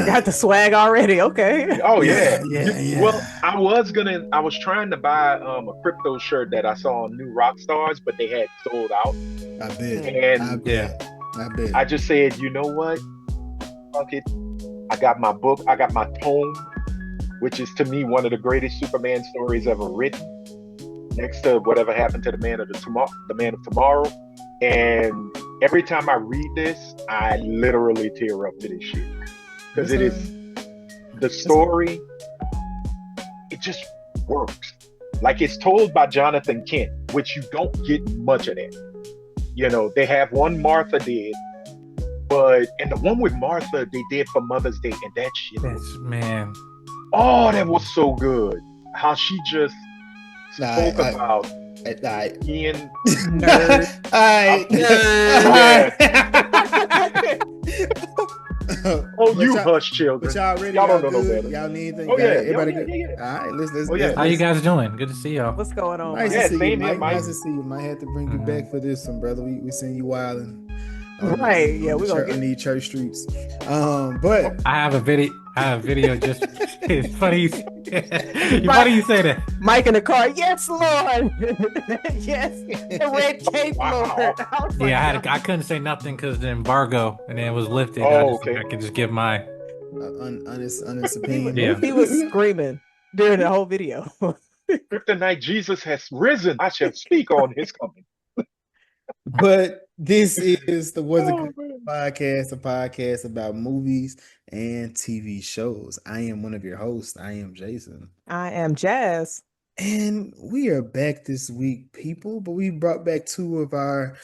Got the swag already. Okay. Oh yeah. Yeah. Well, I was trying to buy a crypto shirt that I saw on New Rock Stars, but they had sold out. I bet. I And bet. I bet. I just said, you know what? Fuck it. I got my book, I got my tome, which is to me one of the greatest Superman stories ever written, next to whatever happened to the man of tomorrow. And every time I read this, I literally tear up to this shit. Because it is the story, it just works. Like it's told by Jonathan Kent, which you don't get much of that. You know, they have one Martha did, and the one with Martha they did for Mother's Day, and that shit. Man. Oh, that was so good. How she just spoke about Ian. Oh, you hush, children. But y'all ready? Y'all don't know no better. Y'all need anything? Oh yeah, everybody yeah, good? yeah. All right, let's. Oh, yeah. How you guys doing? Good to see y'all. What's going on? Nice Yeah, to see same you, here, Mike. Mike. Nice to see you. Might have to bring you back for this one, brother. We seen you wilding. Right, yeah, we're gonna on these church streets. But I have a video just it's funny. Funny you say that. Mike in the car. Yes, Lord. Yes, the red cape, Wow. Lord. Yeah, I couldn't say nothing because the embargo and then it was lifted. Oh, okay. I could just give my honest opinion. Yeah. He was screaming during the whole video. Kryptonite Jesus has risen. I shall speak on his coming. But this is the Was It Oh, Good man. podcast, a podcast about movies and TV shows. I am one of your hosts. I am Jason. I am Jazz. And we are back this week, people, but we brought back two of our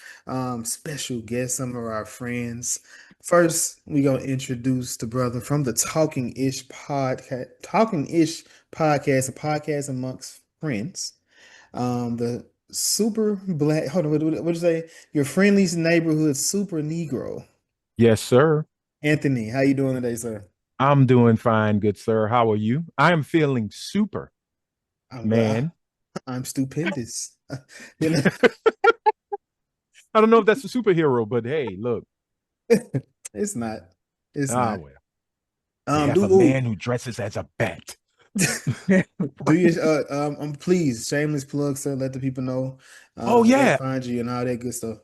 special guests, some of our friends. First, we're going to introduce the brother from the Talking Ish podcast, a podcast amongst friends. The super black, hold on, what did you say? Your friendly neighborhood super Negro. Yes, sir. Anthony, how you doing today, sir? I'm doing fine, good sir. How are you? I am feeling super, man. I'm stupendous. You know? I don't know if that's a superhero, but hey, look. It's not. It's not. Well. We have a man who dresses as a bat. Do you please, shameless plug, sir, let the people know where to find you and all that good stuff.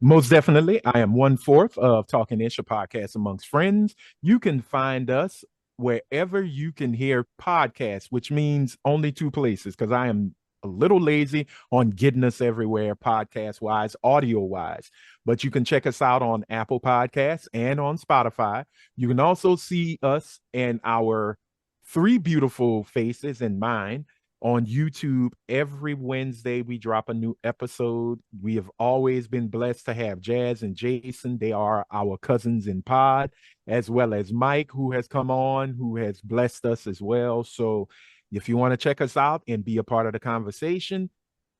Most definitely. I am 1/4 of Talking Ish, a podcast amongst friends. You can find us wherever you can hear podcasts, which means only two places, because I am a little lazy on getting us everywhere, podcast wise, audio wise. But you can check us out on Apple Podcasts and on Spotify. You can also see us and our three beautiful faces and mine on YouTube. Every Wednesday we drop a new episode. We have always been blessed to have Jazz and Jason. They are our cousins in pod, as well as Mike, who has come on, who has blessed us as well. So if you want to check us out and be a part of the conversation,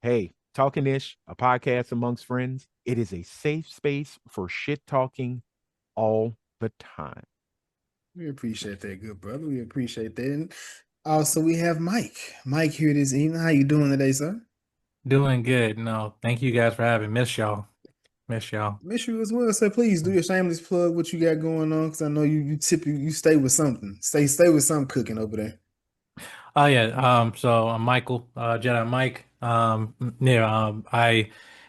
hey, Talking Ish, a podcast amongst friends. It is a safe space for shit talking all the time. We appreciate that, good brother. We appreciate that. And also, we have Mike. Mike here this evening. How you doing today, sir? Doing good. No, thank you guys for having me. Miss y'all. Miss you as well. So please do your shameless plug, what you got going on, because I know you stay with something. Stay with something cooking over there. Oh yeah. So I'm Michael, Jedi Mike. I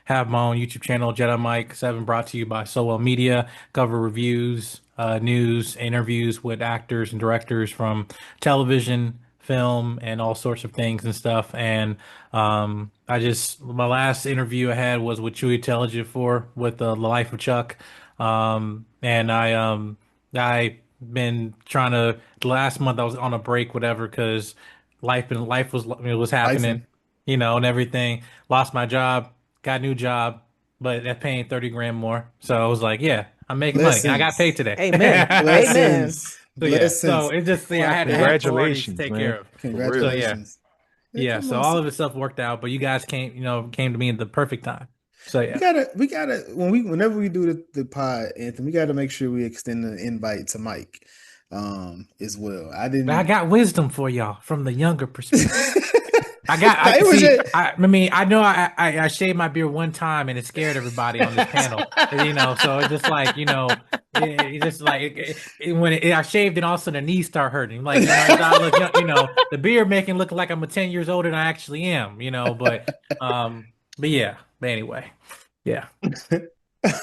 have my own YouTube channel, Jedi Mike 7, brought to you by Solo Media. Cover reviews, news, interviews with actors and directors from television, film, and all sorts of things and stuff. And my last interview I had was with Chewy Intelligent for with the Life of Chuck. And I been trying to. Last month I was on a break, whatever, because life was happening, and everything. Lost my job, got a new job, but they're paying $30,000 more. So I was like, yeah, I'm making money. And I got paid today. Amen. Amen. So yeah, Blessings. so it just I had priorities to Congratulations, take man. care of. Congratulations. Yeah. So all of this stuff worked out, but you guys came to me at the perfect time. So yeah, We gotta whenever we do the pod, Anthony, we gotta make sure we extend the invite to Mike, as well. I got wisdom for y'all from the younger perspective. I know I shaved my beard one time and it scared everybody on this panel, so it's just like, it's just like I shaved and all of a sudden the knees start hurting. Like, I look, the beard making look like I'm 10 years older than I actually am, but yeah, but anyway, yeah,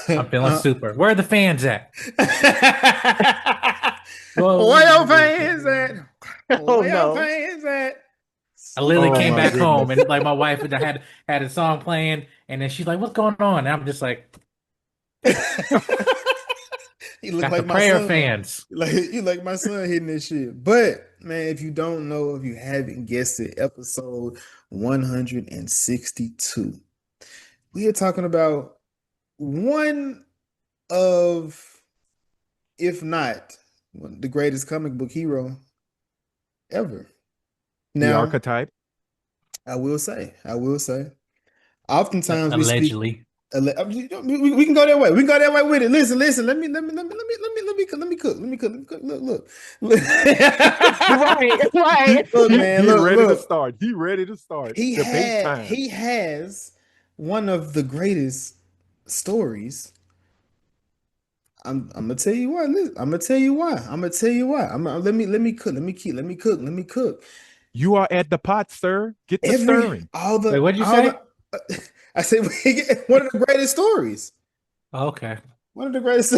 I'm feeling super. Where are the fans at? Where your fans at? Oh, Where no. your fans at? I literally came my back goodness. home and like my wife had a song playing and then she's like, "What's going on?" And I'm just like, You look got like the my prayer son. fans. You like my son hitting this shit. But man, if you don't know, if you haven't guessed it, episode 162, we are talking about one of, if not the greatest comic book hero ever. The Now, archetype. I will say, oftentimes we speak. Allegedly. We can go that way. We can go that way with it. Listen. Let me cook. Look. Right. Look, man. He ready to Look. start. He ready to start. He Debate time. has one of the greatest stories. I'm gonna tell you why. I'm gonna tell you why. Let me cook. You are at the pot, sir. Get the stirring. Wait, what'd you say? I said one of the greatest stories. Okay. One of the greatest.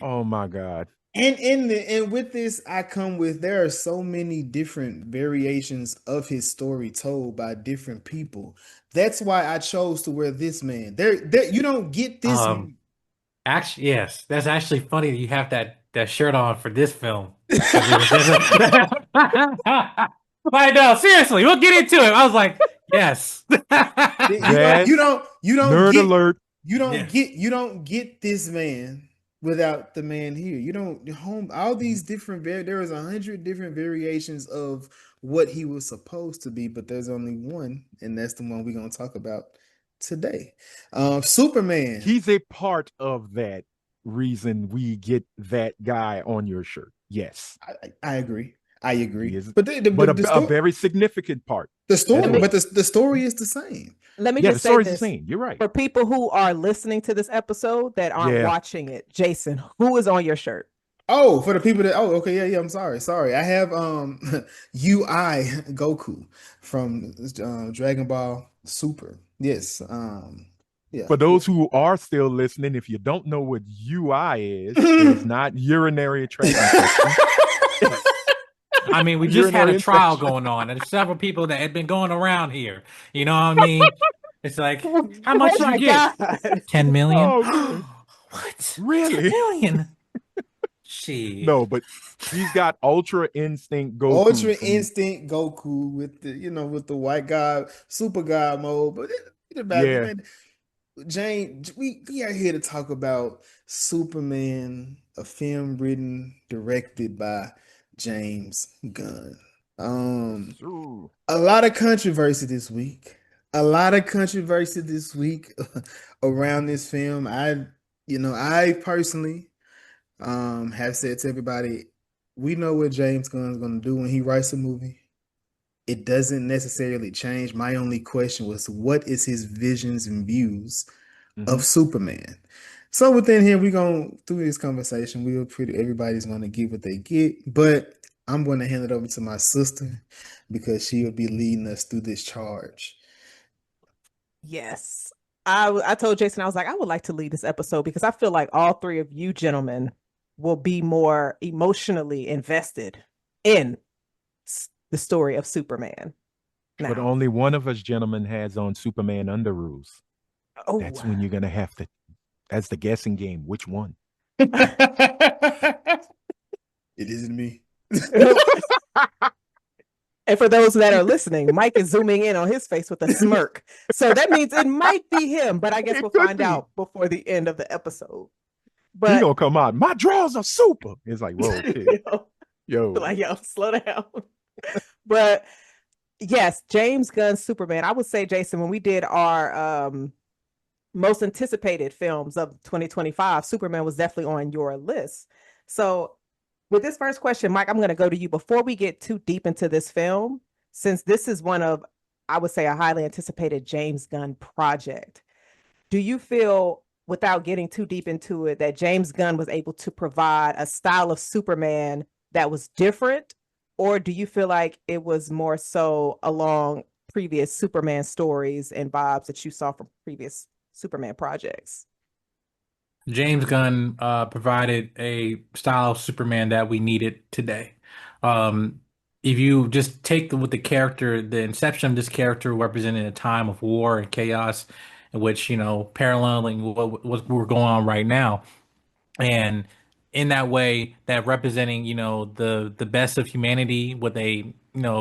Oh my God. And with this, I come with there are so many different variations of his story told by different people. That's why I chose to wear this man. There you don't get this. Actually, yes, that's actually funny that you have that shirt on for this film. I know, seriously, we'll get into it. I was like, yes. You don't Nerd get, alert. You don't get this man without the man here. You don't all these different there is 100 different variations of what he was supposed to be, but there's only one, and that's the one we're gonna talk about today. Superman. He's a part of that reason we get that guy on your shirt. Yes. I agree. But a very significant part. The story, but the story is the same. Let me just say the this. same. You're right. For people who are listening to this episode that aren't watching it, Jason, who is on your shirt? Oh, for the people that okay, yeah, I'm sorry. I have UI Goku from Dragon Ball Super. Yes. Yeah. For those who are still listening, if you don't know what UI is, it's not urinary tract infection. I mean, we just had a trial going on, and there's several people that had been going around here. You know what I mean? It's like, how much you get? God. 10 million? Oh, what? Really? 10 million? Shit. No, but he's got Ultra Instinct Goku. Instinct Goku with the white guy, super god mode. But James, we are here to talk about Superman, a film written, directed by James Gunn. A lot of controversy this week. Around this film. I personally have said to everybody, we know what James Gunn is going to do when he writes a movie. It doesn't necessarily change. My only question was, what is his visions and views of Superman? So within here, we're going through this conversation. Everybody's going to get what they get, but I'm going to hand it over to my sister because she will be leading us through this charge. Yes. I told Jason, I was like, I would like to lead this episode because I feel like all three of you gentlemen will be more emotionally invested in the story of Superman. But only one of us gentlemen has on Superman Underoos. Oh, that's when you're going to have to, that's the guessing game. Which one? It isn't me. And for those that are listening, Mike is zooming in on his face with a smirk. So that means it might be him, but I guess we'll find out before the end of the episode. He But gonna come out. My draws are super. It's like, whoa, kid. Yo. like, yo, slow down. But yes, James Gunn's Superman. I would say, Jason, when we did our most anticipated films of 2025, Superman was definitely on your list. So, with this first question, Mike, I'm going to go to you before we get too deep into this film, since this is one of, I would say, a highly anticipated James Gunn project. Do you feel, without getting too deep into it, that James Gunn was able to provide a style of Superman that was different? Or do you feel like it was more so along previous Superman stories and vibes that you saw from previous Superman projects? James Gunn provided a style of Superman that we needed today. Um, if you just take with the character, the inception of this character representing a time of war and chaos, in which, paralleling what we're going on right now, and in that way, that representing, the best of humanity with a,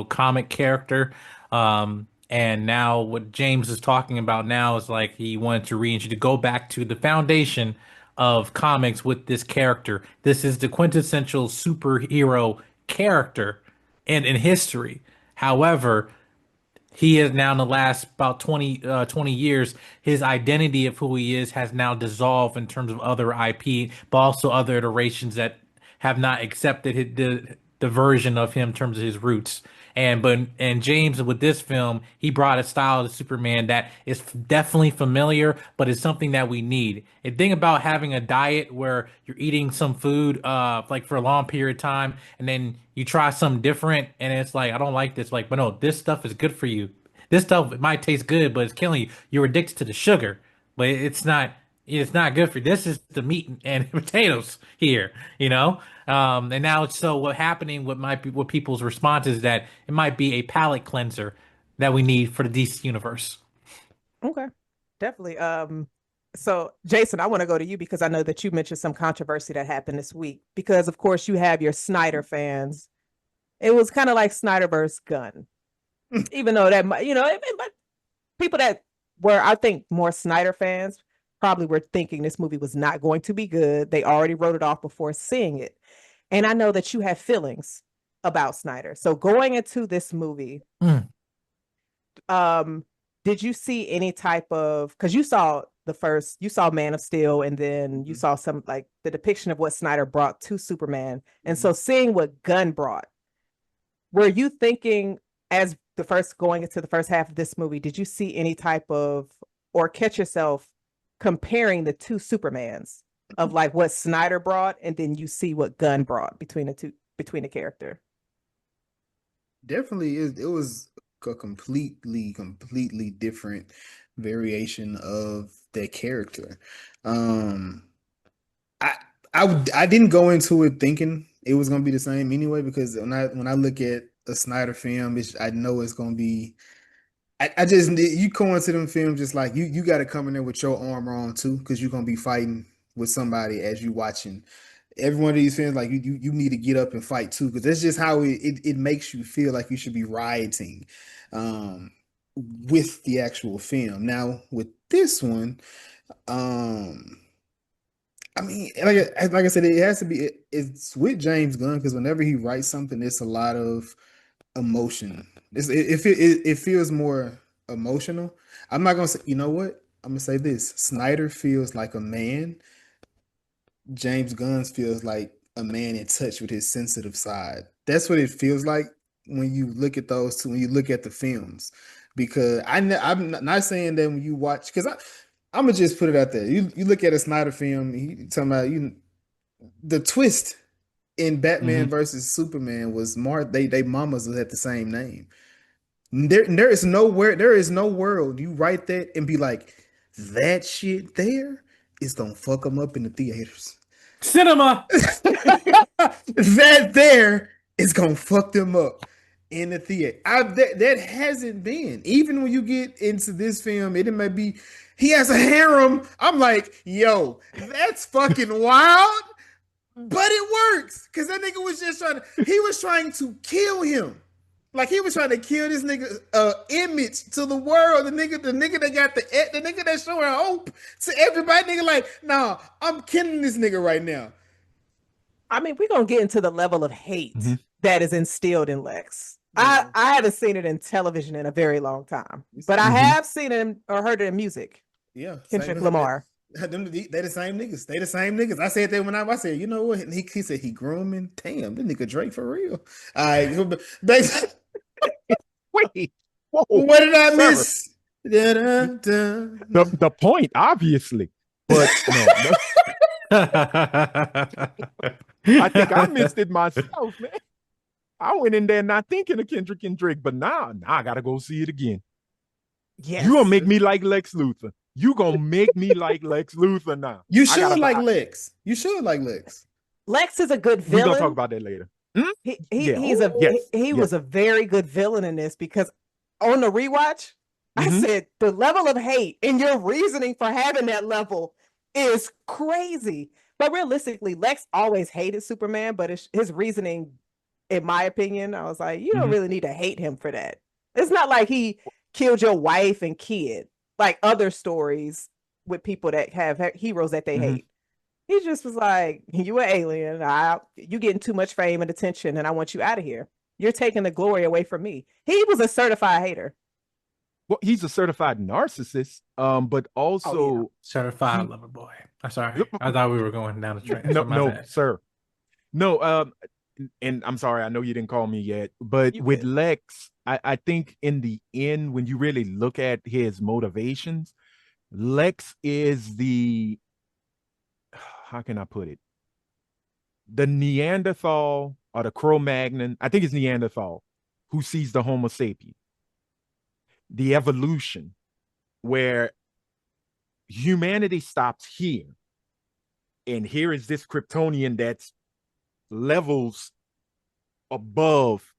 comic character. And now what James is talking about now is like he wanted to to go back to the foundation of comics with this character. This is the quintessential superhero character in history. However, he is now in the last about 20 years, his identity of who he is has now dissolved in terms of other IP, but also other iterations that have not accepted the version of him in terms of his roots. And James, with this film, he brought a style to Superman that is definitely familiar, but it's something that we need. And think about having a diet where you're eating some food like for a long period of time, and then you try something different, and it's like, I don't like this. Like, but no, this stuff is good for you. This stuff, it might taste good, but it's killing you. You're addicted to the sugar, but it's not good for you. This is the meat and potatoes here, you know. And now it's so what happening. What people's response is that it might be a palate cleanser that we need for the DC universe. Okay, definitely. So Jason, I want to go to you because I know that you mentioned some controversy that happened this week. Because of course you have your Snyder fans. It was kind of like Snyderverse Gunn, even though that but people that were, I think, more Snyder fans probably were thinking this movie was not going to be good. They already wrote it off before seeing it. And I know that you have feelings about Snyder. So going into this movie, Mm. did you see any type of, because you saw Man of Steel, and then you saw some like the depiction of what Snyder brought to Superman. And so seeing what Gunn brought, were you thinking, as the first going into the first half of this movie, did you see any type of, or catch yourself comparing the two Supermans of like what Snyder brought and then you see what Gunn brought between the character? Definitely, it was a completely different variation of that character. Um, I I didn't go into it thinking it was gonna be the same anyway, because when I look at a Snyder film, I know it's gonna be. I just you go into them films just like you got to come in there with your armor on too, because you're gonna be fighting with somebody as you watching every one of these films. Like you need to get up and fight too, because that's just how it makes you feel like you should be rioting with the actual film. Now with this one, um I mean, like I said, it has to be. It's with James Gunn, because whenever he writes something, it's a lot of emotion. It feels more emotional. I'm not gonna say. You know what? I'm gonna say this. Snyder feels like a man. James Gunn feels like a man in touch with his sensitive side. That's what it feels like when you look at those two. When you look at the films, because I'm not saying that when you watch, because I'm gonna just put it out there. You look at a Snyder film. You talking about the twist in Batman Hmm. versus Superman was they mamas had the same name. There is no world you write that and be like, that shit there is gonna fuck them up in the theaters. Cinema. That there is gonna fuck them up in the theater. That hasn't been. Even when you get into this film, it might be he has a harem. I'm like, yo, that's fucking wild. But it works because that nigga was just he was trying to kill him. Like he was trying to kill this nigga image to the world. The nigga that got the nigga that's showing hope to everybody. Nigga, like, nah, I'm killing this nigga right now. I mean, we're gonna get into the level of hate that is instilled in Lex. Yeah. I haven't seen it in television in a very long time, but I have seen it or heard it in music. Yeah, Kendrick Lamar. They the same niggas. They the same niggas. I said that when I said, you know what? And he said he grooming. Damn, this nigga Drake for real. All right, Wait, whoa, what did I sir. miss? The point, obviously, but no. I think I missed it myself, man. I went in there not thinking of Kendrick and Drake, but now I gotta go see it again. Yes. You gonna make me like Lex Luthor. You gonna make me like Lex Luthor now. You should like Lex. You should like Lex. Lex is a good villain. We're gonna talk about that later. He was a very good villain in this because on the rewatch, I said the level of hate and your reasoning for having that level is crazy. But realistically, Lex always hated Superman, but his reasoning, in my opinion, I was like, you don't really need to hate him for that. It's not like he killed your wife and kid, like other stories with people that have heroes that they hate. He just was like, you an alien. You getting too much fame and attention, and I want you out of here. You're taking the glory away from me. He was a certified hater. Well, he's a certified narcissist, but also certified lover boy. I'm sorry. I thought we were going down the track. No, sir. No, and I'm sorry, I know you didn't call me yet, but with Lex, I think in the end, when you really look at his motivations, Lex is the, how can I put it? The Neanderthal or the Cro-Magnon, I think it's Neanderthal, who sees the Homo sapien. The evolution where humanity stops here. And here is this Kryptonian that's levels above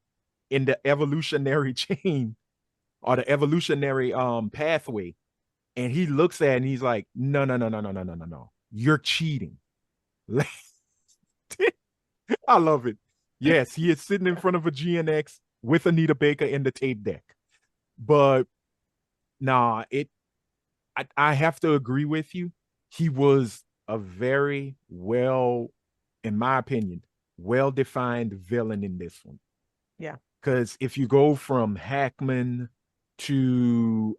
in the evolutionary chain or the evolutionary pathway. And he looks at it and he's like, no. You're cheating. I love it. Yes, he is sitting in front of a GNX with Anita Baker in the tape deck. But nah, I have to agree with you. He was a very well, in my opinion, well-defined villain in this one. Yeah. Because if you go from Hackman to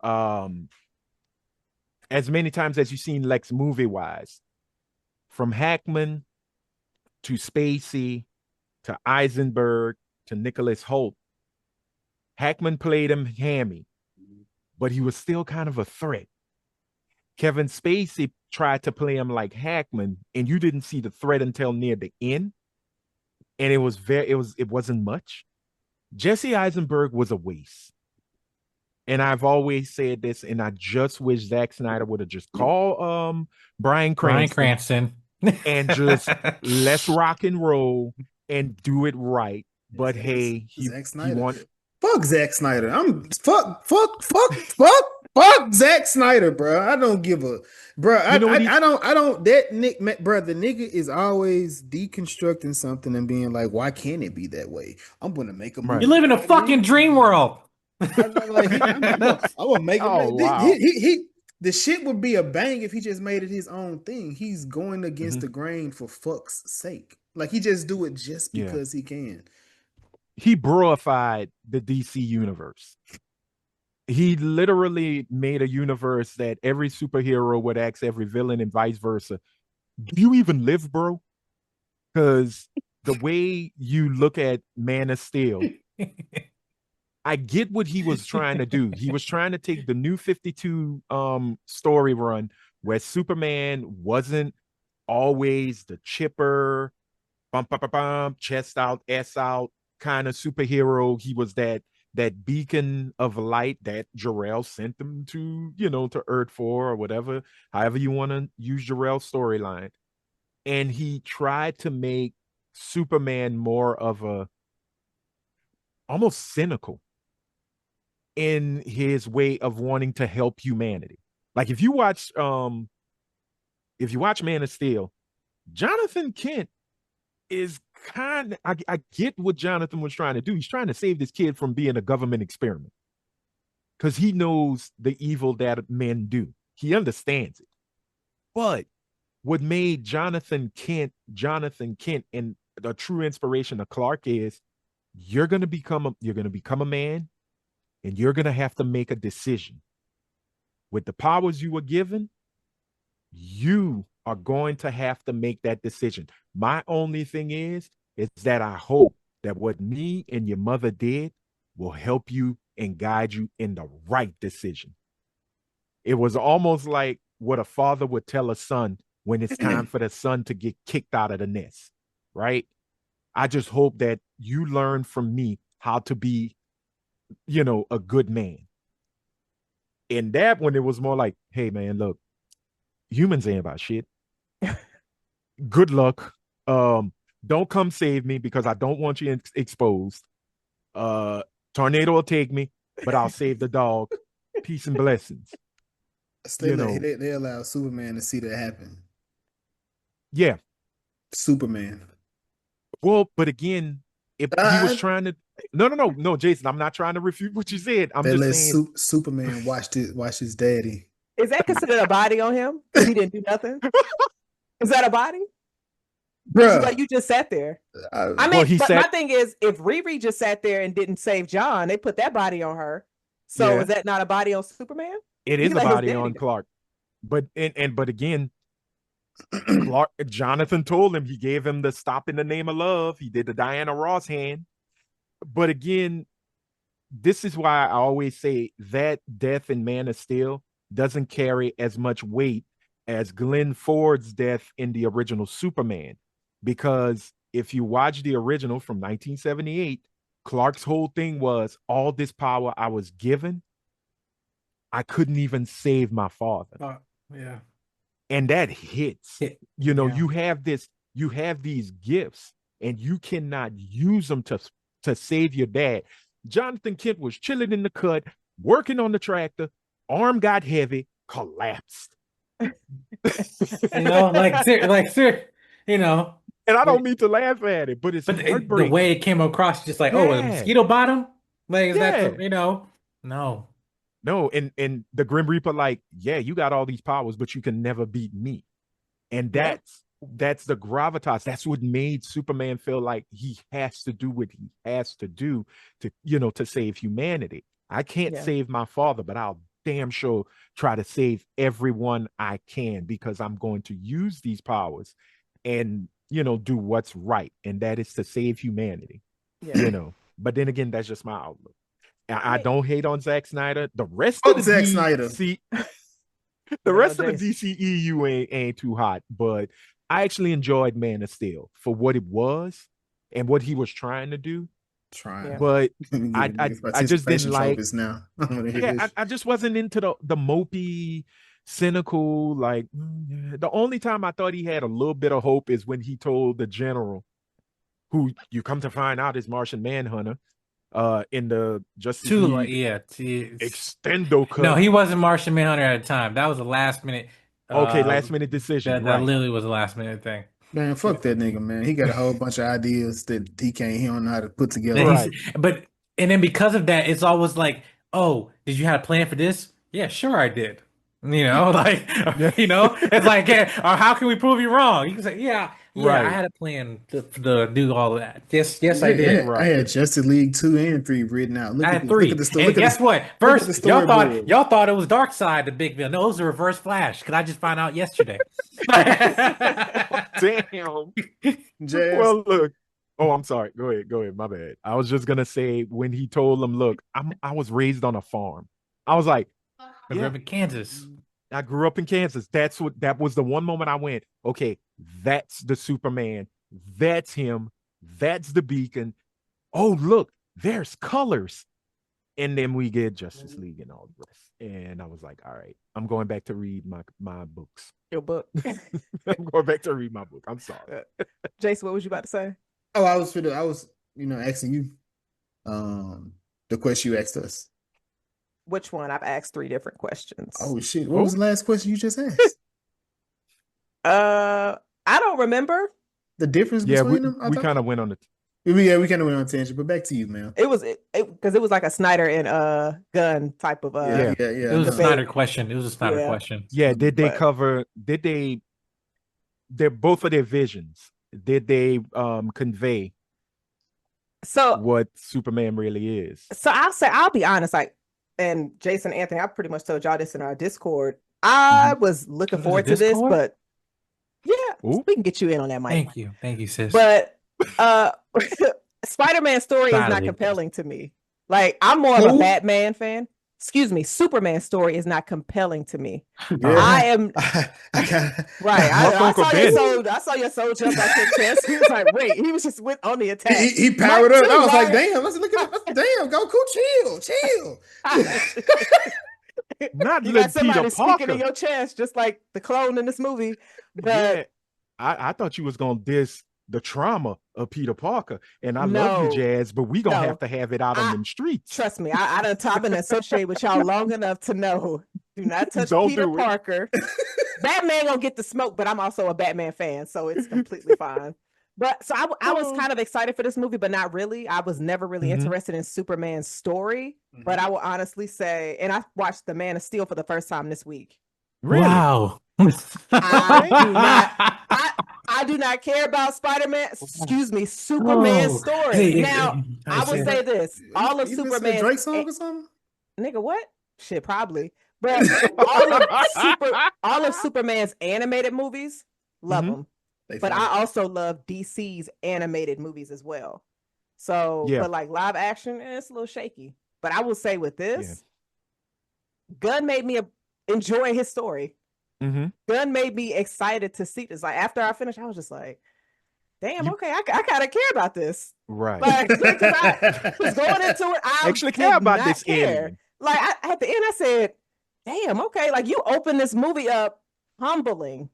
as many times as you've seen Lex movie-wise, from Hackman to Spacey to Eisenberg to Nicholas Hoult, Hackman played him hammy, but he was still kind of a threat. Kevin Spacey tried to play him like Hackman, and you didn't see the threat until near the end. And it wasn't much. Jesse Eisenberg was a waste. And I've always said this, and I just wish Zack Snyder would have just called Bryan Cranston and just let's rock and roll and do it right. But hey, Zack Snyder. Fuck Zack Snyder. Fuck Zack Snyder, bro. I don't give a bro. I don't that Nick, bro. The nigga is always deconstructing something and being like, why can't it be that way? I'm gonna make a movie. You live in a fucking dream world. I'm gonna make it. The shit would be a bang if he just made it his own thing. He's going against the grain for fuck's sake. Like he just do it just because he can. He broified the DC universe. He literally made a universe that every superhero would ask every villain and vice versa. Do you even live, bro? Because the way you look at Man of Steel, I get what he was trying to do. He was trying to take the New 52 story run where Superman wasn't always the chipper, chest out, ass out kind of superhero. He was that beacon of light that Jor-El sent them to, to Earth for, or whatever, however you want to use Jor-El's storyline. And he tried to make Superman more of a almost cynical in his way of wanting to help humanity. Like if you watch Man of Steel, Jonathan Kent is I get what Jonathan was trying to do. He's trying to save this kid from being a government experiment because he knows the evil that men do. He understands it. But what made Jonathan Kent, and the true inspiration of Clark is you're gonna become a man, and you're gonna have to make a decision. With the powers you were given, you are going to have to make that decision. My only thing is that I hope that what me and your mother did will help you and guide you in the right decision. It was almost like what a father would tell a son when it's time for the son to get kicked out of the nest, right? I just hope that you learn from me how to be, a good man. And that when it was more like, hey, man, look, humans ain't about shit. Good luck. Don't come save me because I don't want you exposed. Tornado will take me, but I'll save the dog. Peace and blessings. They allow Superman to see that happen. Yeah. Superman. Well, but again, if he was trying to no, Jason, I'm not trying to refute what you said. I'm just saying Superman watched his daddy. Is that considered a body on him? He didn't do nothing. Is that a body? Bro, like you just sat there. My thing is, if Riri just sat there and didn't save John, they put that body on her. So is that not a body on Superman? It is a body on Clark. But again, Jonathan told him, he gave him the stop in the name of love. He did the Diana Ross hand. But again, this is why I always say that death in Man of Steel doesn't carry as much weight as Glenn Ford's death in the original Superman. Because if you watch the original from 1978, Clark's whole thing was all this power I was given, I couldn't even save my father. Yeah. And that hits. You have these gifts and you cannot use them to save your dad. Jonathan Kent was chilling in the cut, working on the tractor, arm got heavy, collapsed. And I don't mean to laugh at it, but it's heartbreaking. The way it came across, just like, a mosquito bottom? Like, is that, no. No, and the Grim Reaper, like, you got all these powers, but you can never beat me. And that's the gravitas. That's what made Superman feel like he has to do what he has to do to save humanity. I can't save my father, but I'll damn sure try to save everyone I can because I'm going to use these powers and, do what's right. And that is to save humanity, But then again, that's just my outlook. I don't hate on Zack Snyder. The rest of the Zack Snyder. The rest of the DCEU ain't too hot, but I actually enjoyed Man of Steel for what it was and what he was trying to do. But I just didn't like now. I just wasn't into the mopey, cynical. Like the only time I thought he had a little bit of hope is when he told the general, who you come to find out is Martian Manhunter, in the Justice League extendo cut. No, he wasn't Martian Manhunter at the time. That was a last minute. Last minute decision. That literally was a last minute thing. Man, fuck that nigga, man. He got a whole bunch of ideas that he don't know how to put together. And then because of that, it's always like, oh, did you have a plan for this? Yeah, sure I did. It's like, or how can we prove you wrong? You can say, I had a plan to do all of that. Yes, I did. I had Justice League 2 and 3 written out. I had 3. And guess what? First, y'all thought it was Darkseid, the big villain. No, it was a Reverse Flash. Because I just found out yesterday. Damn. Well, look. Oh, I'm sorry. Go ahead. My bad. I was just gonna say when he told him, "Look, I was raised on a farm." I was like, I grew up in Kansas. I grew up in Kansas. That was the one moment I went, okay, that's the Superman. That's him. That's the Beacon. Oh, look, there's colors. And then we get Justice League and all the rest. And I was like, all right, I'm going back to read my books. Your book. I'm going back to read my book. I'm sorry. Jason, what was you about to say? Oh, I was asking you the question you asked us. Which one? I've asked 3 different questions. Oh shit! What was the last question you just asked? I don't remember, The difference Yeah, between them? we kind of went on the. We kind of went on tangent, but back to you, man. It was because it was like a Snyder and Gunn type of Yeah, It was a no. Snyder question. It was a Snyder Yeah. question. Yeah, did they But- cover? Did they? They're both of their visions. Did they convey so what Superman really is? so I'll be honest, like, and Jason, Anthony, I pretty much told y'all this in our Discord. I was looking There's a forward to this, Discord? but yeah, Ooh. we can get you in on that, Mike. Thank you, sis. But Spider-Man story is not Silent. compelling to me. Like, I'm more of a Who? Batman fan. Excuse me, Superman story is not compelling to me. Yeah. I am I kinda, right. Fuck Uncle Ben. I saw your soul jump out your chest. He was like, wait, he was just on the attack. he powered Mike up. too, I was like, right? damn, let's look at it. Damn, Goku, chill. Not You little got somebody Peter speaking Parker. in your chest, just like the clone in this movie. But Yeah, I thought you was gonna diss the trauma of Peter Parker, and I love you, No. Jazz, but we gonna No. have to have it out on them streets. trust me, I've been associated with y'all long enough to know. Do not touch Don't Peter do it. Parker. Batman gonna get the smoke, but I'm also a Batman fan, so it's completely fine. But so I was kind of excited for this movie, but not really. I was never really Mhm. interested in Superman's story. But I will honestly say, and I watched The Man of Steel for the first time this week. Really? Wow. I do not care about Spider-Man. Excuse me, Superman's Oh, story. hey, Now, I will say this: all of You listen to Superman's Drake song or something? nigga, what? Shit, probably. But all of Superman's animated movies, love Mhm. them. But I also love DC's animated movies as well. So, Yeah. but like live action, it's a little shaky. But I will say with this, Gunn made me enjoy his story. Mm-hmm. Gunn made me excited to see this. Like after I finished, I was just like, "Damn, You- okay, I kind of care about this." Right. Like, 'cause I was going into it, I Actually care did about not this care. alien. Like at the end, I said, "Damn, okay." Like you open this movie up, humbling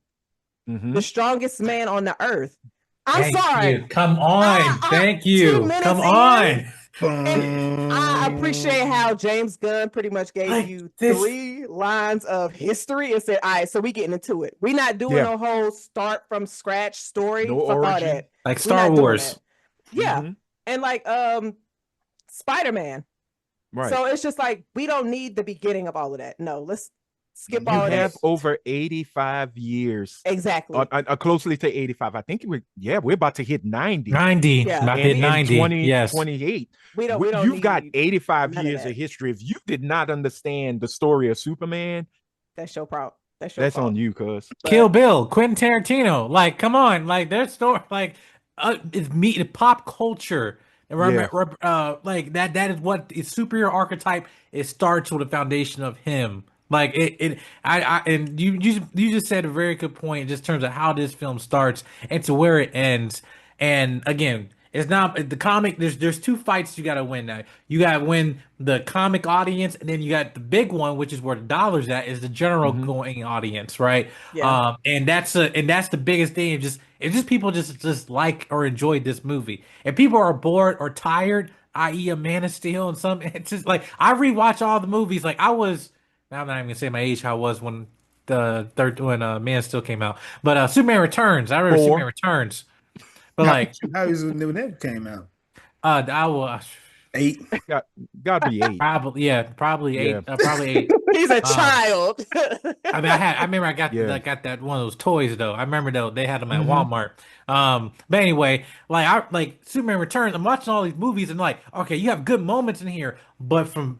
Mhm. the strongest man on the earth. I'm Thank sorry. you. Come on. Thank 2 you. minutes Come in, on. And I appreciate how James Gunn pretty much gave Like you this- 3 lines of history and said, "All right, so we getting into it. We not doing Yeah. a whole start from scratch story. No Fuck all origin. that. Like We Star not doing Wars. that." Yeah, Mhm. and like Spider-Man. Right. So it's just like we don't need the beginning of all of that. No, let's skip you all of have that. over 85 years. Exactly. Closely to 85. I think we're about to hit 90. 90. Yeah. About And hit in 90. 20, yes. 28. we don't You've got need 85 none of years that. of history. If you did not understand the story of Superman, That's your problem. That's your that's fault. on you, cuz. But- Kill Bill, Quentin Tarantino. Like, come on. Like, their story, like, it's pop culture. Like that is what its superhero archetype. It starts with a foundation of him. Like and you just said a very good point just in terms of how this film starts and to where it ends. And again, it's not the comic. There's 2 fights you got to win. Now you got to win the comic audience, and then you got the big one, which is where the dollar's at, is the general going audience, right? Yeah. And that's the biggest thing. If just people just like or enjoyed this movie. If people are bored or tired, i.e., a Man of Steel and some, it's just like I rewatch all the movies. Like I was, I'm not even gonna say my age. How I was when Man of Steel came out, but Superman Returns. I remember 4. Superman Returns. But like, how was when that came out? I will 8. Got to be 8. probably 8. Probably 8. He's a child. I mean, I remember I got that one of those toys though. I remember though they had them at Walmart. But anyway, like Superman Returns. I'm watching all these movies and like, okay, you have good moments in here, but from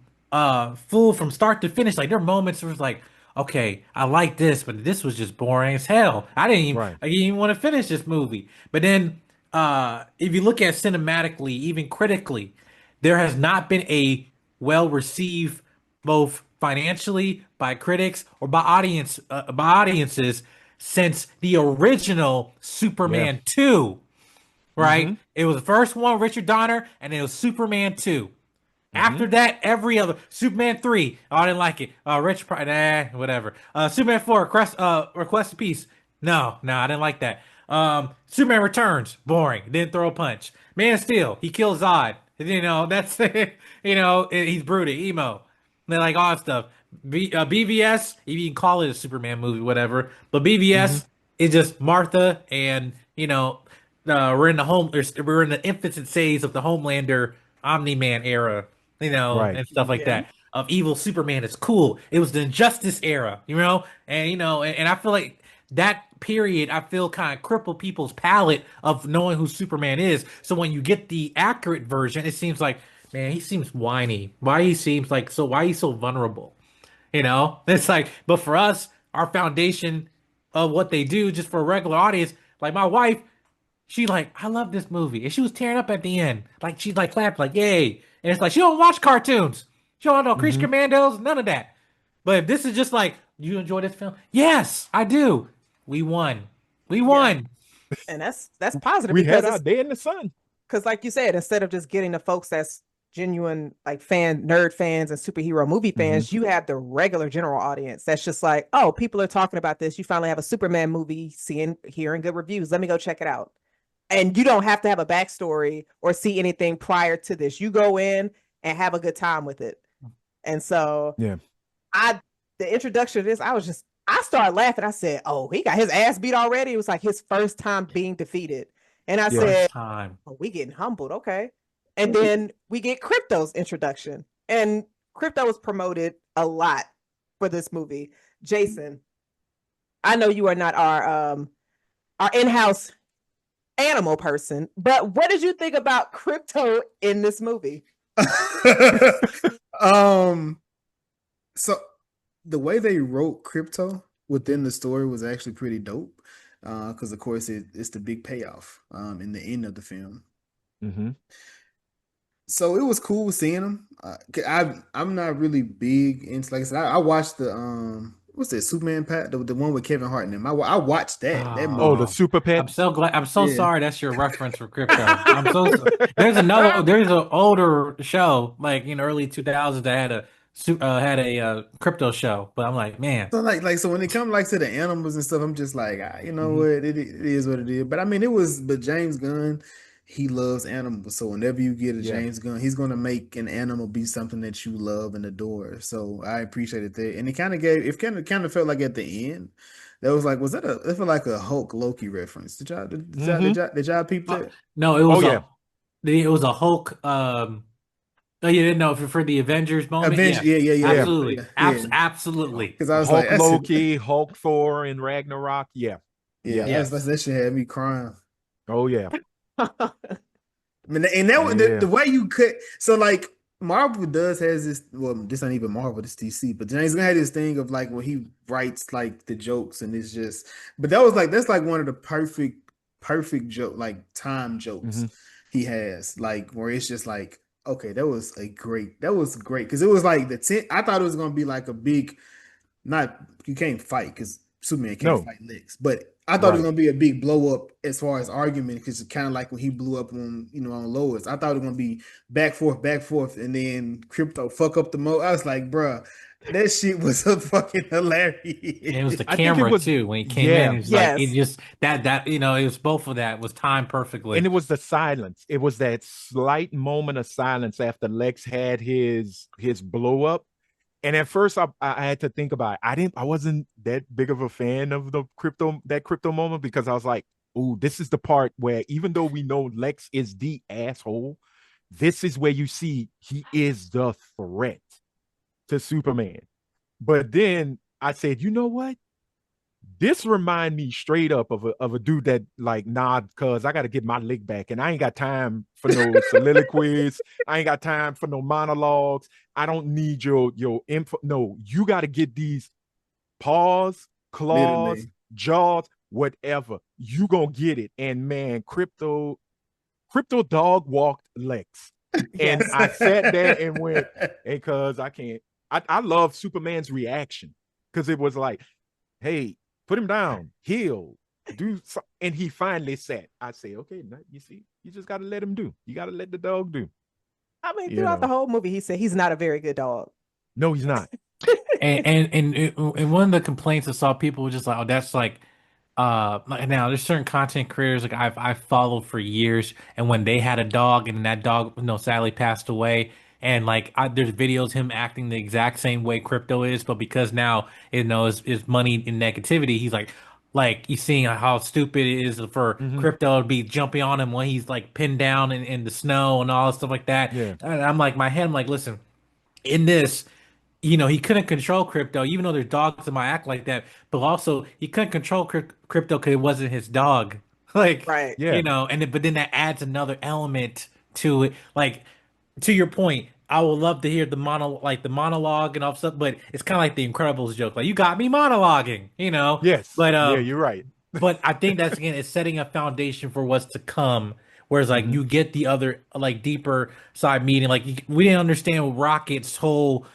start to finish, like there are moments where it's like, okay, I like this, but this was just boring as hell. I didn't even want to finish this movie. But then, if you look at cinematically, even critically, there has not been a well received both financially by critics or by audiences since the original Superman 2. Right? It was the first one, Richard Donner, and it was Superman 2. After that, every other Superman 3, oh, I didn't like it. Whatever. Superman 4, Request of Peace. No, I didn't like that. Superman Returns, boring. Didn't throw a punch. Man of Steel, he kills Zod. That's he's brooding, emo. They like all that stuff. BVS, if you can call it a Superman movie, whatever. But BVS is just Martha and we're in the we're in the infancy phase of the Homelander Omni-Man era, Right. and stuff like Yeah. that. Of evil Superman is cool. It was the Injustice era, and and I feel like that period, I feel kind of crippled people's palate of knowing who Superman is. So when you get the accurate version, it seems like, man, he seems whiny. Why he's so vulnerable? It's like, but for us, our foundation of what they do, just for a regular audience, like my wife, she like, I love this movie, and she was tearing up at the end, like she's like clapped, like yay, and it's like she don't watch cartoons, she don't know Creature Hmm. Commandos, none of that. But if this is just like, you enjoy this film, yes, I do. We won, we Yeah. won. And that's positive We had because our it's day in the sun. because like you said, instead of just getting the folks that's genuine like nerd fans and superhero movie Hmm. fans, you have the regular general audience that's just like, oh, people are talking about this. You finally have a Superman movie, hearing good reviews. Let me go check it out. And you don't have to have a backstory or see anything prior to this. You go in and have a good time with it. And so Yeah. I the introduction of this, I started laughing. I said, oh, he got his ass beat already. It was like his first time being defeated. And I Yeah. said, First time. oh, we getting humbled, okay. And then we get Crypto's introduction. And Crypto was promoted a lot for this movie. Jason, I know you are not our in-house animal person, but what did you think about Crypto in this movie? um, so the way they wrote crypto within the story was actually pretty dope. Because of course it's the big payoff in the end of the film. Hmm. So it was cool seeing him. I'm not really big into, like I said, I watched the what's that, Superman Pat, the one with Kevin Hart in him. I watched that Oh, the movie. Oh, super I'm pets. so glad. I'm so Yeah. sorry. That's your reference for crypto. There's there's an older show like in the early 2000s that had a crypto show, but I'm like, man, So so when it comes like to the animals and stuff, I'm just like, you know Hmm. what, it is what it is. But I mean, but James Gunn, he loves animals. So whenever you get a Yeah. James Gunn, he's gonna make an animal be something that you love and adore. So I appreciated that, and it kind of felt like at the end, that was like, it felt like a Hulk Loki reference. Hmm. Did y'all peep that? no, Oh yeah. it was a Hulk. Oh, you didn't know for the Avengers moment? Avenge, Yes, yeah, yeah, yeah, Yeah. yeah, absolutely, yeah. absolutely. Because I was like, Hulk that's it. Loki, Hulk Thor, and Ragnarok. Yeah. Yeah, Yeah. Yes. that shit had me crying. Oh yeah. I mean, and that the Yeah. way you could, so like Marvel has this. Well, this ain't even Marvel, this DC. But James Gunn had this thing of like when he writes like the jokes, and it's just. But that's like one of the perfect joke, like time jokes Hmm. he has, like where it's just like, okay, that was great because it was like I thought it was gonna be like a big, not, you can't fight because Superman can't No. fight Lex, but I thought it was Right. gonna be a big blow up as far as argument because it's kind of like when he blew up on on Lois. I thought it was gonna be back forth, and then Crypto fuck up the mo. I was like, bruh, that shit was a fucking And it was hilarious. the I think it camera was. too when he came in. Yeah. It was like it Yes. just it was both of that was timed And perfectly. it was the silence. It was that slight moment of silence after Lex had his blow up. And at first I had to think about it. I wasn't that big of a fan of that crypto moment because I was like, "Ooh, this is the part where even though we know Lex is the asshole, this is where you see he is the threat to Superman." But then I said, "You know what? This remind me straight up of a dude that like, nah, cuz I gotta get my lick back. And I ain't got time for no soliloquies. I ain't got time for no monologues. I don't need your info. No, you gotta get these paws, claws, Literally, jaws, whatever. You gonna get it." And man, crypto dog walked Lex. And Yes. I sat there and went, "Hey, cuz I can't." I love Superman's reaction because it was like, "Hey, put him down, heal, do so," and he finally sat. I say, "Okay, now you see, you just got to let him do. You got to let the dog do." I mean, You throughout the know, whole movie, he said he's not a very good dog. no, he's not. And one of the complaints I saw people were just like, oh, that's like like now there's certain content creators like I've followed for years, and when they had a dog and that dog sadly passed away, and like there's videos him acting the exact same way Crypto is, but because now is money in negativity, he's like, like you seeing how stupid it is for Hmm. Crypto to be jumping on him when he's like pinned down in the snow and all stuff like that. Yeah. And I'm like, my head, I'm like, listen, in this, he couldn't control Crypto, even though there's dogs that might act like that. But also, he couldn't control Crypto because it wasn't his dog. Like, Right. Yeah. but then that adds another element to it. Like, to your point, I would love to hear the monologue and all stuff. But it's kind of like the Incredibles joke, like you got me monologuing, Yes. But Yeah, you're right. but I think that's again, it's setting a foundation for what's to come. Whereas like Hmm. you get the other like deeper side meaning. Like we didn't understand Rocket's whole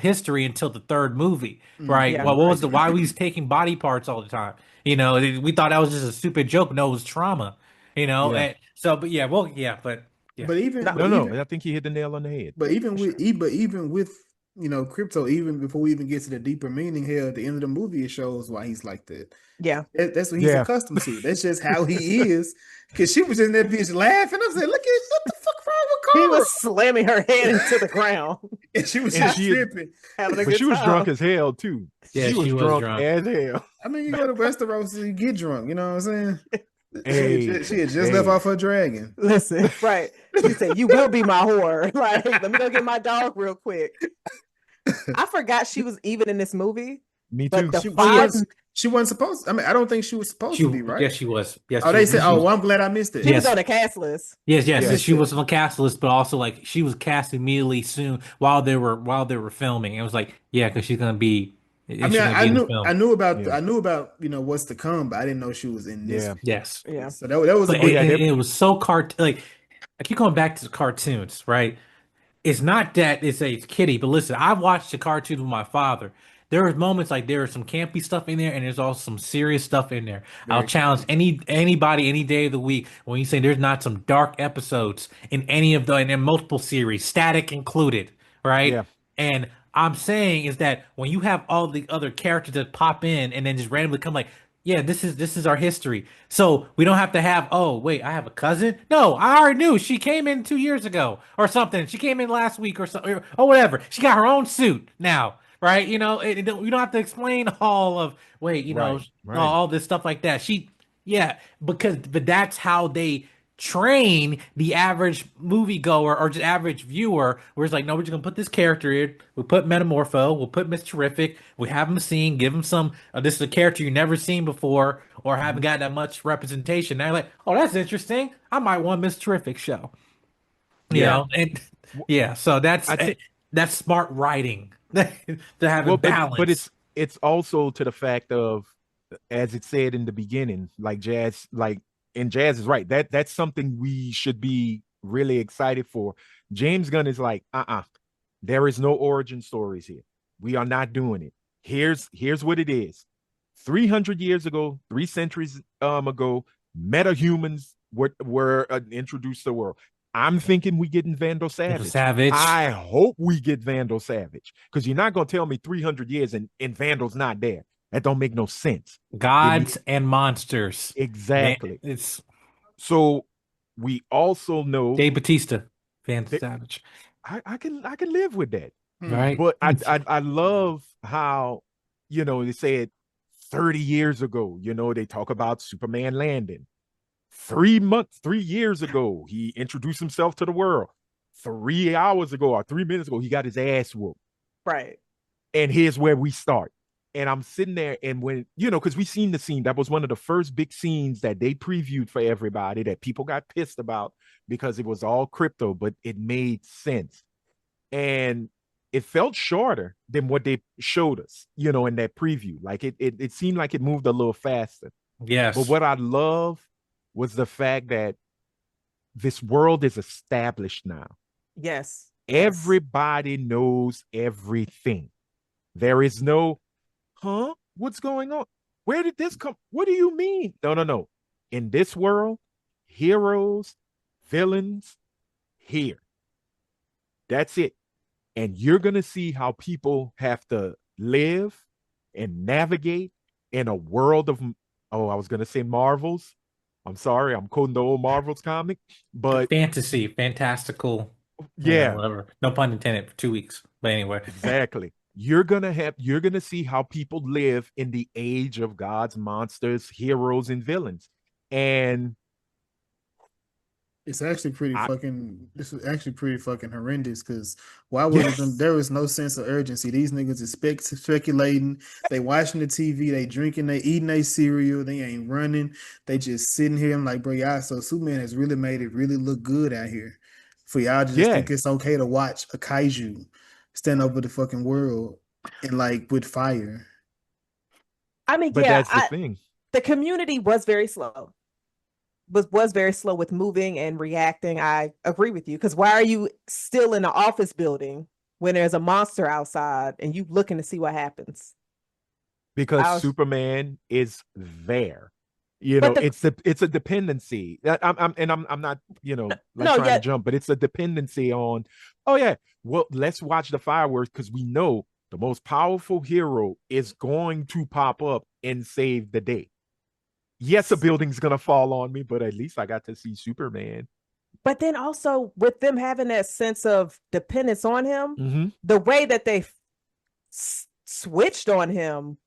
history until the third movie, right? Yeah. Well, what Right. was the why was he taking body parts all the time? We thought that was just a stupid joke. No, it was trauma. Yeah. And so, but yeah, well, yeah, but yeah, But even, No, but No, even, I think he hit the nail on the head. but even for with, sure. but even with Crypto, even before we even get to the deeper meaning here, at the end of the movie, it shows why he's like that. Yeah. That's what he's Yeah. accustomed to. That's just how he is. Because she was in that bitch laughing. I said, "Look at what the fuck wrong with He Carl?" was slamming her head into the ground, And she was And just she had, tripping. having a but good she was drunk time. as hell too. yeah, She was she was drunk drunk. as hell. I mean, you go to restaurants and you get drunk. You know what I'm saying? Hey, She had just left hey. off her dragon. Listen, right. She said, "You will be my whore." Like, let me go get my dog real quick. I forgot she was even in this movie, Me but too. the She Oh yeah, five, was she wasn't supposed to. I mean, I don't think she was supposed to be, right? yes, she was. Yes, Oh, she they was. said, She "Oh, was. well, I'm glad I missed she it." was Yes. on the cast list. Yes, Yeah. and she Missed it. was on the cast list, but also like she was cast immediately soon while they were filming. It was like, yeah, because I mean, she's gonna be in the I film. knew about Yeah. what's to come, but I didn't know she was in this Yeah. film. Yes, Yeah. So that was a but Oh big. yeah, it was so like I keep going back to the cartoons, right? It's not that it's kiddie, but listen, I've watched the cartoon with my father. There are moments like there is some campy stuff in there, and there's also some serious stuff in there. I'll Very challenge campy. anybody any day of the week when you say there's not some dark episodes in any of the and in multiple series, static included, right? yeah, And I'm saying is that when you have all the other characters that pop in and then just randomly come like, yeah, this is our history. So we don't have to have, oh, wait, I have a cousin? No, I already knew she came in 2 years ago or something. She came in last week or something or whatever. She got her own suit now, right? We don't have to explain all of, wait, right, right. all this stuff like that. Yeah, but that's how they train the average moviegoer or just average viewer, where it's like, no, we're just gonna put this character in. We'll put Metamorpho. We'll put Miss Terrific. We have him a scene. Give him some. This is a character you never seen before or haven't Mhm. got that much representation. Now you're like, oh, that's interesting. I might want Miss Terrific show. Yeah. And W- yeah, so I think that's smart writing to have well, it but balanced. it's also to the fact of, as it said in the beginning, like Jazz, like, and Jazz is right. That's something we should be really excited for. James Gunn is like, there is no origin stories here. We are not doing it. Here's what it is. 300 years ago, 3 centuries ago, metahumans were introduced to the world. I'm thinking we getting Vandal It was Savage. Savage, I hope we get Vandal Savage, because you're not gonna tell me 300 years and Vandal's not there. That don't make no sense. You need Gods and Monsters. exactly. It's So we also know Dave Batista, Van that Savage, I can live with that. Hmm. right? But I love how, they said 30 years ago, they talk about Superman landing. 3 years ago, he introduced himself to the world. 3 hours ago or 3 minutes ago, he got his ass whooped. Right. And here's where we start. And I'm sitting there, and when, because we seen the scene, that was one of the first big scenes that they previewed for everybody that people got pissed about because it was all crypto, but it made sense. And it felt shorter than what they showed us, in that preview. Like it seemed like it moved a little faster. But Yes, what I love was the fact that this world is established now. Yes. Yes. Everybody knows everything. There is no, what's going on? Where did this come? What do you mean? No, no, no. In this world, heroes, villains, here. That's it. And you're going to see how people have to live and navigate in a world of, I was going to say Marvels. I'm sorry, I'm quoting the old Marvels comic, but fantasy, fantastical, yeah, whatever. No pun intended for 2 weeks. But anyway, exactly. you're gonna see how people live in the age of God's monsters, heroes, and villains. And It's actually pretty I fucking. This is actually pretty fucking horrendous. Because why would it? yes, There was no sense of urgency. These niggas is speculating. They watching the TV. They drinking. They eating their cereal. They ain't running. They just sitting here. I'm like, bro, y'all. So Superman has really made it really look good out here. For y'all to just yeah, think it's okay to watch a kaiju stand over the fucking world and like with fire. I mean, but yeah, that's the thing. the community was very slow. Was very slow with moving and reacting. I agree with you, because why are you still in the office building when there's a monster outside and you looking to see what happens? Because I was, Superman is there. You but know, the it's a dependency. I'm not, like no, trying to yet, jump, but it's a dependency on, oh yeah, well, let's watch the fireworks because we know the most powerful hero is going to pop up and save the day. Yes, a building's gonna fall on me, but at least I got to see Superman. but then also with them having that sense of dependence on him, Mm-hmm. the way that they switched on him,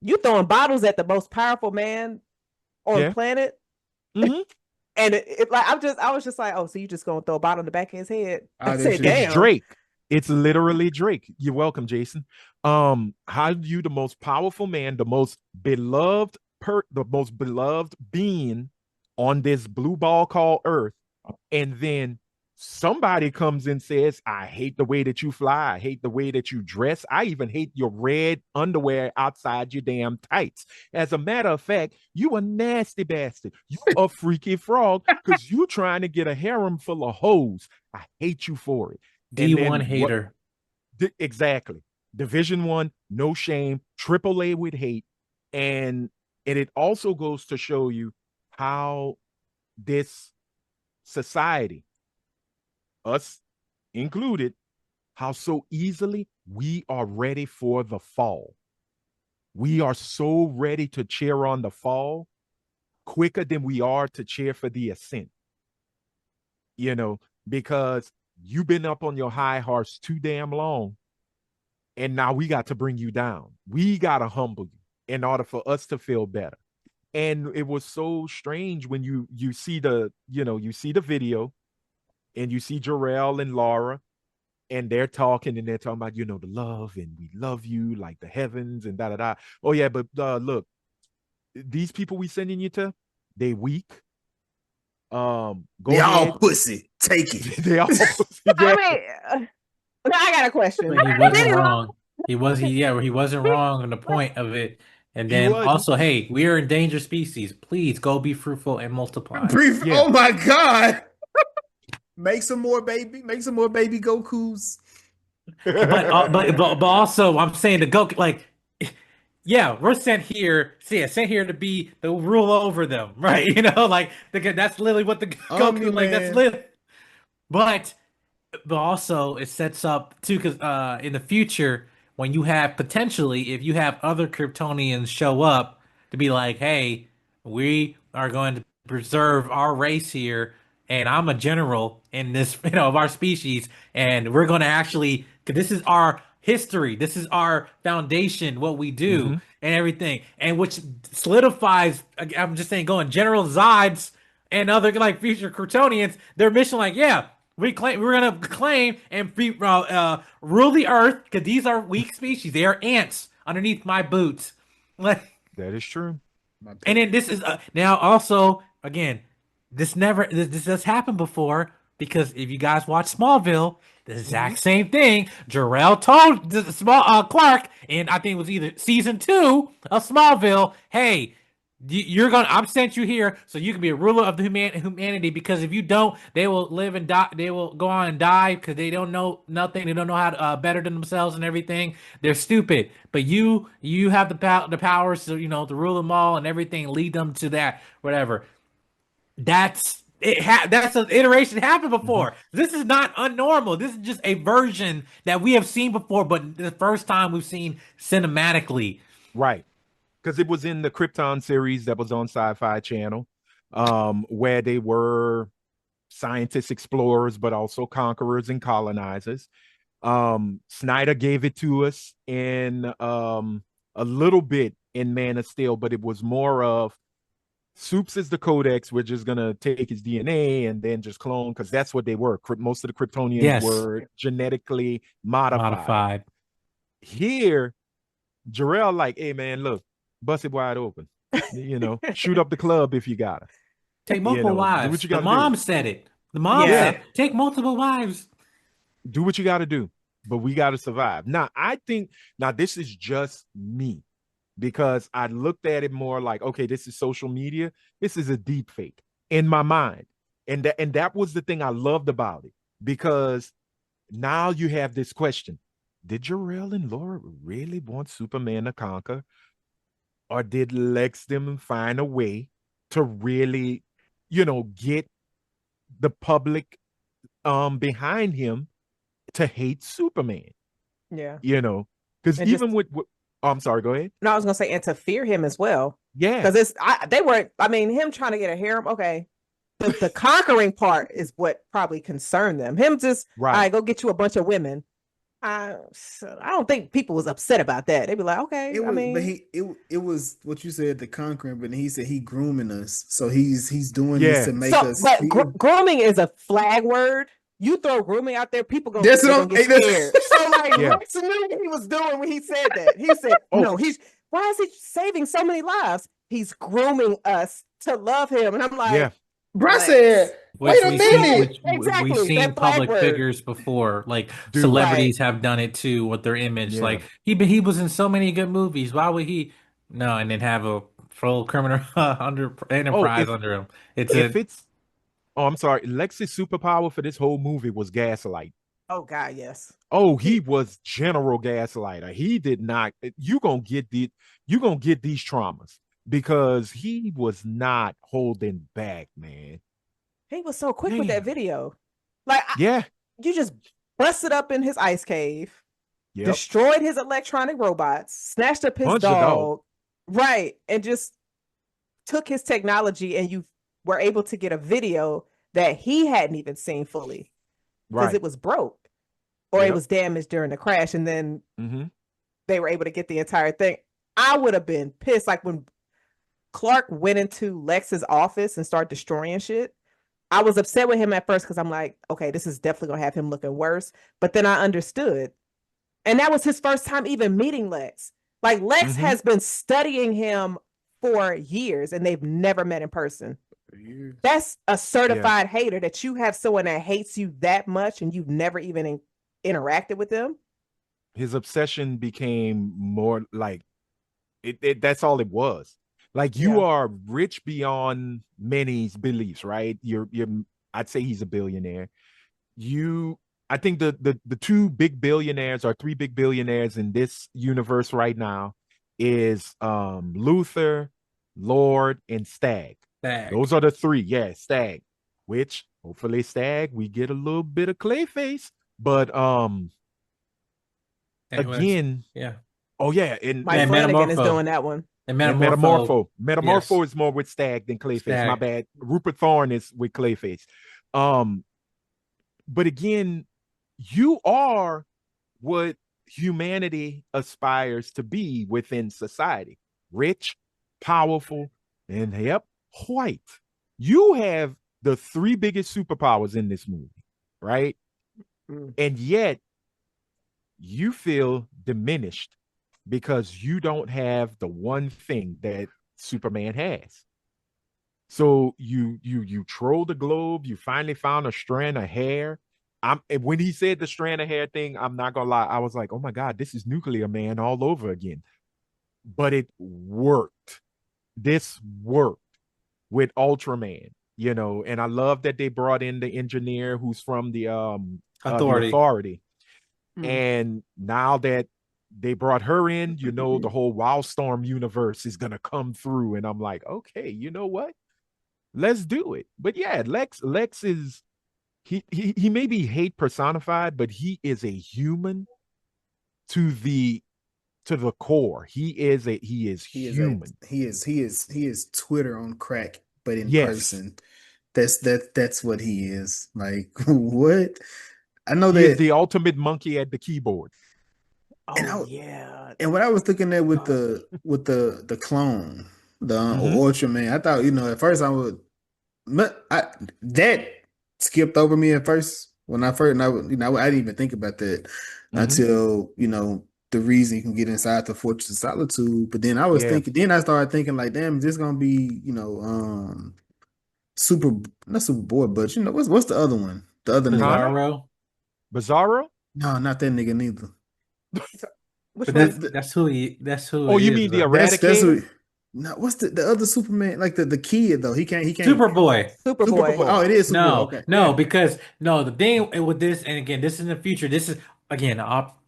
you throwing bottles at the most powerful man on Yeah. planet. Mm-hmm. And like I was just like, oh, so you just gonna throw a bottle in the back of his head? I Oh, that said, shit. It's damn. Drake. It's literally Drake. You're welcome, Jason. How do you, the most powerful man, the most beloved being on this blue ball called Earth, and then somebody comes and says, I hate the way that you fly, I hate the way that you dress, I even hate your red underwear outside your damn tights. As a matter of fact, you a nasty bastard. You a freaky frog because you trying to get a harem full of hoes. I hate you for it. And D1 then what? hater. Exactly. Division One, no shame, triple A with hate. And it also goes to show you how this society, us included, how so easily we are ready for the fall. We are so ready to cheer on the fall quicker than we are to cheer for the ascent. Because you've been up on your high horse too damn long, and now we got to bring you down. We got to humble you in order for us to feel better. And it was so strange when you see the video, and you see Jor-El and Laura, and they're talking about, the love, and we love you like the heavens and da da da. Oh yeah, but look, these people we sending you to, they weak. Go They all ahead. pussy. Take it. They all pussy. I Yeah. mean, now I got a question. But he wasn't wrong. He wasn't wrong on the point of it. And He then wasn't. also, hey, we are endangered species. Please go be fruitful and multiply. Brief. Yeah. Oh my god. Make some more baby Gokus. But also, I'm saying the Goku, like, yeah, we're sent here to be the rule over them, right? Like that's literally what the Goku, like, that's Omni-Man. literally. But also it sets up too, because in the future, when you have potentially, if you have other Kryptonians show up to be like, hey, we are going to preserve our race here, and I'm a general in this, of our species, and we're going to actually, 'cause this is our history, this is our foundation, what we do, Mm-hmm. and everything, and which solidifies, I'm just saying, going General Zod's and other like future Kryptonians, their mission, like, yeah, we're gonna claim and rule the earth because these are weak species. They are ants underneath my boots. Like, That is true. and then this is now also again, this has happened before, because if you guys watch Smallville, the exact same thing. Jor-El told the small Clark, and I think it was either season 2 of Smallville, hey, you're gonna. I've sent you here so you can be a ruler of the humanity. Because if you don't, they will live and die. They will go on and die because they don't know nothing. They don't know how to better than themselves and everything. They're stupid. But you have the powers to to rule them all and everything. Lead them to that whatever. That's it. That's an iteration happened Mm-hmm. before. This is not unnormal. This is just a version that we have seen before, but the first time we've seen cinematically. Right. Because it was in the Krypton series that was on Sci-Fi Channel, where they were scientists, explorers, but also conquerors and colonizers. Snyder gave it to us in a little bit in Man of Steel, but it was more of Soups is the Codex. We're just gonna take his DNA and then just clone, because that's what they were. Most of the Kryptonians Yes. were genetically modified. Modified. Here, Jor-El like, hey man, look, bust it wide open. Shoot up the club if you gotta. Take multiple Do what wives. you The gotta mom do. said it. The mom Yeah. said, take multiple wives. Do what you gotta do. But we gotta survive. Now, I think this is just me, because I looked at it more like, okay, this is social media. This is a deep fake in my mind. And that was the thing I loved about it, because now you have this question. Did Jor-El and Laura really want Superman to conquer? Or did Lex them find a way to really, get the public behind him to hate Superman? Yeah. Because And even just, with oh, I'm sorry, go ahead. no, I was gonna say, and to fear him as well. Yeah. Because they weren't, I mean, him trying to get a harem, okay. The conquering part is what probably concerned them. Him just, Right. all right, go get you a bunch of women. I don't think people was upset about that. They'd be like, okay, It was, I mean, but it was what you said, the conquering, but he said he grooming us. So he's doing Yeah. this to make so, us but feel. grooming is a flag word. You throw grooming out there, people gonna, That's they're what gonna get scared. So like, Yeah. Rex knew what he was doing when he said that. He said, Oh. no, why is he saving so many lives? He's grooming us to love him. And I'm like, Yeah. Bro Rex. said, Which wait a we see, minute. Exactly, we've seen that flag public word. figures before, like Dude. celebrities have done it too with their image. Yeah. Like he was in so many good movies. Why would he? No, and then have a full criminal enterprise under him. I'm sorry, Lex's superpower for this whole movie was gaslight. Oh God, yes. Oh, he was general gaslighter. He did not. You're gonna get these traumas, because he was not holding back, man. He was so quick with Damn. that video. Like, Yeah. you just busted up in his ice cave, Yep. destroyed his electronic robots, snatched up his Punched the dog, dog. right, and just took his technology, and you were able to get a video that he hadn't even seen fully because Right. it was broke or it Yep. was damaged during the crash, and then Mm-hmm. they were able to get the entire thing. I would have been pissed, like when Clark went into Lex's office and started destroying shit. I was upset with him at first because I'm like, okay, this is definitely gonna have him looking worse. But then I understood. And that was his first time even meeting Lex. Like, Lex Mhm. has been studying him for years and they've never met in person. That's a certified hater, that you have someone that hates you that much and you've never even interacted with them. His obsession became more like that's all it was. Like, you Yeah. are rich beyond many's beliefs, right? I'd say he's a billionaire. I think the two big billionaires, or three big billionaires in this universe right now, is Luther, Lord, and Stag. Those are the three. Yeah, Stag. Which hopefully Stag, we get a little bit of Clayface, but again, yeah. Oh yeah, and Mike Flanagan is doing that one. And Metamorpho is more with Stag than Clayface. Stag. My bad. Rupert Thorne is with Clayface. But again, you are what humanity aspires to be within society: rich, powerful, and white. You have the three biggest superpowers in this movie, right? And yet you feel diminished because you don't have the one thing that Superman has. So you troll the globe. You finally found a strand of hair. And when he said the strand of hair thing, I'm not gonna lie, I was like, oh my God, this is Nuclear Man all over again. But it worked. This worked with Ultraman, and I love that they brought in the engineer who's from the Authority. And now that they brought her in, the whole Wildstorm universe is gonna come through, and I'm like, okay, you know what? Let's do it. But yeah, Lex is he may be hate personified, but he is a human to the core. He is human. He is Twitter on crack, but in Yes. person. That's what he is. Like, what? I know He is that, the ultimate monkey at the keyboard. and Oh yeah. and what I was thinking that with God. the clone, the Mm-hmm. Ultraman, I thought, at first I would, that skipped over me at first when I first, and I didn't even think about that Mm-hmm. until the reason you can get inside the Fortress of Solitude. But then Yeah. then I started thinking like, damn, is this gonna be super, not super boy, but what's the other one? The other nigga? Kana? Bizarro. Bizarro? No, not that nigga neither. Which But one? that's who Oh, it you is, mean the bro. That's Eradicator? what. No, what's the other Superman? Like the kid though. He can't. Superboy. Superboy. Superboy. Oh, it is Superboy. No, Okay, no, yeah. because no, the thing with this, and again, this is in the future. This is again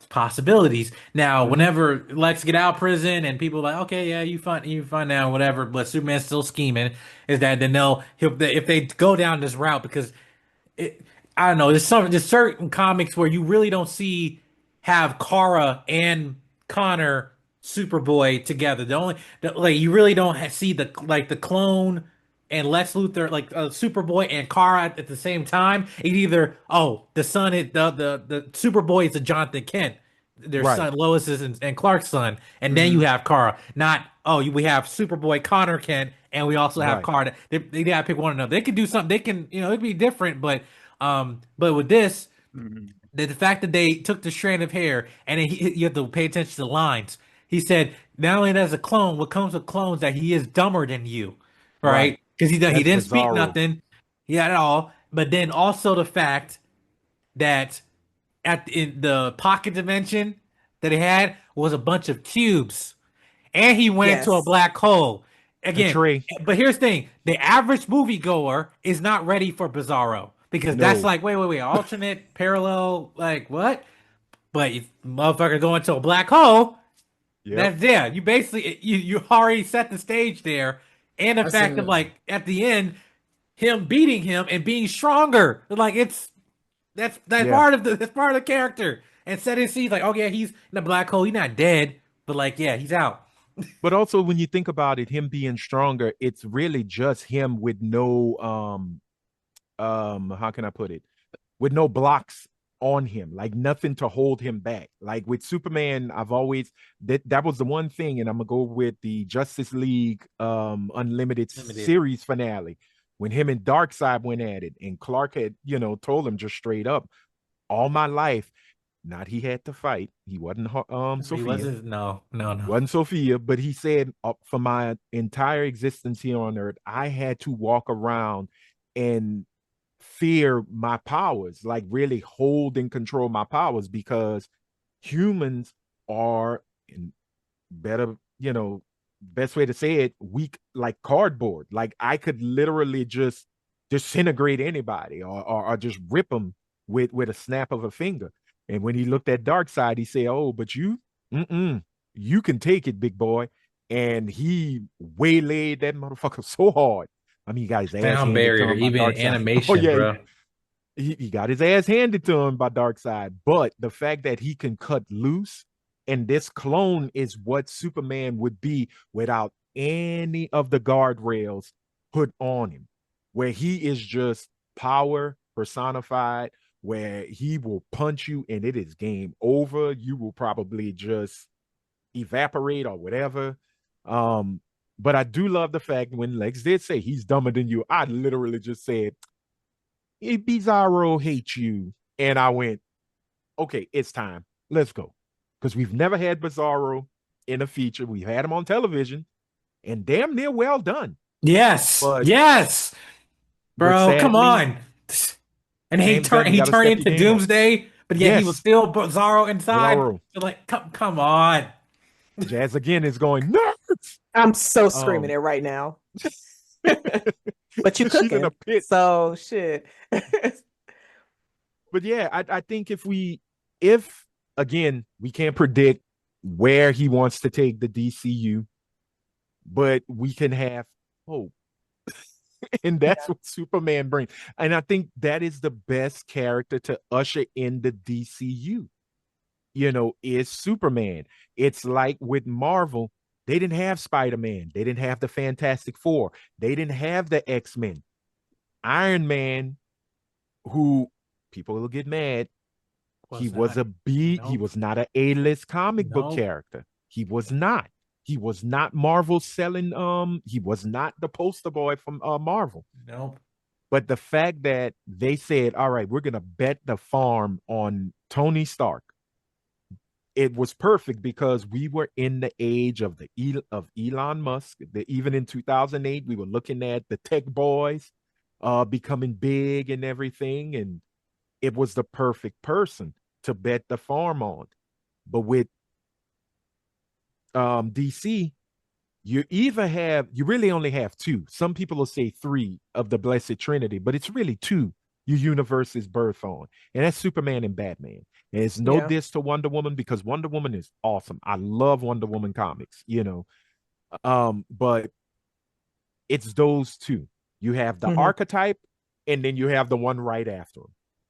possibilities. Now, Mm-hmm. whenever Lex get out of prison and people are like, okay, yeah, you fine now, whatever, but Superman's still scheming. Is that then if they go down this route because it, I don't know. There's certain comics where you really don't see have Kara and Connor Superboy together. Like you really don't see the clone and Lex Luthor like Superboy and Kara at the same time. It either the son is the Superboy is a Jonathan Kent, their Right. son Lois is and Clark's son, and then you Mhm. have Kara. Not we have Superboy Connor Kent, and we also have Right. Kara. They gotta pick one another. They could do something. They can it'd be different, but with this, Mhm. the fact that they took the strand of hair and then you have to pay attention to the lines. He said not only as a clone, what comes with clones that he is dumber than you, Right. right? Because he That's didn't speak Bizarro. nothing, yeah, at all. But then also the fact that in the pocket dimension that he had was a bunch of cubes, and he went into a Yes. black hole A again. Trey. But here's the thing: the average moviegoer is not ready for Bizarro because that's No. like, wait, alternate, parallel, like what? But if motherfucker go into a black hole, Yep. that's yeah. You basically you already set the stage there, and the I fact of said, like at the end, him beating him and being stronger, like that's Yeah. part of the character. And setting scenes like, oh yeah, he's in the black hole. He's not dead, but like yeah, he's out. But also when you think about it, him being stronger, it's really just him with no how can I put it? With no blocks on him, like nothing to hold him back. Like with Superman, I've always that was the one thing, and I'm gonna go with the Justice League Unlimited Limited. series finale when him and Darkseid went at it, and Clark had, told him just straight up, all my life, not he had to fight. He wasn't He Sophia. wasn't. No. Wasn't Sophia, but he said for my entire existence here on Earth, I had to walk around and fear my powers, like really hold and control my powers because humans are in better, best way to say it, weak like cardboard. Like I could literally just disintegrate anybody or just rip them with a snap of a finger. And when he looked at Darkseid, he said, "Oh, but you can take it, big boy." And he waylaid that motherfucker so hard. I mean, he got his ass Sound handed to barrier, him by even Darkseid. Oh animation, yeah, bro. he got his ass handed to him by Darkseid. But the fact that he can cut loose, and this clone is what Superman would be without any of the guardrails put on him, where he is just power personified, where he will punch you and it is game over. You will probably just evaporate or whatever. Um, but I do love the fact when Lex did say he's dumber than you, I literally just said, Bizarro hates you. And I went, okay, it's time. Let's go. Because we've never had Bizarro in a feature. We've had him on television and damn near well done. Yes, But yes, bro. Come sadly, on. And James Gunn, you he got to turned step your into game up. Doomsday, but yet he was Yes, still Bizarro inside. Bizarro. So like, come on. Jazz again is going, nerds. I'm so screaming Um, it right now. But you she's in a cooking. pit. So shit. But yeah, I think if again, we can't predict where he wants to take the DCU, but we can have hope. And that's Yeah. what Superman brings. And I think that is the best character to usher in the DCU, is Superman. It's like with Marvel, they didn't have Spider-Man, they didn't have the Fantastic Four, they didn't have the X-Men. Iron Man, who people will get mad, He Was was not. a B. He Nope. was not an A-list comic book Nope. character. He was not. He was not Marvel selling. He was not the poster boy from Marvel. Nope. But the fact that they said, "All right, we're gonna bet the farm on Tony Stark," it was perfect because we were in the age of of Elon Musk. Even in 2008, we were looking at the tech boys becoming big and everything, and it was the perfect person to bet the farm on. But with DC, you really only have two. Some people will say three of the Blessed Trinity, but it's really two your universe is birthed on, and that's Superman and Batman. And it's no Yeah. diss to Wonder Woman because Wonder Woman is awesome. I love Wonder Woman comics, but it's those two. You have the Hmm. archetype, and then you have the one right after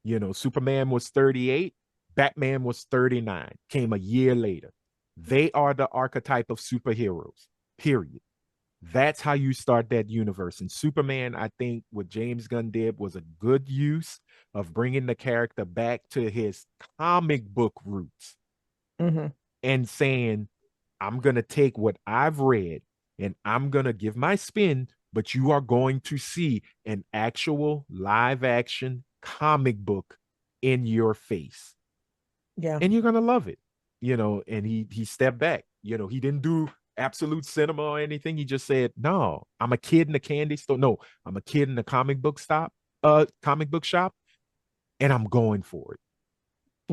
him. Superman was 38, Batman was 39, came a year later. They are the archetype of superheroes, period. That's how you start that universe. And Superman, I think what James Gunn did was a good use of bringing the character back to his comic book roots Hmm. and saying, I'm going to take what I've read and I'm going to give my spin, but you are going to see an actual live action comic book in your face. Yeah. And you're going to love it. And he stepped back. He didn't do absolute cinema or anything. He just said, "No, I'm a kid in a candy store. No, I'm a kid in a comic book shop, and I'm going for it.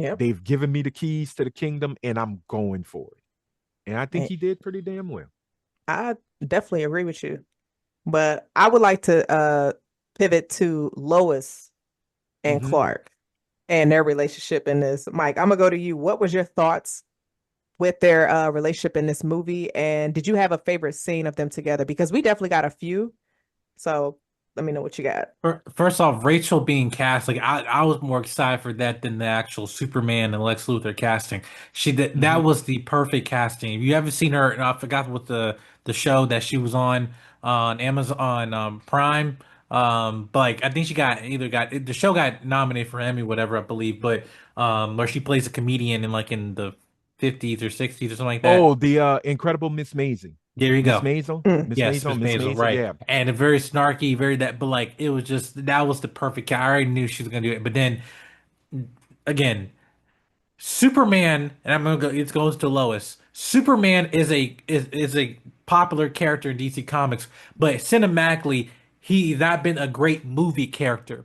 Yep. They've given me the keys to the kingdom, and I'm going for it." And I think And he did pretty damn well. I definitely agree with you. But I would like to pivot to Lois and Mm-hmm. Clark and their relationship in this. Mike, I'm gonna go to you. What was your thoughts with their relationship in this movie? And did you have a favorite scene of them together? Because we definitely got a few. So let me know what you got. First off, Rachel being cast, like I was more excited for that than the actual Superman and Lex Luthor casting. That Mm-hmm. was the perfect casting. If you haven't seen her, and I forgot what the show that she was on Amazon Prime. But like I think she got the show got nominated for Emmy, whatever I believe. But where she plays a comedian in the 50s or 60s or something like that. Oh, the incredible Miss Maisel. There you Miss go. Maisel? Mm. Miss Yes, Maisel? Miss Miss Maisel, Maisel? right. Yeah. And a very snarky, very that, but like it was just that was the perfect. I already knew she was gonna do it. But then again, Superman, and I'm gonna go. It goes to Lois. Superman is a popular character in DC Comics, but cinematically, he's not been a great movie character.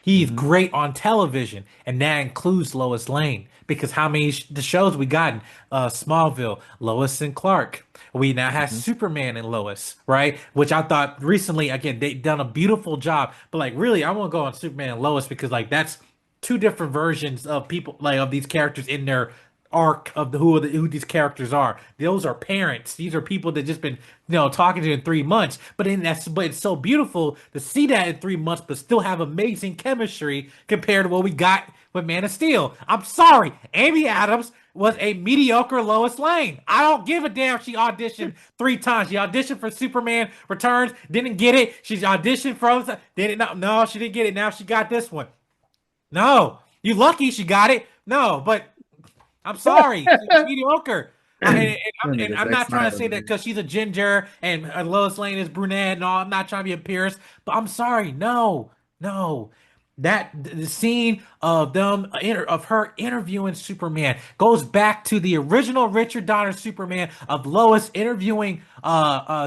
He's Mm-hmm. great on television, and that includes Lois Lane. Because how many the shows we gotten? Smallville, Lois and Clark. We now have Mm-hmm. Superman and Lois, right? Which I thought recently, again, they done a beautiful job. But like, really, I want to go on Superman and Lois because like that's two different versions of people like of these characters in their arc of who these characters are. Those are parents. These are people that just been talking to in 3 months. But it's so beautiful to see that in 3 months, but still have amazing chemistry compared to what we got with Man of Steel. I'm sorry, Amy Adams was a mediocre Lois Lane. I don't give a damn. She auditioned 3 times. She auditioned for Superman Returns, didn't get it. She's auditioned for other, didn't no, she didn't get it. Now she got this one. No, you lucky she got it. No, but I'm sorry, she's mediocre. And Nigga, I'm Zack not trying to Snyder, say that man. because she's a ginger and Lois Lane is brunette and all. I'm not trying to be a Pierce, but I'm sorry. No, no. That the scene of of her interviewing Superman goes back to the original Richard Donner Superman of Lois interviewing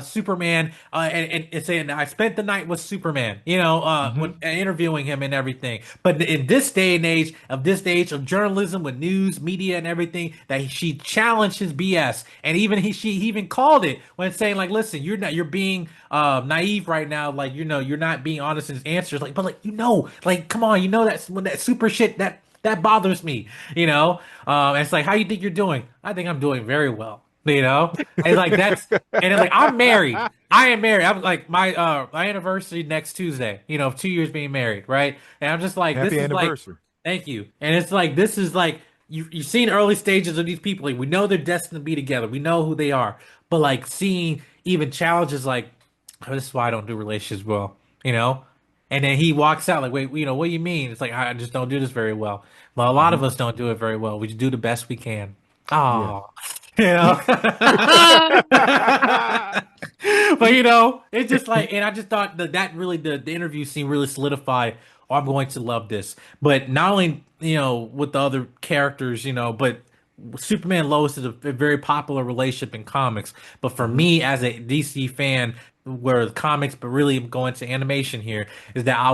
Superman and saying I spent the night with Superman, when Mm-hmm. interviewing him and everything. But in this day and age of journalism with news, media, and everything, that she challenged his BS, and even she even called it when saying like, "Listen, you're being naive right now. Like, you're not being honest in his answers. Like, but like, like, come on, that's when that super shit that bothers me. And it's like, how you think you're doing? I think I'm doing very well. And like and it's like I'm married. I am married. I'm like my anniversary next Tuesday. 2 years being married, right? And I'm just like, this Happy is like, anniversary. thank you. And it's like this is like you've seen early stages of these people. Like, we know they're destined to be together. We know who they are. But like seeing even challenges like, oh, this is why I don't do relationships well. You know, And then he walks out like, wait, what do you mean? It's like, I just don't do this very well. Well, a lot of us don't do it very well. We just do the best we can. Yeah. Oh, you know. But it's just like, and I just thought that really the interview scene really solidified. Oh, I'm going to love this. But not only with the other characters, but Superman and Lois is a very popular relationship in comics. But for me, as a DC fan, where the comics, but really going to animation here, is that I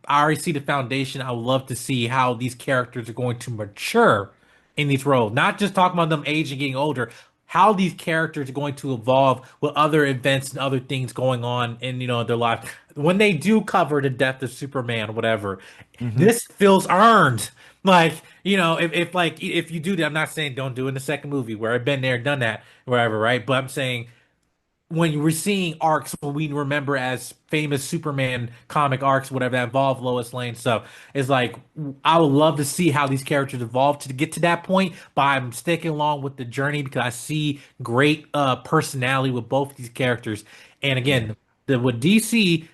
already see the foundation. I would love to see how these characters are going to mature in these roles. Not just talking about them aging, getting older. How these characters are going to evolve with other events and other things going on in their life. When they do cover the death of Superman or whatever, this feels earned. Like, if you do that, I'm not saying don't do it in the second movie where I've been there, done that, wherever, right? But I'm saying when we're seeing arcs, when we remember as famous Superman comic arcs, whatever that involve Lois Lane stuff, is like I would love to see how these characters evolve to get to that point. But I'm sticking along with the journey because I see great personality with both these characters. And again, with DC,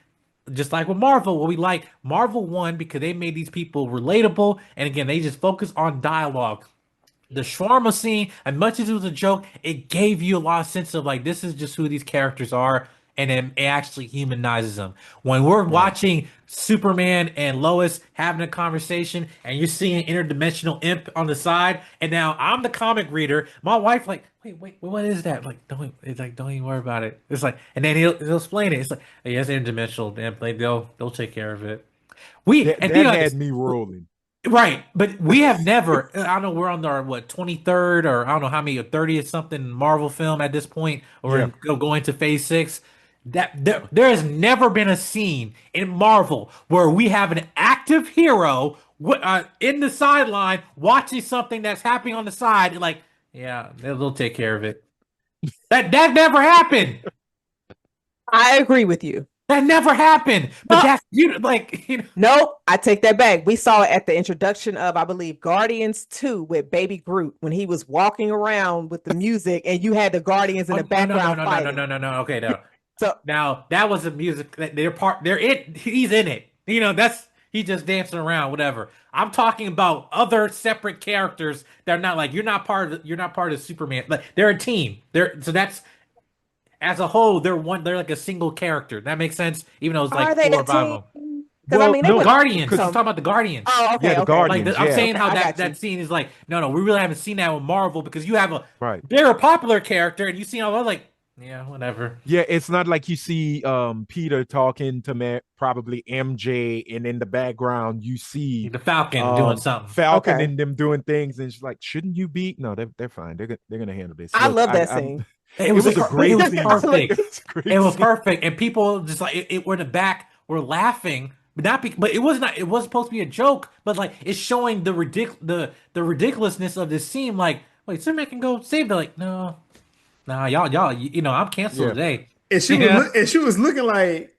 just like with Marvel, what we like Marvel one because they made these people relatable, and again, they just focus on dialogue. The shawarma scene, as much as it was a joke, it gave you a lot of sense of like this is just who these characters are, and then it actually humanizes them. When we're watching Superman and Lois having a conversation, and you're seeing interdimensional imp on the side, and now I'm the comic reader. My wife like, wait, what is that? Like, don't even worry about it. It's like, and then he'll explain it. It's like, hey, that's interdimensional imp. Like they'll take care of it. That had me rolling. Right, but we have never. I don't know. We're on our 23rd or I don't know how many 30th something Marvel film at this point, or going to Phase 6. That there has never been a scene in Marvel where we have an active hero in the sideline watching something that's happening on the side. And like, yeah, they'll take care of it. That never happened. I agree with you. That never happened. But that's Nope, I take that back. We saw it at the introduction of, I believe, Guardians 2 with Baby Groot when he was walking around with the music and you had the Guardians in the background fighting. No. Okay, no. So now that was a music that he's in it. He just dancing around, whatever. I'm talking about other separate characters that are not like you're not part of Superman. Like they're a team. That's as a whole, they're like a single character. That makes sense, even though it's like 4 or 5 of them. Well, I mean, no, Guardians. I'm talking about the Guardians. Oh, okay. Yeah, the Guardians. Like I'm saying how that scene is like, no, we really haven't seen that with Marvel because you have they're a popular character and you see all those like, yeah, whatever. Yeah, it's not like you see Peter talking to probably MJ, and in the background you see the Falcon doing something. Falcon and them doing things, and she's like, "Shouldn't you be?" No, they're fine. They're gonna handle this. I love that scene. It was a great scene. It was perfect, and people just like it were in the back were laughing, but it was supposed to be a joke, but like it's showing the ridiculousness of this scene. Like, wait, Superman can go save them? Like, no, nah, y'all, I'm canceled today. And she was looking like,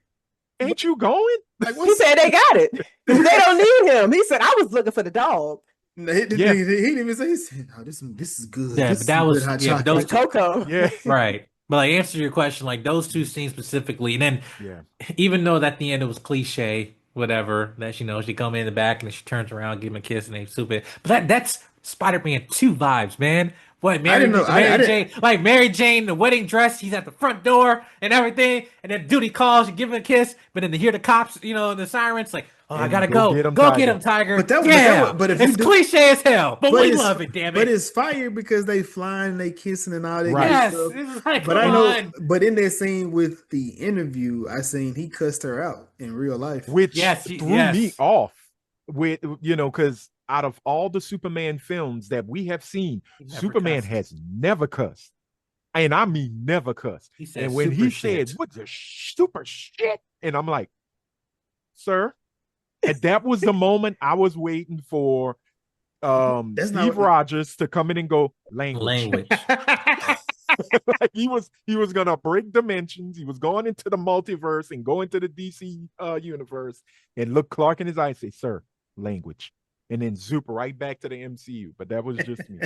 ain't you going? Like, he said they got it. They don't need him. He said I was looking for the dog. No, he didn't even say. He said, "No, this is good." Yeah, this but that was those Coco. Yeah, right. But like answer your question, like those two scenes specifically, and then even though at the end it was cliche, whatever, that she come in the back and then she turns around, give him a kiss, and they stupid. But that's Spider-Man 2 vibes, man. What Mary Jane, the wedding dress, he's at the front door and everything, and then duty calls, you give him a kiss, but then to hear the cops, the sirens, like, oh, I gotta go get him, Tiger. But if it's cliche as hell, but we love it, damn it. But it's fire because they flying, they kissing, and all that good stuff. It's like, but I know, but in that scene with the interview, I seen he cussed her out in real life, which threw me off. With because out of all the Superman films that we have seen, Superman has never cussed. And I mean never cussed. And when he said, "What's the super shit?" And I'm like, sir, and that was the moment I was waiting for Steve Rogers to come in and go, language. Like he was gonna break dimensions. He was going into the multiverse and go into the DC universe and look Clark in his eye and say, "Sir, language." And then zoop right back to the MCU. But that was just me.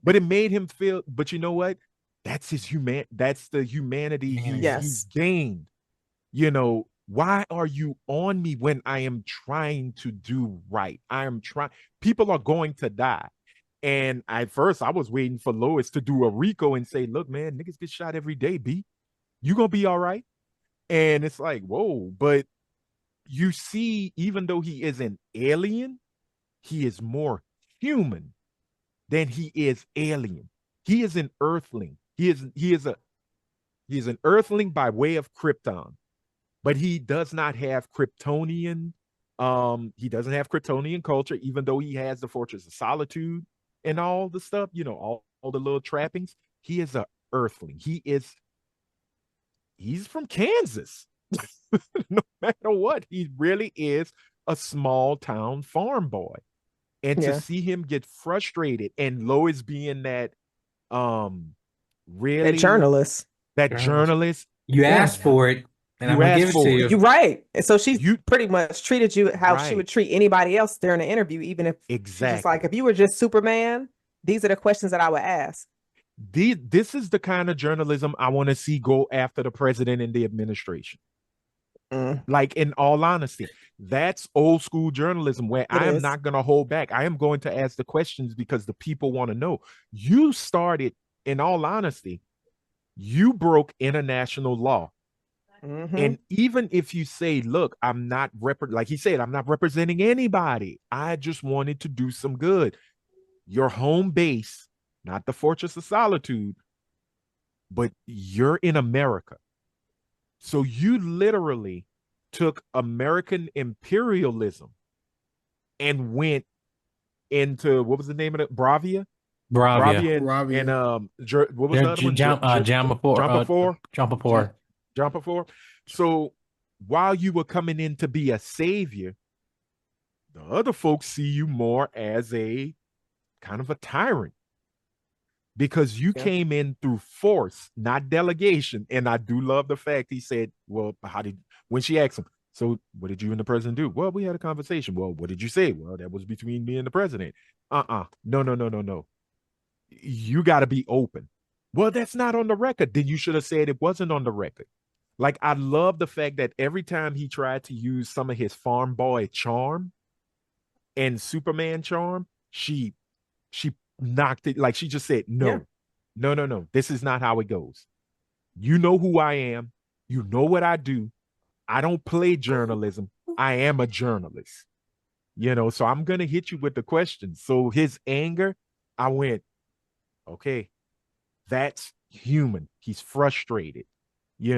But it made him feel, but you know what? That's the humanity he's gained, Why are you on me when I am trying to do right? I am trying. People are going to die. And at first, I was waiting for Lois to do a Rico and say, look, man, niggas get shot every day, B. You gonna be all right? And it's like, whoa. But you see, even though he is an alien, he is more human than he is alien. He is an earthling. He is an earthling by way of Krypton, but he does not have Kryptonian. He doesn't have Kryptonian culture, even though he has the Fortress of Solitude and all the stuff, all the little trappings. He is a earthling. He's from Kansas. No matter what, he really is a small town farm boy. And to see him get frustrated, and Lois being that really that journalist. You asked for it, and I'm gonna give it to you. You're right. And so she pretty much treated you how she would treat anybody else during the interview, even if she's just like, if you were just Superman, these are the questions that I would ask. This is the kind of journalism I want to see go after the president and the administration. Like, in all honesty, that's old school journalism where I am not going to hold back. I am going to ask the questions because the people want to know. You started, in all honesty, you broke international law. And even if you say, look, I'm not like he said, I'm not representing anybody. I just wanted to do some good. Your home base, not the Fortress of Solitude, but you're in America. So you literally took American imperialism and went into, what was the name of it? Bravia and what was the other one? Jampapur. So while you were coming in to be a savior, the other folks see you more as a kind of a tyrant. Because you came in through force, not delegation. And I do love the fact he said, well, when she asked him, so what did you and the president do? Well, we had a conversation. Well, what did you say? Well, that was between me and the president. No. You got to be open. Well, that's not on the record. Then you should have said it wasn't on the record. Like, I love the fact that every time he tried to use some of his farm boy charm and Superman charm, she knocked it. Like, she just said, no. This is not how it goes. You know who I am. You know what I do. I don't play journalism. I am a journalist. So I'm going to hit you with the questions. So his anger, I went, okay, that's human. He's frustrated. He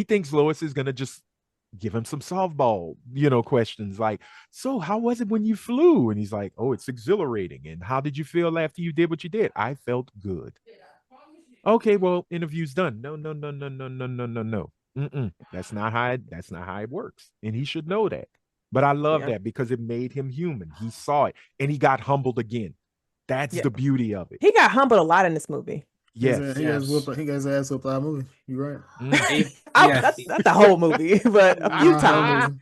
thinks Lois is going to just give him some softball, questions like, so how was it when you flew? And he's like, oh, it's exhilarating. And how did you feel after you did what you did? I felt good. Okay, well, interview's done. No. That's not how it works. And he should know that. But I love that because it made him human. He saw it and he got humbled again. That's the beauty of it. He got humbled a lot in this movie. Yes, he got his ass whooped that movie. You're right. Not the whole movie, but a few times.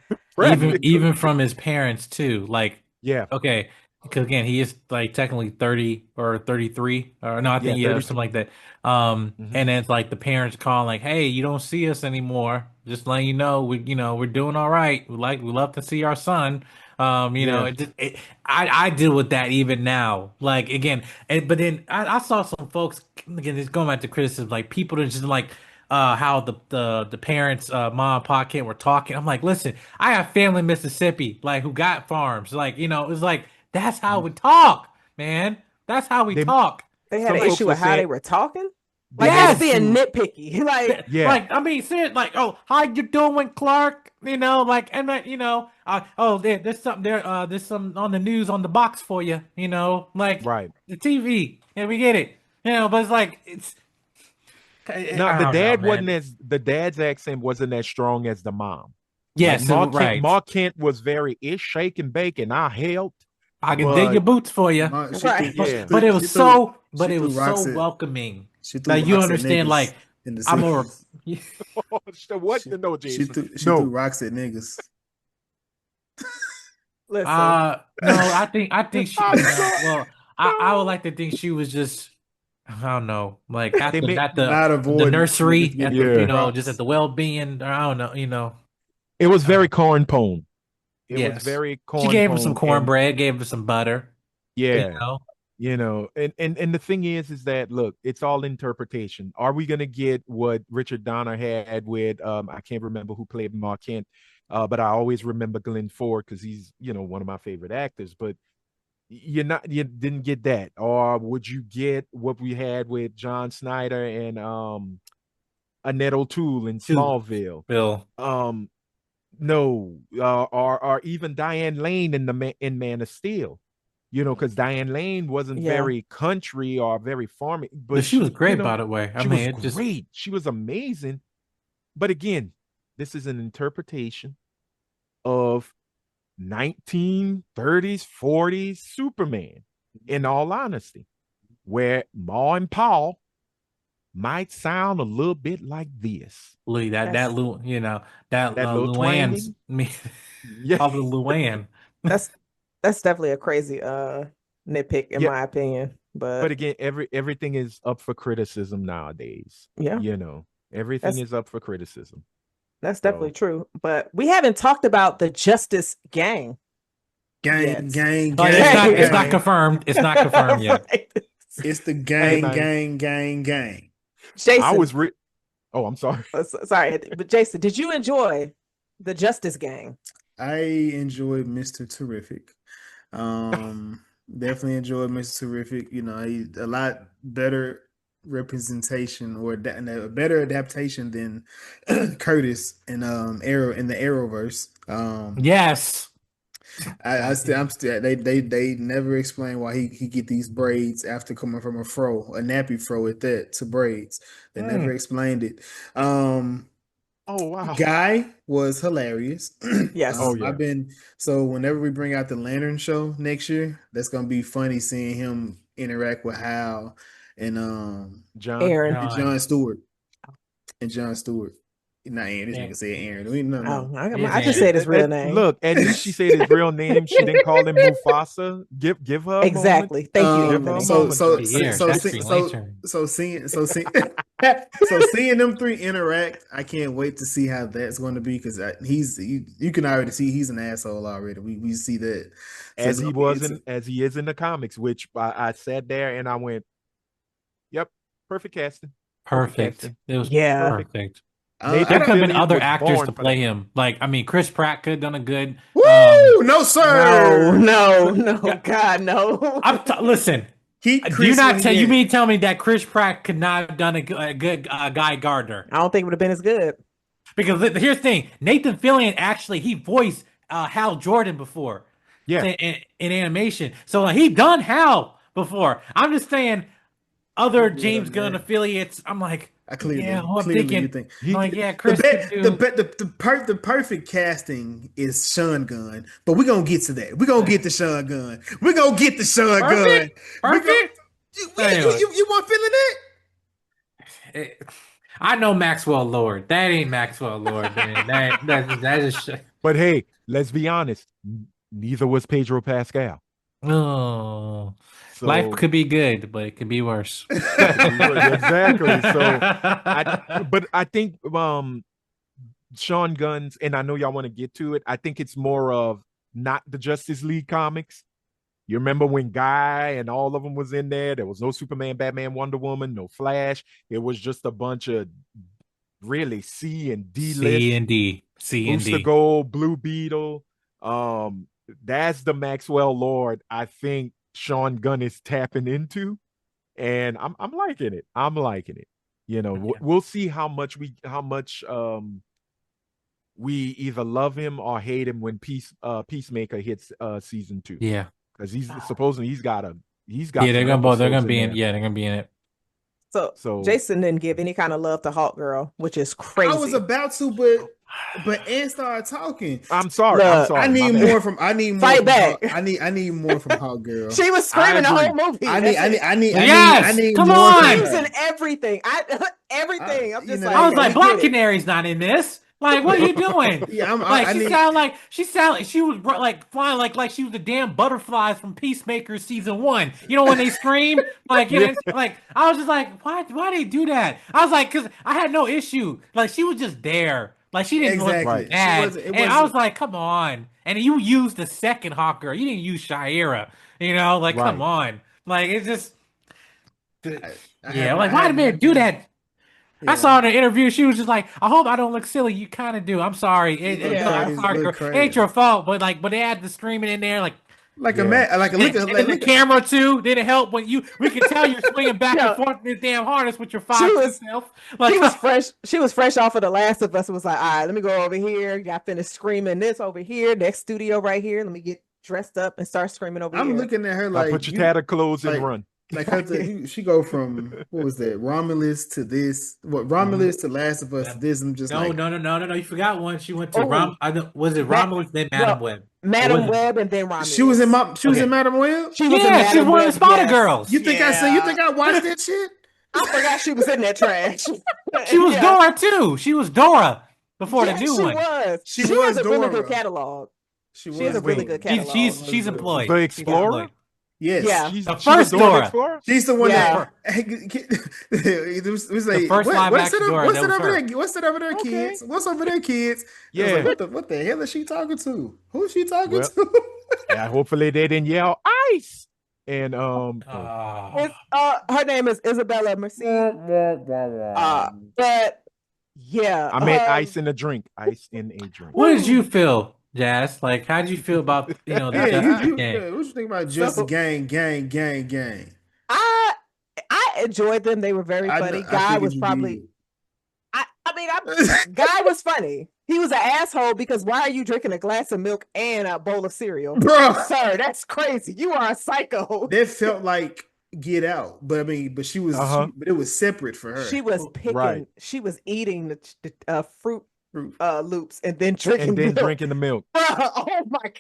Even from his parents too. Like, okay, because again, he is like technically 30 or 33, or no, I think something like that. And then it's like the parents calling, like, "Hey, you don't see us anymore. Just letting you know, we're doing all right. We love to see our son." I deal with that even now. Like, again, but then I saw some folks, again, just going back to criticism, like people that just like how the parents, mom and pop were talking. I'm like, listen, I have family in Mississippi, like, who got farms. Like, it's like, that's how we talk, man. That's how we talk. They had an issue with how they were talking. Like, that's being nitpicky. Like, I mean, seriously, like, oh, how you doing, Clark? Like, and there's something there. There's some on the news on the box for you. Like, the TV. Yeah, we get it. But it's like no, the dad's accent wasn't as strong as the mom. Yes, like Mark Kent was very shake and bake, and I helped. I can dig your boots for you. But it was so welcoming. Like, you understand, like, I'm more. What? No, Jason. She threw rocks at niggas. Listen. No, I think she. Well, I would like to think she was just. I don't know, like at They the made at Not the avoiding nursery, at the Yeah. just at the well-being. I don't know, it was Uh, very corn pone. It was yes. very She corn gave him some pone, and cornbread, gave him some butter. You yeah, know, and the thing is that look, it's all interpretation. Are we gonna get what Richard Donner had with I can't remember who played Mark Kent, but I always remember Glenn Ford because he's one of my favorite actors. But you didn't get that, or would you get what we had with John Snyder and Annette O'Toole in too, Smallville? Bill. Um, no, or even Diane Lane in Man of Steel. Because Diane Lane wasn't Yeah. very country or very farming, But but she was great, by the way. I she mean, was it just great. She was amazing. But again, this is an interpretation of 1930s, 40s Superman, in all honesty, where Ma and Paul might sound a little bit like this. Louis, that That's Lou, that That little Luann's twanging. me, Yeah. probably Luann. that's that's definitely a crazy nitpick in Yeah. my opinion. But But again, everything is up for criticism nowadays. yeah, Everything that's is up for criticism. that's definitely So true. But we haven't talked about the Justice Gang Gang, yet. gang, Like, gang, it's not gang. confirmed. It's not confirmed yet. Right. It's the hey gang, man, gang, gang, gang. I Jason, was oh, I'm sorry. sorry, but Jason, did you enjoy the Justice Gang? I enjoyed Mr. Terrific. Definitely enjoyed Mr. Terrific. A lot better representation or a better adaptation than Curtis in Arrow in the Arrowverse. Yes. I'm still they never explain why he get these braids after coming from a nappy fro at that to braids. They never explained it. Oh wow. Guy was hilarious. Yes. Oh yeah. So whenever we bring out the Lantern show next year, that's gonna be funny seeing him interact with Hal and John. Aaron. and John Stewart. And John Stewart. Not Aaron. This nigga said Aaron. No. Oh, Yes, I just said his real name. Look, at least she said his real name. She didn't call him Mufasa. Give her a Exactly. Thank you, Give her a Anthony. moment. So seeing them three interact, I can't wait to see how that's going to be because you can already see he's an asshole already. We see that as he is in the comics, which I sat there and I went, "Yep, perfect casting." Perfect. It was perfect. Nathan There could have been Fillion other was actors born to for play that. him. Like, I mean, Chris Pratt could have done a good. Woo! No, sir. No, God, no. Listen. You mean tell me that Chris Pratt could not have done a good Guy Gardner? I don't think it would have been as good. Because here's the thing: Nathan Fillion actually he voiced Hal Jordan before, in animation. So he done Hal before. I'm just saying, other James Gunn affiliates. I'm like, clearly thinking, you think Chris. The perfect casting is Sean Gunn, but we're gonna get to that. We're gonna get to Sean Gunn. We're gonna get to Sean Gunn. Perfect. You want feeling that? I know Maxwell Lord. That ain't Maxwell Lord, man. that is. But hey, let's be honest. Neither was Pedro Pascal. Oh, So, life could be good, but it could be worse. Exactly. So, I think Sean Gunn's, and I know y'all want to get to it. I think it's more of not the Justice League comics. You remember when Guy and all of them was in there? There was no Superman, Batman, Wonder Woman, no Flash. It was just a bunch of really C and D list. Booster Gold, Blue Beetle. That's the Maxwell Lord I think Sean Gunn is tapping into, and I'm liking it. I'm liking it. We'll see how much we either love him or hate him when Peacemaker hits season 2. Yeah, because he's supposedly he's got. Yeah, they're gonna be in. Yeah, they're gonna be in it. So Jason didn't give any kind of love to Hawk Girl, which is crazy. I was about to, but Ann started talking. I'm sorry. I need more from. Fight back. I need more from Hawk Girl. She was screaming the whole movie. I need. Come more on. She was in everything. Everything. I'm just I was like, Black Canary's not in this. Like, what are you doing? Yeah, Like, I she need. sounded like she was like flying like she was the damn butterflies from Peacemaker season 1. You know when they scream? Like, you Yeah. know, like I was just like, why they do that? I was like, because I had no issue. Like, she was just there. Like, she didn't look Right. Exactly. She bad. wasn't. It And I was wasn't. like, come on. And you used the second Hawker. You didn't use Shira. You know, like, come Right. on. Like, it's just I, I yeah, have. I like why did have. man do that? I Yeah. saw in an interview, she was just like, "I hope I don't look silly." You kind of do. I'm sorry. You look No, I'm crazy. sorry, Look girl. It ain't crazy. your fault. But they had the screaming in there, like, Like a Yeah. man. Like a and, look at. and Like then the look. camera too didn't help when we could tell you're swinging back and Yeah, forth in this damn harness with your she 5 was self. Like, she was fresh. She was fresh off of The Last of Us. It was like, all right, let me go over here. Got finished screaming this over here. Next studio right here. Let me get dressed up and start screaming over I'm here. looking at her Now like put your you. tattered clothes and Like. run. Like her, she go from what was that Romulus to this, what Romulus to Last of Us to this. I'm just no, like, no, no, no, no, no. You forgot one. She went to Oh, Was it that Romulus then no, Madam Web? Or was Madam it? Web and then she was in Romulus. my, she was in Okay. Madam Web. She was in Yeah, she's Madam one of the Web. Spider Yes. Girls. You think I say? You Yeah. think I watched that shit? I forgot she was in that trash. She was Yeah. Dora too. She was Dora before the Yes, new she one. was. She She has was a really good Dora. catalog. She She has was a really Dora. good She's catalog. she's Was she's Dora. employed. The She's Explorer? employed. Yes, Yeah. She's The she was first Dora the Dora. Explorer? she's the one Yeah. that we The say. first live What's it action up? Dora, What's that it was over her. there? What's it over there, Okay. kids? What's over there, kids? I was Yeah. like, what the hell is she talking to? Who's she talking Well, to? yeah, hopefully they didn't yell ice. And oh, It's her name is Isabella Merced. But yeah. I meant ice in a drink. Ice in a drink. What did you feel, Jazz? Like, how did you feel about the Yeah, Justice Gang? what you think about just So gang? I I enjoyed them. They were very I funny. I Guy figured was you probably did. I mean Guy was funny. He was an asshole because why are you drinking a glass of milk and a bowl of cereal? Bro, Sir, that's crazy. You are a psycho. that felt like Get Out, but I mean, but but it was separate for her. She was Right. she was eating the fruit Fruit. loops and then And drinking then milk. drinking the milk. Oh my,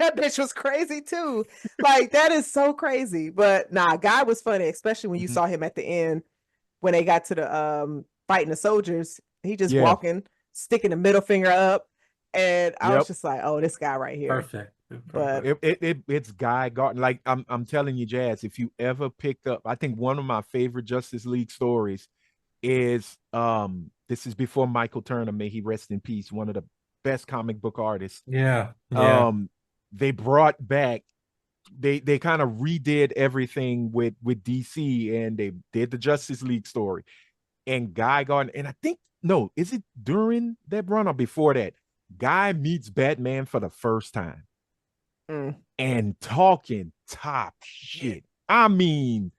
that bitch was crazy too. Like that is so crazy. But nah, Guy was funny, especially when you Mhm. saw him at the end when they got to the fighting the soldiers. He just Yeah. walking, sticking the middle finger up, and I was Yep. just like, oh, this guy right here. Perfect. But It's Guy Gardner. Like I'm telling you, Jazz, if you ever picked up, I think one of my favorite Justice League stories is this is before Michael Turner, may he rest in peace, one of the best comic book artists. Yeah. They brought back they kind of redid everything with DC, and they did the Justice League story. And Guy Gardner, and I think no, is it during that run or before that? Guy meets Batman for the first time and talking top shit. I mean,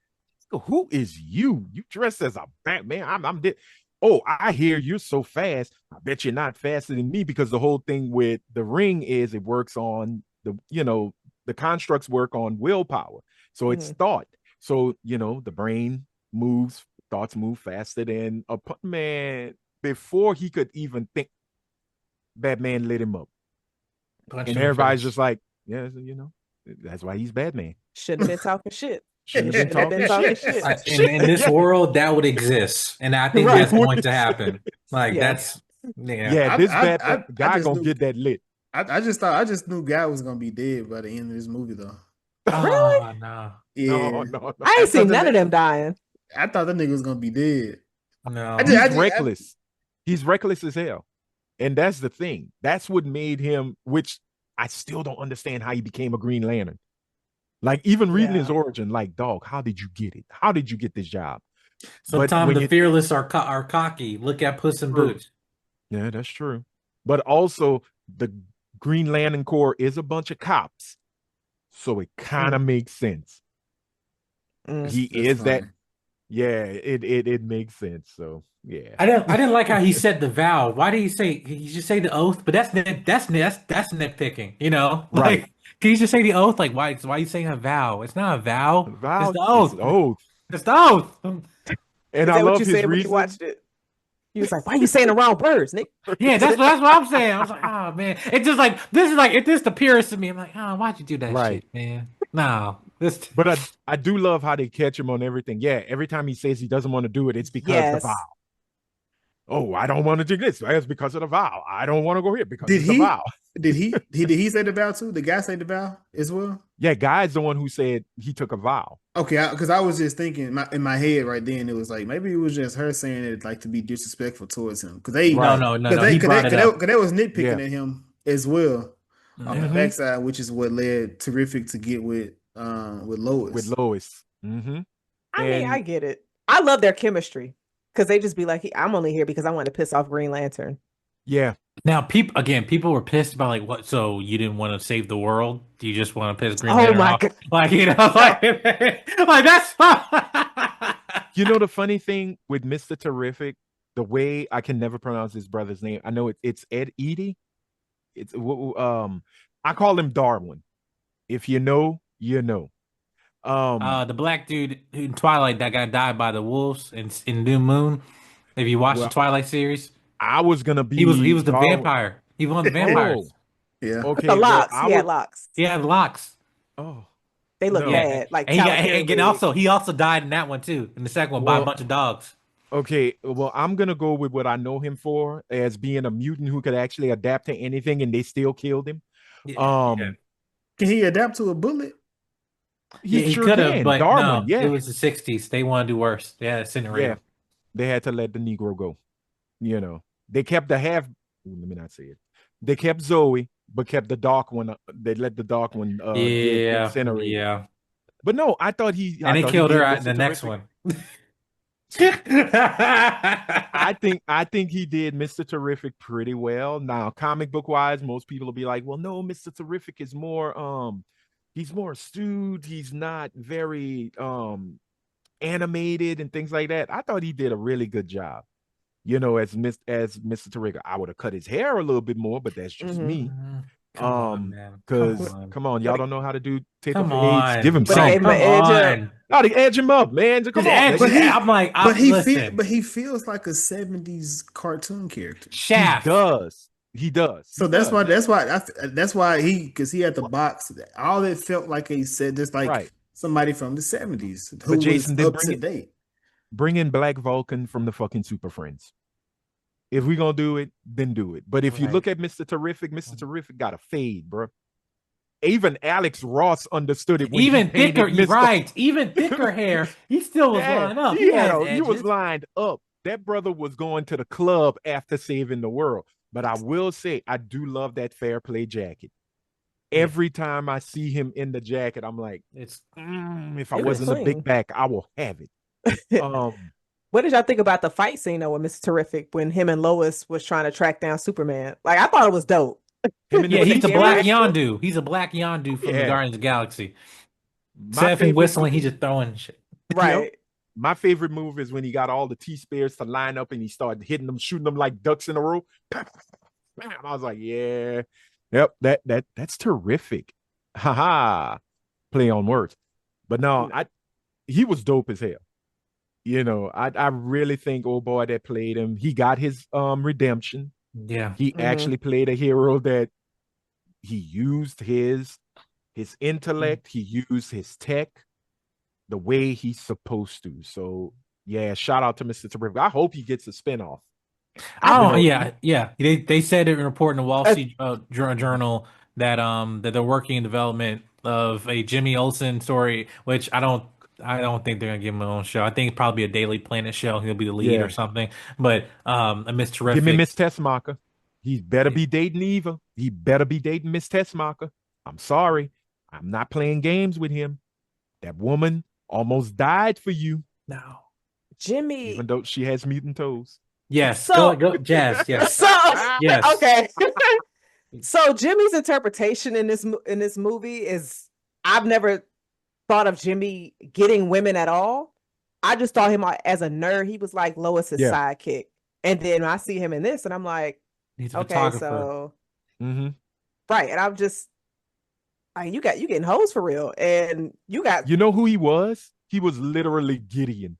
who is you? You dressed as a Batman. I'm oh, I hear you're so fast. I bet you're not faster than me, because the whole thing with the ring is it works on the constructs work on willpower. So it's thought. So, the brain moves, thoughts move faster than a man. Before he could even think, Batman lit him up. Punch And him everybody's first. just like, yeah, that's why he's Batman. shouldn't have been talking shit. Shouldn't have been talking shit. In this world, that would exist, and I think Right. that's going to happen. Like Yeah. that's Yeah, this Batman guy just gonna knew- get that lit. I just knew Guy was gonna be dead by the end of this movie, though. Oh no, Yeah, No. I ain't I seen thought none that- of them dying. I thought that nigga was gonna be dead. no. He's reckless. He's reckless as hell. And that's the thing. That's what made him, which I still don't understand how he became a Green Lantern. Like, even reading his origin, like, dog, how did you get it? How did you get this job? Sometimes the fearless are cocky. Look at Puss in Boots. Yeah, that's true. But also, the Green Lantern Corps is a bunch of cops. So it kind of makes sense. He is funny. that. Yeah, it makes sense. So yeah. I didn't like how he said the vow. Why did he just say the oath? But that's nitpicking, Right. Like, can you just say the oath? Like, why are you saying a vow? It's not a vow. Vow, It's the oath. it's oath. It's the oath. And Is I that what love you his said when you reason. watched it? He was like, "Why are you saying the wrong words, Nick?" Yeah, that's what I'm saying. I was like, oh man, it's just like this is like if this the purest of me. I'm like, oh, why'd you do that Right. shit, man? No, this. But I do love how they catch him on everything. Yeah, every time he says he doesn't want to do it, it's because the vow. Oh, I don't want to do this. That's because of the vow. I don't want to go here because Did it's the he? vow. Did he say the vow too? The guy say the vow as well? Yeah, Guy's the one who said he took a vow. Okay, because I was just thinking in my head right then, it was like maybe it was just her saying it like to be disrespectful towards him because they No, Right. no, no, because no. they He because brought they, it cause up. they, 'cause they was nitpicking Yeah. at him as well on the Mhm. backside, which is what led Terrific to get with Lois. With Lois. Mm-hmm. I mean, I And get it. I love their chemistry because they just be like, I'm only here because I want to piss off Green Lantern. yeah, Now, people were pissed about like what? So you didn't want to save the world? Do you just want to piss Green Oh Lantern my off? God. Like like that's. you know the funny thing with Mr. Terrific, the way I can never pronounce his brother's name. I know it's Ed Eady. It's I call him Darwin. If you know, you know. The black dude in Twilight that got died by the wolves in New Moon. If you watch the Well, Twilight series, I was gonna he be was the Darwin. vampire. He was one of the Oh, vampires. Yeah. With the okay. Well, locks. I He had would. locks. He had locks. Oh They look no. Yeah, bad, like and he got Calipari and wig. he also died in that one too. In the second one by a Well, bunch of dogs. okay. Well, I'm gonna go with what I know him for as being a mutant who could actually adapt to anything, and they still killed him. Yeah. Can he adapt to a bullet? He Yeah, he sure could have, can. but Darwin, no, it yeah, was the '60s. They want to do worse. They had to incinerate yeah. him. They had to let the Negro go. You know, they kept the half. Let me not say it. They kept Zoe, but kept the dark one. They let the dark one get Yeah, incinerated. yeah. But no, I thought he. And I they thought he killed her did in Mr. the next Terrific. one. I think he did Mr. Terrific pretty well. Now, comic book wise, most people will be like, well, no, Mr. Terrific is more he's more astute, he's not very animated and things like that. I thought he did a really good job. As Mr. Terrific. I would have cut his hair a little bit more, but that's just Mhm. me. Come on, man. Come Because on. come on, y'all don't know how to do tickle Come for AIDS. Give on. him But they gave something. him an edge up. on. No, to edge him up, man. Come Just on. edge- But he, I'm like, listen. but he feels like a '70s cartoon character. He Shaft. does. He does. So He that's does. why because he had the box. All it felt like he said, just like Right. somebody from the '70s who But Jason, was then up to date. bring in Black Vulcan from the fucking Super Friends. If we're gonna do it, then do it. But if you Right. look at Mr. Terrific got a fade, bro. Even Alex Ross understood it when Even he painted thicker, Mr. right? Even thicker hair. He still was Yeah, lined up. he has he was edges. lined up. That brother was going to the club after saving the world. But I will say, I do love that fair play jacket. Yeah. Every time I see him in the jacket, I'm like, It's if I It was wasn't a clean. big back, I will have it. What did y'all think about the fight scene though with Mr. Terrific when him and Lois was trying to track down Superman? Like I thought it was dope. Him and yeah, the he's a CGI black actor? Yondu. He's a black Yondu from the Yeah. Guardians of the Galaxy. My Instead of him favorite whistling, move- he's just throwing shit. Right. My favorite move is when he got all the T-Spears to line up and he started hitting them, shooting them like ducks in a row. I was like, yeah, yep, that's terrific. Haha. Play on words. But no, he was dope as hell. I really think old boy that played him, he got his redemption. Yeah. He actually played a hero that he used his intellect, he used his tech the way he's supposed to. So yeah, shout out to Mr. Terrific. I hope he gets a spinoff. Yeah. They said it in a report in the Wall Street Journal that they're working in development of a Jimmy Olsen story, which I don't think they're gonna give him an own show. I think it's probably a Daily Planet show. He'll be the lead or something. But a Miss Terrific. Give me Miss Tessmacher. He better be dating Eva. He better be dating Miss Tessmacher. I'm sorry. I'm not playing games with him. That woman almost died for you. No. Jimmy. Even though she has mutant toes. Yes. So- go Jazz. Yes. So Yes. okay. So Jimmy's interpretation in this movie is I've never thought of Jimmy getting women at all. I just thought him as a nerd. He was like Lois's sidekick. And then I see him in this and I'm like, He's a okay, photographer. so Right. And I'm just like, you getting hoes for real. And you know who he was? He was literally Gideon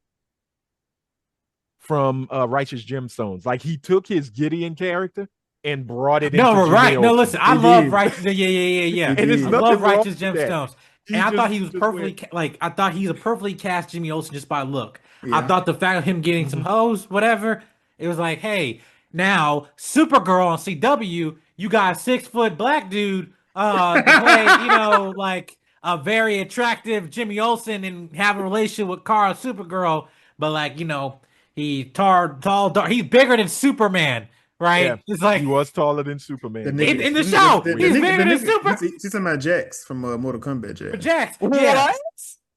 from Righteous Gemstones. Like he took his Gideon character and brought it into right. Jimmy No, Olsen. listen, I love Righteous. Yeah. And there's I nothing love wrong Righteous with that. Gemstones. And I thought he was perfectly I thought he's a perfectly cast Jimmy Olsen just by look. Yeah. I thought the fact of him getting some hoes, whatever, it was like, hey, now Supergirl on CW, you got a 6 foot black dude to play, like a very attractive Jimmy Olsen and have a relationship with Kara Supergirl, but like, tall, dark, he's bigger than Superman, Yeah, right? It's he like was taller than The Superman. nigga, in the the, show, the, the he's nigga, bigger the than nigga, Super he's talking about Jax from Mortal Kombat. Jax. Jax. Yeah. What?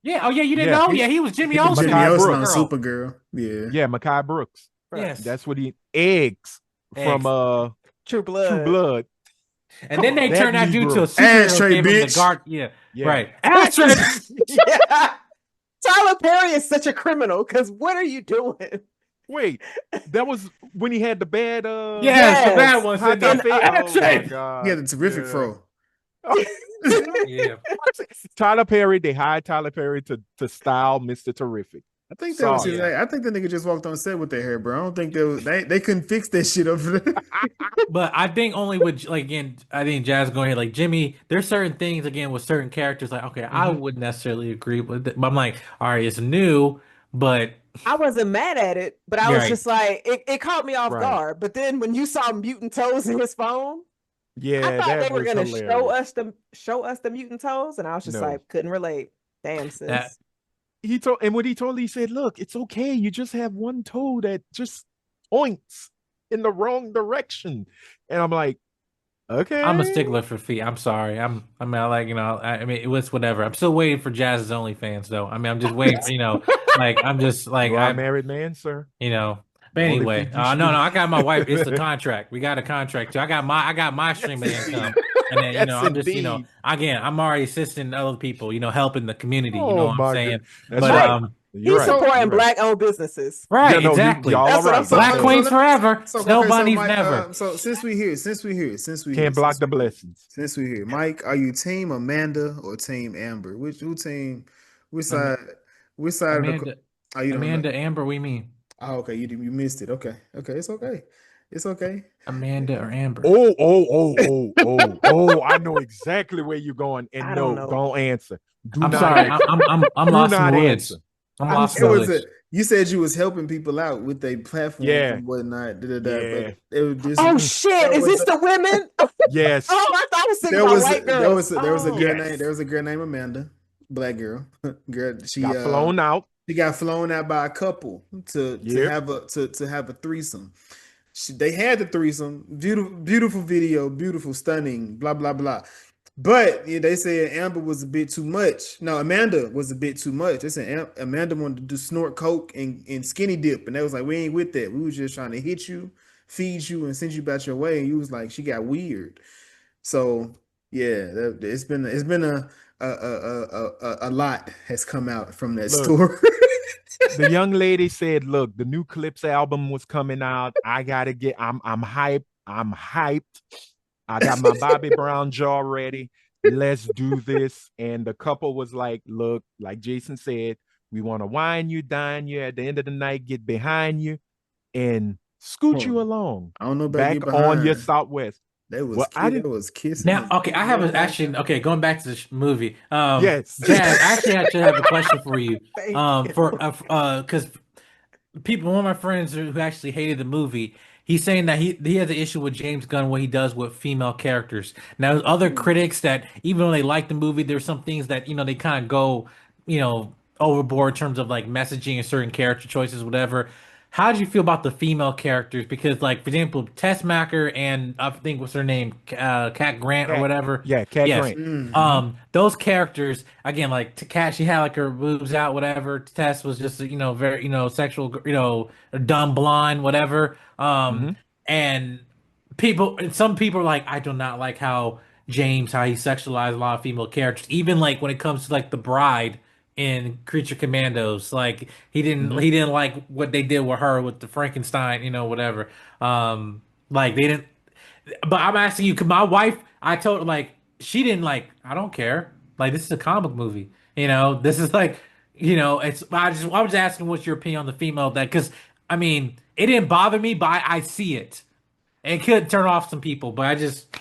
Yeah. Oh yeah, you didn't Yeah, know? He, Yeah, he was Jimmy he was Olsen Jimmy Makai in Olsen on Brooks. Supergirl. Supergirl. Yeah. Yeah, Makai Brooks. Yes. That's what he eggs from Eggs. True True Blood. Blood. And then they That turned that dude to a Negro. superhero, Ashtray, gave him the bitch. guard. Yeah. Yeah. Right. Ashtray. Yeah. Tyler Perry is such a criminal because what are you doing? Wait, that was when he had the bad Yes, the bad Yes. one hot said that. dog face? Oh my Ashtray. god. He had a terrific Yeah. fro. Yeah. Tyler Perry, they hired Tyler Perry to style Mr. Terrific. I think that was Sorry. his. I think the nigga just walked on set with their hair, bro. I don't think they couldn't fix that shit over there. But I think only with like again, I think Jazz going here like Jimmy. There's certain things again with certain characters like okay, I wouldn't necessarily agree with it, but I'm like, all right, it's new, but I wasn't mad at it, but I You're was right. just like, it caught me off Right. guard. But then when you saw mutant toes in his phone, Yeah, I thought that they were was gonna hilarious. show us the mutant toes, and I was just No. like, couldn't relate. Damn, sis. That- He told, and what he told, he said, "Look, it's okay. You just have one toe that just points in the wrong direction." And I'm like, okay. I'm a stickler for feet. I'm sorry. I mean, I like I mean, it was whatever. I'm still waiting for Jazz's OnlyFans though. I mean, I'm just waiting for like I'm just like You are a I'm married man, sir. But Only anyway, thing you no, should- I got my wife. It's a contract. We got a contract too. I got my stream of income, and then Yes, I'm just indeed. again, I'm already assisting other people. Helping the community. You Oh, know what I'm my saying? goodness. That's But right. He's You're right. supporting You're right. black-owned businesses. right, Yeah, no, exactly. y'all That's are what I'm right. saying. Black So Queens let- forever. Snow bunnies Mike, never. so since we here, Can't block the blessings. Since we here, Mike, are you team Amanda or team Amber? Who team? Which side? Which side of the? Amanda, Oh, you don't know. Amanda, Amber. We mean Oh, okay, you missed it. Okay, it's okay. It's okay. Amanda or Amber? Oh, I know exactly where you're going. And I don't know. don't answer. Do I'm not sorry. answer. I'm Do lost in not the woods. answer. I'm lost It in the was woods. you said you was helping people out with their platforms Yeah. and whatnot. Yeah. But it was just Oh shit! Is this the women? Yes. Oh, I thought I was thinking there about was white girls. there was a girl Yes. named Amanda, black girl. She Got flown out. She got flown out by a couple to Yep. have a threesome. They had the threesome, beautiful video, beautiful, stunning, blah blah blah. But yeah, they said Amber was a bit too much. No, Amanda was a bit too much. They said Amanda wanted to do snort coke and skinny dip, and they was like, we ain't with that. We was just trying to hit you, feed you, and send you about your way. And you was like, she got weird. So yeah, it's been a lot has come out from that Look. story. The young lady said, "Look, the new Clips album was coming out. I gotta get. I'm hyped. I'm hyped. I got my Bobby Brown jaw ready. Let's do this." And the couple was like, "Look, like Jason said, we want to wine you, dine you. At the end of the night, get behind you and scoot you along I don't know about back get on your behind. Southwest." That was Well, I didn't- that was kissing. Now, okay, I have going back to the movie. Yes. Jazz, I actually have a question for you. Thank Because one of my friends who actually hated the movie, he's saying that he has an issue with James Gunn what he does with female characters. Now, there's other critics that even though they like the movie, there's some things that they kind of go overboard in terms of like messaging and certain character choices, whatever. How did you feel about the female characters? Because, like, for example, Tess Macker and I think what's her name, Cat Grant or whatever. Yeah, Cat Yes. Grant. Those characters again, like Cat, she had like her boobs out, whatever. Tess was just very sexual, dumb blonde, whatever. And some people are like, I do not like how he sexualized a lot of female characters, even like when it comes to like the bride in Creature Commandos. Like he didn't like what they did with her with the Frankenstein, whatever. Like they didn't. But I'm asking you, cause my wife, I told her like she didn't like. I don't care. Like this is a comic movie. This is like it's. I was asking what's your opinion on the female that because I mean it didn't bother me, but I see it. And it could turn off some people, but I just.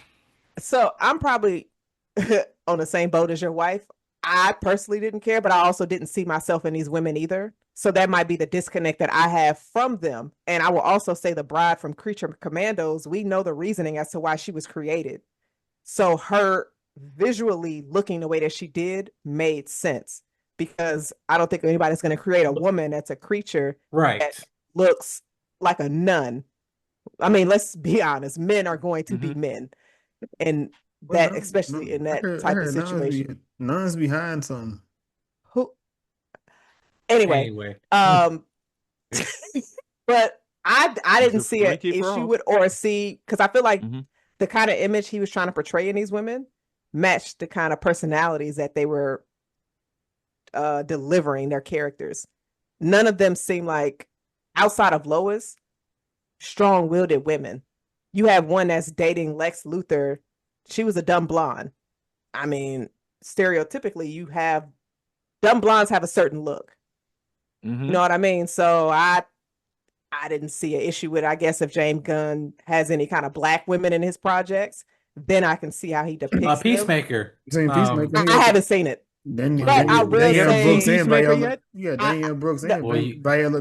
So I'm probably on the same boat as your wife. I personally didn't care, but I also didn't see myself in these women either. So that might be the disconnect that I have from them. And I will also say the bride from Creature Commandos, we know the reasoning as to why she was created. So her visually looking the way that she did made sense, because I don't think anybody's going to create a woman that's a creature that looks like a nun. I mean, let's be honest, men are going to be men. And that, especially in that type of situation. Nuns behind something. Who? Anyway. But I didn't see an issue with or see, because I feel like the kind of image he was trying to portray in these women matched the kind of personalities that they were delivering their characters. None of them seem like, outside of Lois, strong-willed women. You have one that's dating Lex Luthor. She was a dumb blonde. I mean, stereotypically, you have dumb blondes have a certain look. You know what I mean? So I didn't see an issue with it. I guess if James Gunn has any kind of black women in his projects, then I can see how he depicts Peacemaker. I haven't seen it. Danielle Brooks and Viola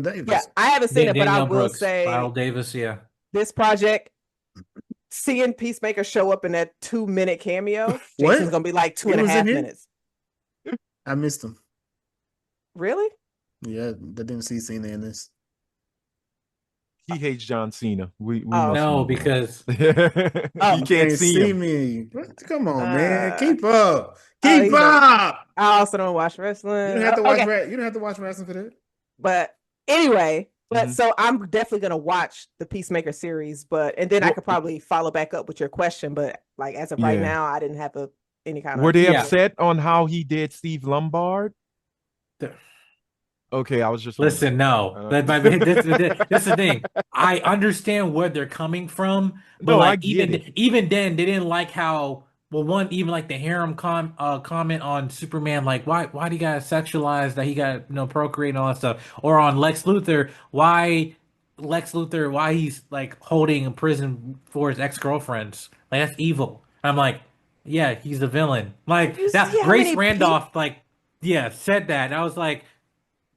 Davis. Yeah, I haven't seen it, but I will say Viola Davis, this project, seeing Peacemaker show up in that 2-minute cameo, Jason's gonna be like 2.5 minutes. I missed him. Really? Yeah, I didn't see Cena in this. He hates John Cena. We no, because you can't see me. Come on, man. Keep up. Keep up. I also don't watch wrestling. You don't have to watch you don't have to watch wrestling for that. But anyway, so I'm definitely gonna watch the Peacemaker series, and then I could probably follow back up with your question. But like as of right now, I didn't have any kind of. Were they upset on how he did Steve Lombard? Okay, I was just listen. No, this is the thing. I understand where they're coming from, but like even then, they didn't like how. Well, one, even like the harem comment on Superman, like why do you gotta sexualize that he got procreate and all that stuff, or on Lex Luthor, why he's like holding a prison for his ex-girlfriends, like that's evil. I'm like, yeah, he's the villain. Like that Grace Randolph, said that. And I was like,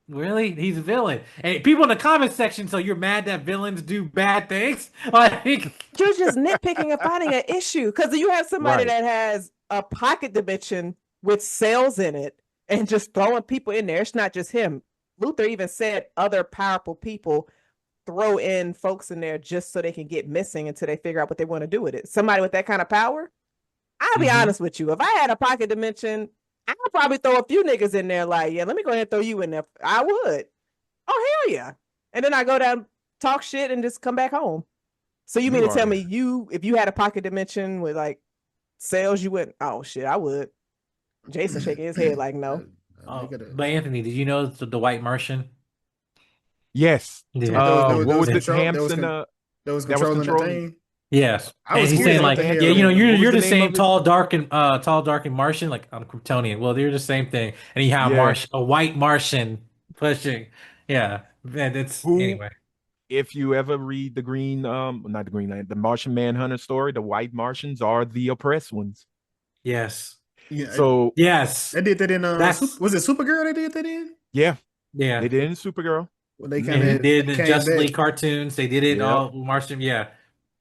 really? He's a villain. And people in the comment section, so you're mad that villains do bad things? Like you're just nitpicking and finding an issue, because you have somebody that has a pocket dimension with cells in it and just throwing people in there. It's not just him. Luthor even said other powerful people throw in folks in there just so they can get missing until they figure out what they want to do with it. Somebody with that kind of power, I'll be honest with you. If I had a pocket dimension, I would probably throw a few niggas in there like, yeah, let me go ahead and throw you in there. I would. Oh, hell yeah. And then I go down, talk shit, and just come back home. So you mean to tell me if you had a pocket dimension with like cells, you wouldn't? Oh, shit, I would. Jason shaking his head like, no. But Anthony, did you know the White Martian? Yes. Yeah. What was it? Hamson? That was controlling the thing? Yes, and he's saying like, you're the same tall, dark, and Martian, like I'm Kryptonian. Well, they're the same thing, and you have a white Martian pushing. Yeah, and it's anyway. If you ever read the the Martian Manhunter story, the white Martians are the oppressed ones. Yes. Yeah. So yes, they did that in. Was it Supergirl? They did that in. Yeah. Yeah. They did in Supergirl. Well, they kind of did the Justice League cartoons. They did it all Martian. Yeah.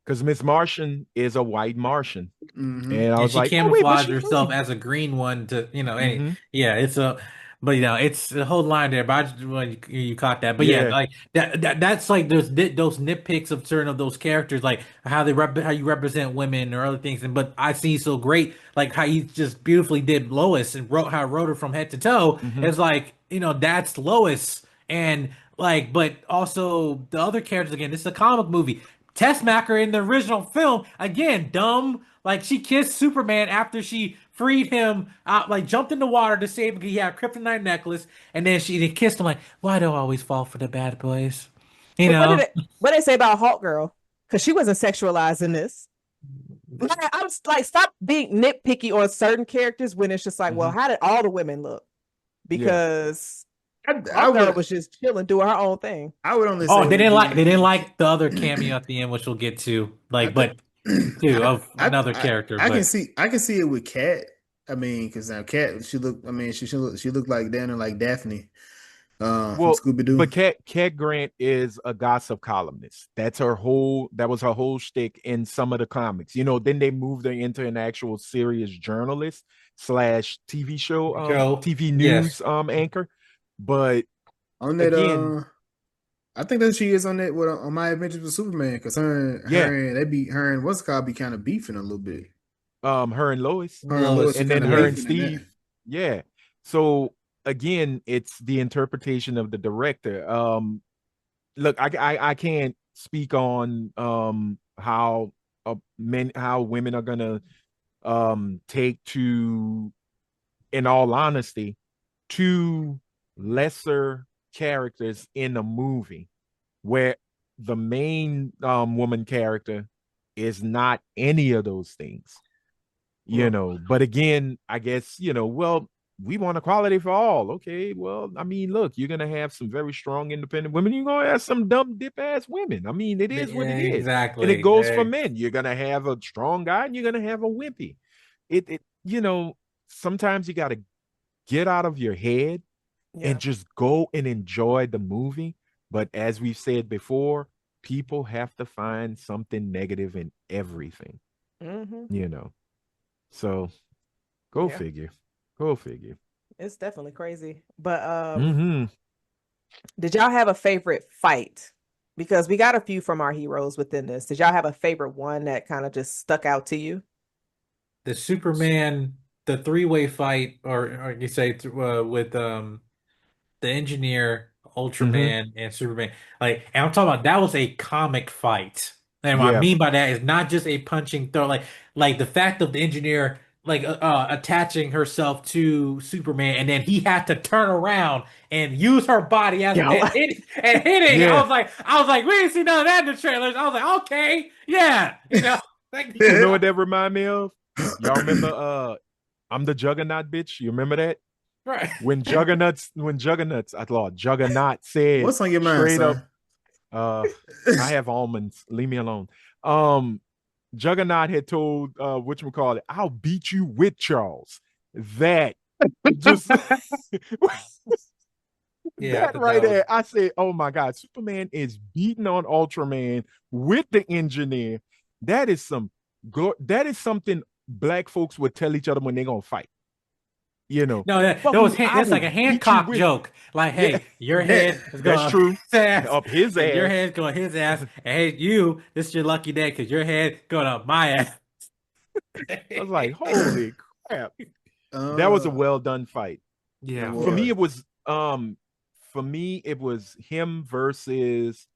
Because Miss Martian is a white Martian, and I was she camouflaged herself as a green one to it's it's the whole line there. But I just when you caught that, but like that's like those nitpicks of certain of those characters, like how you represent women or other things. But I see so great, like how you just beautifully did Lois and wrote her from head to toe. It's like that's Lois, and like, but also the other characters again. This is a comic movie. Tessmacher in the original film, again, dumb. Like, she kissed Superman after she freed him out, like, jumped in the water to save him because he had a kryptonite necklace, and then she kissed him, like, why do I always fall for the bad boys? What did they say about Hawk Girl? Because she wasn't sexualized in this. I'm like, stop being nitpicky on certain characters when it's just like, well, how did all the women look? Because... Hawk Girl was just chilling, doing her own thing. I would only say they didn't like the other cameo at the end, which we'll get to. Like, of another character. I can see it with Kat. I mean, because now Kat, she looked like Daphne. From Well, Scooby Doo. but Cat Grant is a gossip columnist. That was her whole shtick in some of the comics. Then they moved her into an actual serious journalist slash TV show, Show. TV Yes. news Mhm. anchor. But On that, again, I think that she is on that with on My Adventures with Superman because yeah, her and what's it called be kind of beefing a little bit. her and Lois, Her and Lois Lois. are and then kind of her and Yep. beefing in that. Steve. Yeah. So again, it's the interpretation of the director. Look, I can't speak on how women are gonna take to, in all honesty, two lesser characters in a movie where the main woman character is not any of those things. But again, I guess, well, we want equality for all. Okay, well, I mean, look, you're gonna have some very strong independent women. You're gonna have some dumb dip ass women. I mean, it is what it is. And it Exactly. goes for men. You're gonna have a strong guy and you're gonna have a wimpy. Sometimes you gotta get out of your head Yeah. and just go and enjoy the movie. But as we've said before, people have to find something negative in everything, Mm-hmm. you know. So go Yeah. figure. Go figure. It's definitely crazy. But Mm-hmm. did y'all have a favorite fight? Because we got a few from our heroes within this. Did y'all have a favorite one that kind of just stuck out to you? The Superman, the three-way fight, or you say with the engineer, Mm-hmm. Ultraman, and Superman. And I'm talking about that was a comic fight. And what I Yeah. mean by that is not just a punching throw. Like the fact of the engineer attaching herself to Superman, and then he had to turn around and use her body as Yo. and hitting. Yeah. I was like, we didn't see none of that in the trailers. I was like, okay, yeah, like You know what that remind me of? Y'all remember I'm the Juggernaut bitch? You remember that? right. I thought Juggernaut said What's on your mind, straight up, son? I have almonds. Leave me alone. Juggernaut had told whatchamacallit, I'll beat you with Charles. That just Yeah, I that thought right that was there. I said, oh my God, Superman is beating on Ultraman with the engineer. That is something black folks would tell each other when they're gonna fight. no, I that's like will a beat you Hancock with. joke. Like, Yeah, hey, your That head is that's going true. his ass, Up his and your ass. head's going his ass, and hey, you, this is your lucky day because your head going up my ass. I was like, holy crap. That was a uh well done fight. it Yeah, For yeah. me, was. it was him versus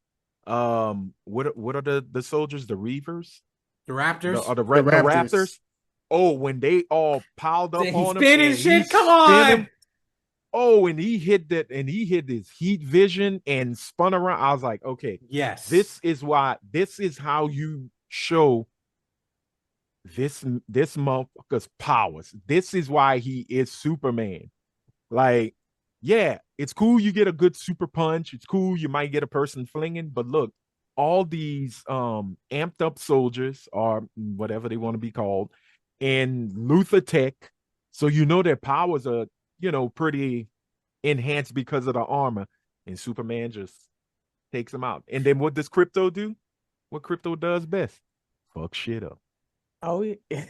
what are the soldiers, the Reavers? The The Raptors, are The the Raptors. Raptors? Oh, when they all piled up he's on him spinning and he shit. Come spin him. on. Oh, and he hit his heat vision and spun around. I was like, okay, Yes. this is how you show this motherfucker's powers. This is why he is Superman. Like, yeah, it's cool you get a good super punch. It's cool you might get a person flinging, but look, all these amped up soldiers or whatever they want to be called in Luther Tech, so their powers are, pretty enhanced because of the armor, and Superman just takes them out. And then what does Crypto do? What Crypto does best? Fuck shit up. Oh, yeah.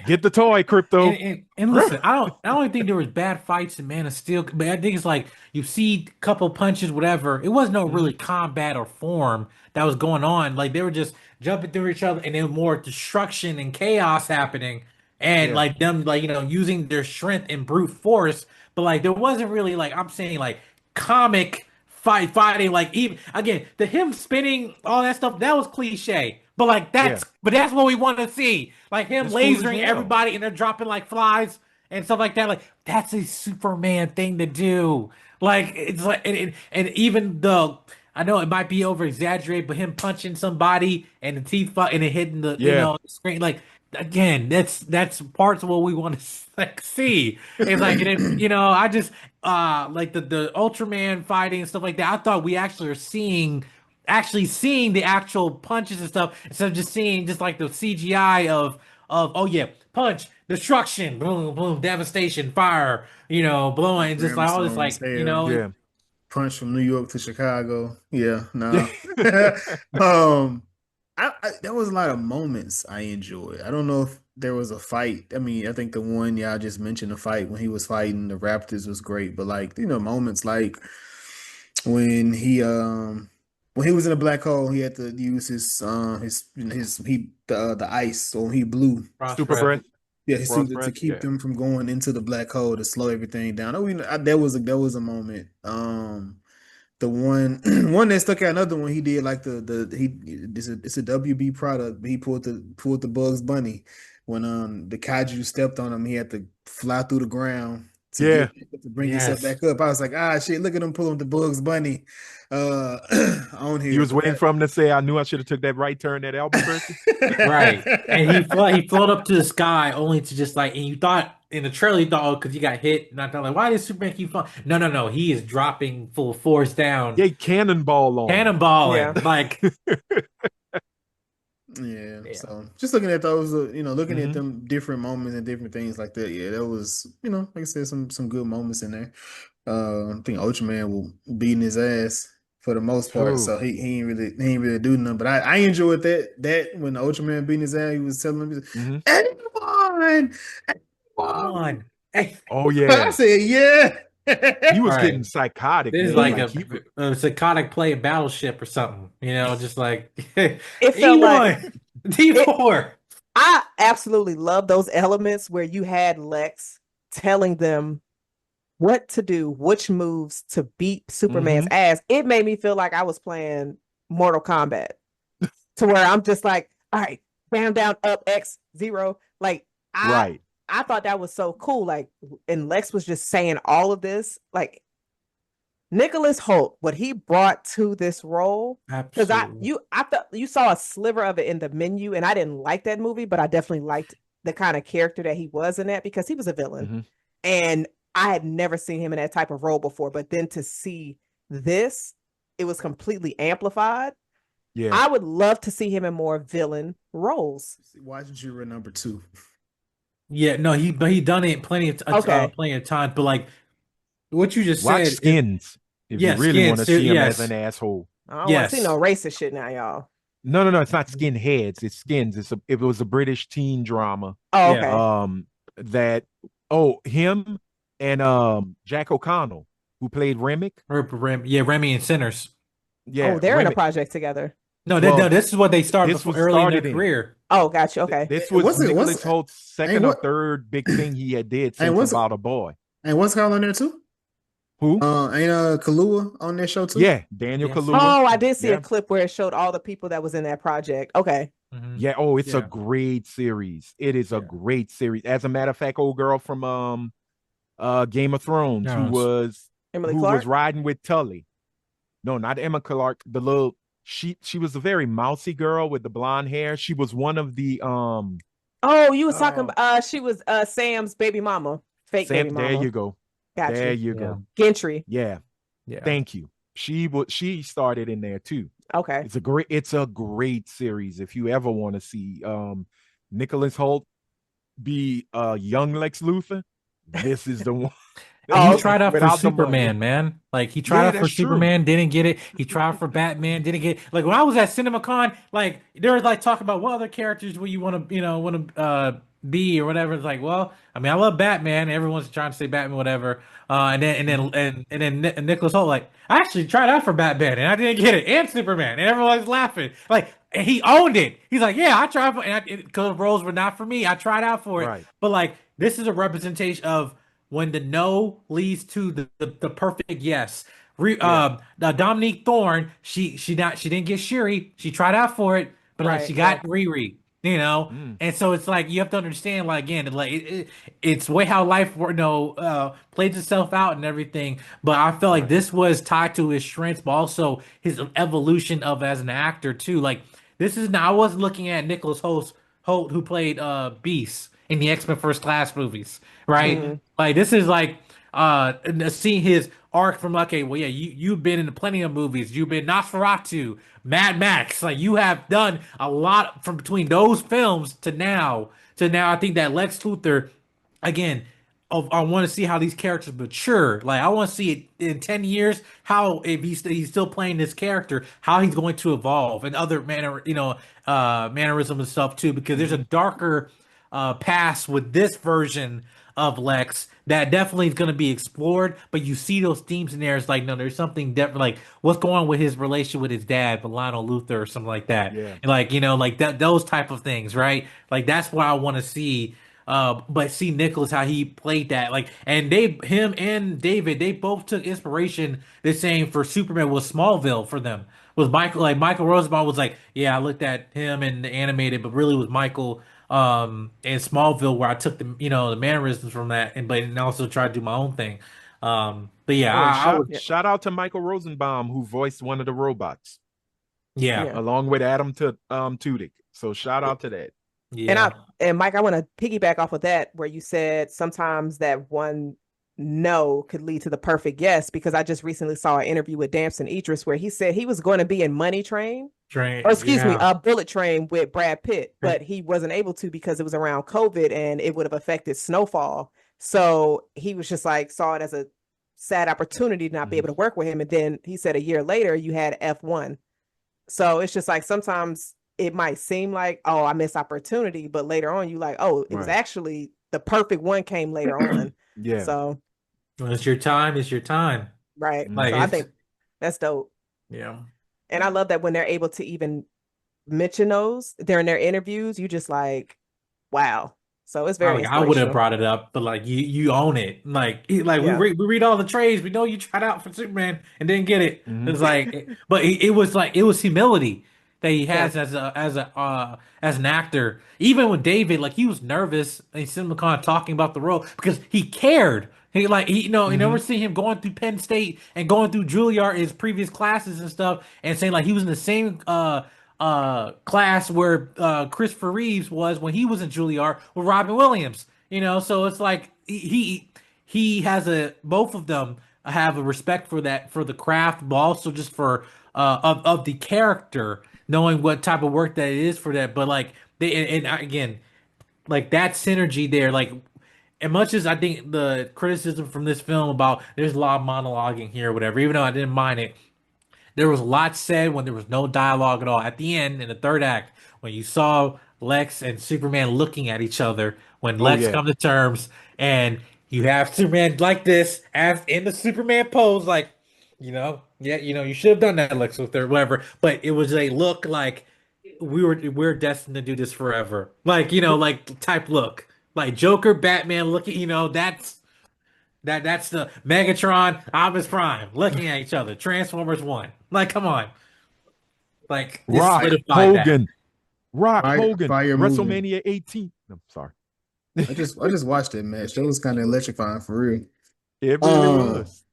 Get the toy, Crypto. And listen, I don't think there was bad fights in Man of Steel, but I think it's like you see a couple punches, whatever. It was no Mhm. really combat or form that was going on. Like they were just jumping through each other, and then more destruction and chaos happening, and Yeah, like them like using their strength and brute force. But like there wasn't really like I'm saying like comic fighting like even again the him spinning all that stuff that was cliche. But like yeah. that's what we want to see. Like him It's cool as lasering hell. everybody and they're dropping like flies and stuff like that. Like that's a Superman thing to do. Like it's like and even though I know it might be over exaggerated, but him punching somebody and the teeth and it hitting the Yeah, the screen like again that's parts of what we want to like see. It's like and then I just like the Ultraman fighting and stuff like that. I thought we actually are actually seeing the actual punches and stuff instead of just seeing just like the CGI of oh yeah, punch, destruction, boom, boom, devastation, fire, blowing, and just like all this Brimstones, like hell. yeah. punch from New York to Chicago. Yeah, no. um, there was a lot of moments I enjoyed. I don't know if there was a fight. I mean, I think the one y'all just mentioned, the fight when he was fighting the Raptors was great, but like, moments like when he was in a black hole, he had to use the ice, or he blew. Cross Super ref. breath. Yeah, his Cross suit to breath. keep Yeah. them from going into the black hole to slow everything down. There was a moment. The one one that stuck out, another one he did like it's a WB product, but he pulled the Bugs Bunny when the kaiju stepped on him. He had to fly through the ground Yeah. to bring himself Yes. back up. I was like, shit, look at him pulling the Bugs Bunny uh on here. You was But waiting for him to say, "I knew I should have took that right turn at Albuquerque." Right. And he floated up to the sky only to just like, and you thought in the trailer, you thought, oh, because he got hit. And I thought, like, why does Superman keep falling? No. He is dropping full force down, Yeah, cannonball on. Yeah. cannonballing. Like, Yeah, Yeah. so just looking at those, looking at Mhm. them different moments and different things like that. Yeah, that was, like I said, some good moments in there. I think Ultraman will beating his ass for the most part, so Oh. he ain't really do nothing. But I enjoyed that when the Ultraman beating his ass, he was telling him, Mhm. anyone, come anyone. on. Hey, Oh I yeah. said, yeah. He was All getting right. psychotic, This is man. like Like he a psychotic play of Battleship or something, just like It felt like E1, D4. I absolutely love those elements where you had Lex telling them what to do, which moves to beat Superman's Mhm. ass. It made me feel like I was playing Mortal Kombat to where I'm just like, all right, down, up, X, zero. Like Right. I thought that was so cool. Like, and Lex was just saying all of this. Like Nicholas Holt, what he brought to this role, because Absolutely. I thought you saw a sliver of it in the menu, and I didn't like that movie, but I definitely liked the kind of character that he was in that because he was a villain, Mhm. and I had never seen him in that type of role before. But then to see this, it was completely amplified. Yeah. I would love to see him in more villain roles. Watching Juror #2. Yeah, no, he done it Okay. plenty of times, but like what you just Watch said is Skins if you yes, really want to Skins, see him as an yes, asshole. I don't want to see yes. no racist shit now, y'all. No, it's not Skinheads. It's Skins. It was a British teen drama. Oh, Yeah. okay. That him and Jack O'Connell, who played Remick. Yeah, Remy and Sinners. Yeah, Oh, they're in a Remick. project together. No, Well, this is what they started this before was early in their started in. career. Oh, gotcha. Okay. This was What's it? Nicholas Holt's second or what? third big thing he had did And since what's About a Boy. and what's Kal on there too? Who? Ain't Kahlua on that show too? Yeah, Daniel Yes. Kaluuya. Oh, I did see a Yeah. clip where it showed all the people that was in that project. Okay. Mhm. Yeah. Oh, it's a Yeah. great series. It is a Yeah. great series. As a matter of fact, old girl from Game of Thrones Jones. Emily who Clark. was riding with Tully. No, not Emma Clark. The little she was a very mousy girl with the blonde hair. She was one of the Oh, you was talking about she was Sam's baby mama. Fake Sam. baby There mama. you go. Got There you. you go. Gentry. Yeah. Yeah. Thank you. She started in there too. Okay. It's a great series. If you ever want to see Nicholas Holt be young Lex Luthor, this is the one. Oh, He okay. tried out for Without the money. Superman, man. Like he tried Yeah, out for that's true. Superman, didn't get it. He tried out for Batman, didn't get it. Like when I was at CinemaCon, like they were like talking about what other characters would you want to be or whatever. It's like, well, I mean, I love Batman. Everyone's trying to say Batman, whatever. And then Nicholas Holt, like, I actually tried out for Batman and I didn't get it, and Superman, and everyone's laughing. Like, and he owned it. He's like, yeah, I tried for, because the roles were not for me. I tried out for it, Right. but like, this is a representation of when the no leads to the perfect yes. Dominique Thorne, she didn't get Shuri. She tried out for it, but like Right, she got right. Riri, Mm. and so it's like you have to understand, like again, like it's way how life plays itself out and everything. But I felt like Right. this was tied to his strengths, but also his evolution of as an actor too. Like this is now I wasn't looking at Nicholas Holt who played Beast in the X-Men First Class movies, right? Mhm. Like this is like seeing his arc from okay, well yeah, you've been in plenty of movies. You've been Nosferatu, Mad Max. Like you have done a lot from between those films to now. I think that Lex Luthor, again, I want to see how these characters mature. Like I want to see it in 10 years, how if he's still playing this character, how he's going to evolve and other mannerism and stuff too, because there's a darker past with this version of Lex that definitely is going to be explored, but you see those themes in there. It's like, no, there's something different. Like, what's going on with his relation with his dad, with Lionel Luthor, or something like that. Yeah. And like, like that, those type of things, right? Like, that's what I want to see. But see Nicholas how he played that, like, and him and David, they both took inspiration. The same for Superman was Smallville for them. Was Michael like Michael Rosenbaum was like, yeah, I looked at him and the animated, but really was Michael in Smallville where I took the mannerisms from that and also tried to do my own thing. But yeah, Oh, and I shout would shout out to Michael Rosenbaum who voiced one of the robots yeah, Yeah. along with Adam Tudyk. So shout out to that. And yeah. Mike, I want to piggyback off of that where you said sometimes that one no could lead to the perfect yes, because I just recently saw an interview with Damson Idris where he said he was going to be in Money Train, Train, or excuse me, yeah. Bullet Train with Brad Pitt, but he wasn't able to because it was around COVID and it would have affected Snowfall. So he was just like saw it as a sad opportunity to not be able to work with him. And then he said a year later you had F1. So it's just like sometimes it might seem like, oh, I missed opportunity, but later on you like, oh, it was Right. actually the perfect one came later on. Yeah. So When it's your time, it's your time. right. Like So I it's think that's dope. yeah. And I love that when they're able to even mention those during their interviews, you just like, wow. So it's very I would have inspirational. brought it up, but like you own it. Like Yeah. we read all the trades. We know you tried out for Superman and didn't get it. Mhm. It's like, but it was like it was humility that he Yeah. has as an actor. Even with David, like he was nervous and CinemaCon talking about the role because he cared. You never see him going through Penn State and going through Juilliard, his previous classes and stuff, and saying like he was in the same class where Christopher Reeves was when he was in Juilliard with Robin Williams. So it's like he has both of them have a respect for that for the craft, but also just for of the character, knowing what type of work that it is for that. But like again, like that synergy there, like as much as I think the criticism from this film about there's a lot of monologuing here or whatever, even though I didn't mind it, there was a lot said when there was no dialogue at all. At the end, in the third act, when you saw Lex and Superman looking at each other, when Oh Lex yeah. come to terms, and you have Superman like this, as in the Superman pose, like, yeah, you should have done that, Lex Luthor, whatever. But it was a look like we're destined to do this forever, like like type look, like Joker, Batman looking, that's the Megatron, Optimus Prime looking at each other. Transformers One. Like, come on. Like, this Rock solidified that. Hogan. Rock Hogan. Fire moving. WrestleMania 18. I'm sorry. I just watched that match. That was kind of electrifying for real. It really was.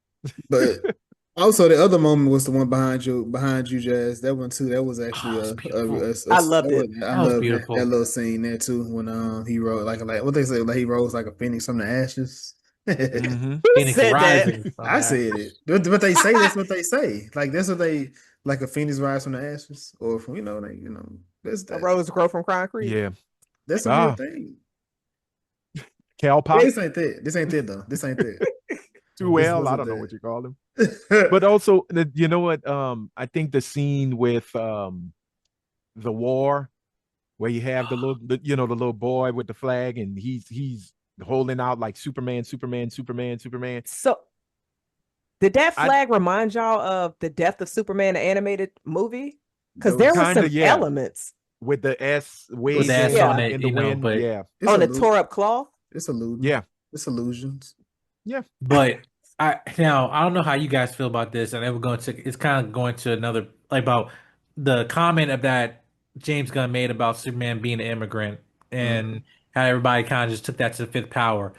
But also the other moment was the one behind you, Jazz. That one too. That was actually Oh, it's beautiful. I loved it. I That was love beautiful. that little scene there too when he rose like what they say, like he rose like a phoenix from the ashes. Mm-hmm. Who Phoenix said that? Rising. I said it, but they say that's what they say. Like that's what they like a phoenix rise from the ashes, or from that's A rose grow from concrete. Yeah. that's a real Ah. thing. Cal Pop. This ain't that. This ain't that though. This ain't that. Too This well. I wasn't don't know that. what you call him. But also, you know what? I think the scene with the war where you have the little boy with the flag and he's holding out like Superman, Superman, Superman, Superman. So did that I- flag remind y'all of the Death of Superman, the animated movie? Because there were Kinda, some yeah. elements With the S waving With the S on it, in the wind. but- Yeah. It's on the illusion. tore up cloth. It's illusion. Yeah. It's illusions. But I don't know how you guys feel about this, and then it's kind of going to another like about the comment of that James Gunn made about Superman being an immigrant and how everybody kind of just took that to the fifth power.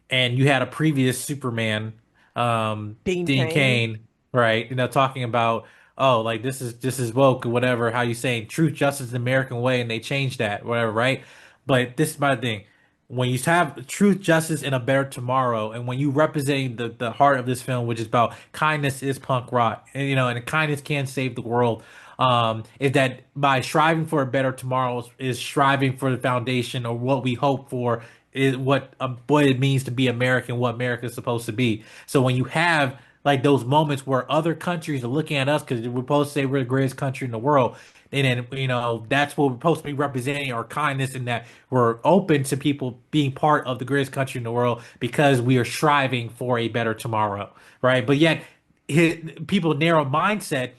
And you had a previous Superman, Dean Dean Cain. Cain, right? Talking about like this is woke or whatever, how you saying truth, justice, the American way, and they changed that, whatever, right? But this is my thing. When you have truth, justice, and a better tomorrow, and when you represent the heart of this film, which is about kindness is punk rock, and kindness can save the world, is that by striving for a better tomorrow is striving for the foundation or what we hope for what it means to be American, what America is supposed to be. So when you have like those moments where other countries are looking at us because we're supposed to say we're the greatest country in the world, and then that's what we're supposed to be representing, our kindness, and that we're open to people being part of the greatest country in the world because we are striving for a better tomorrow, right? But yet, people narrow mindset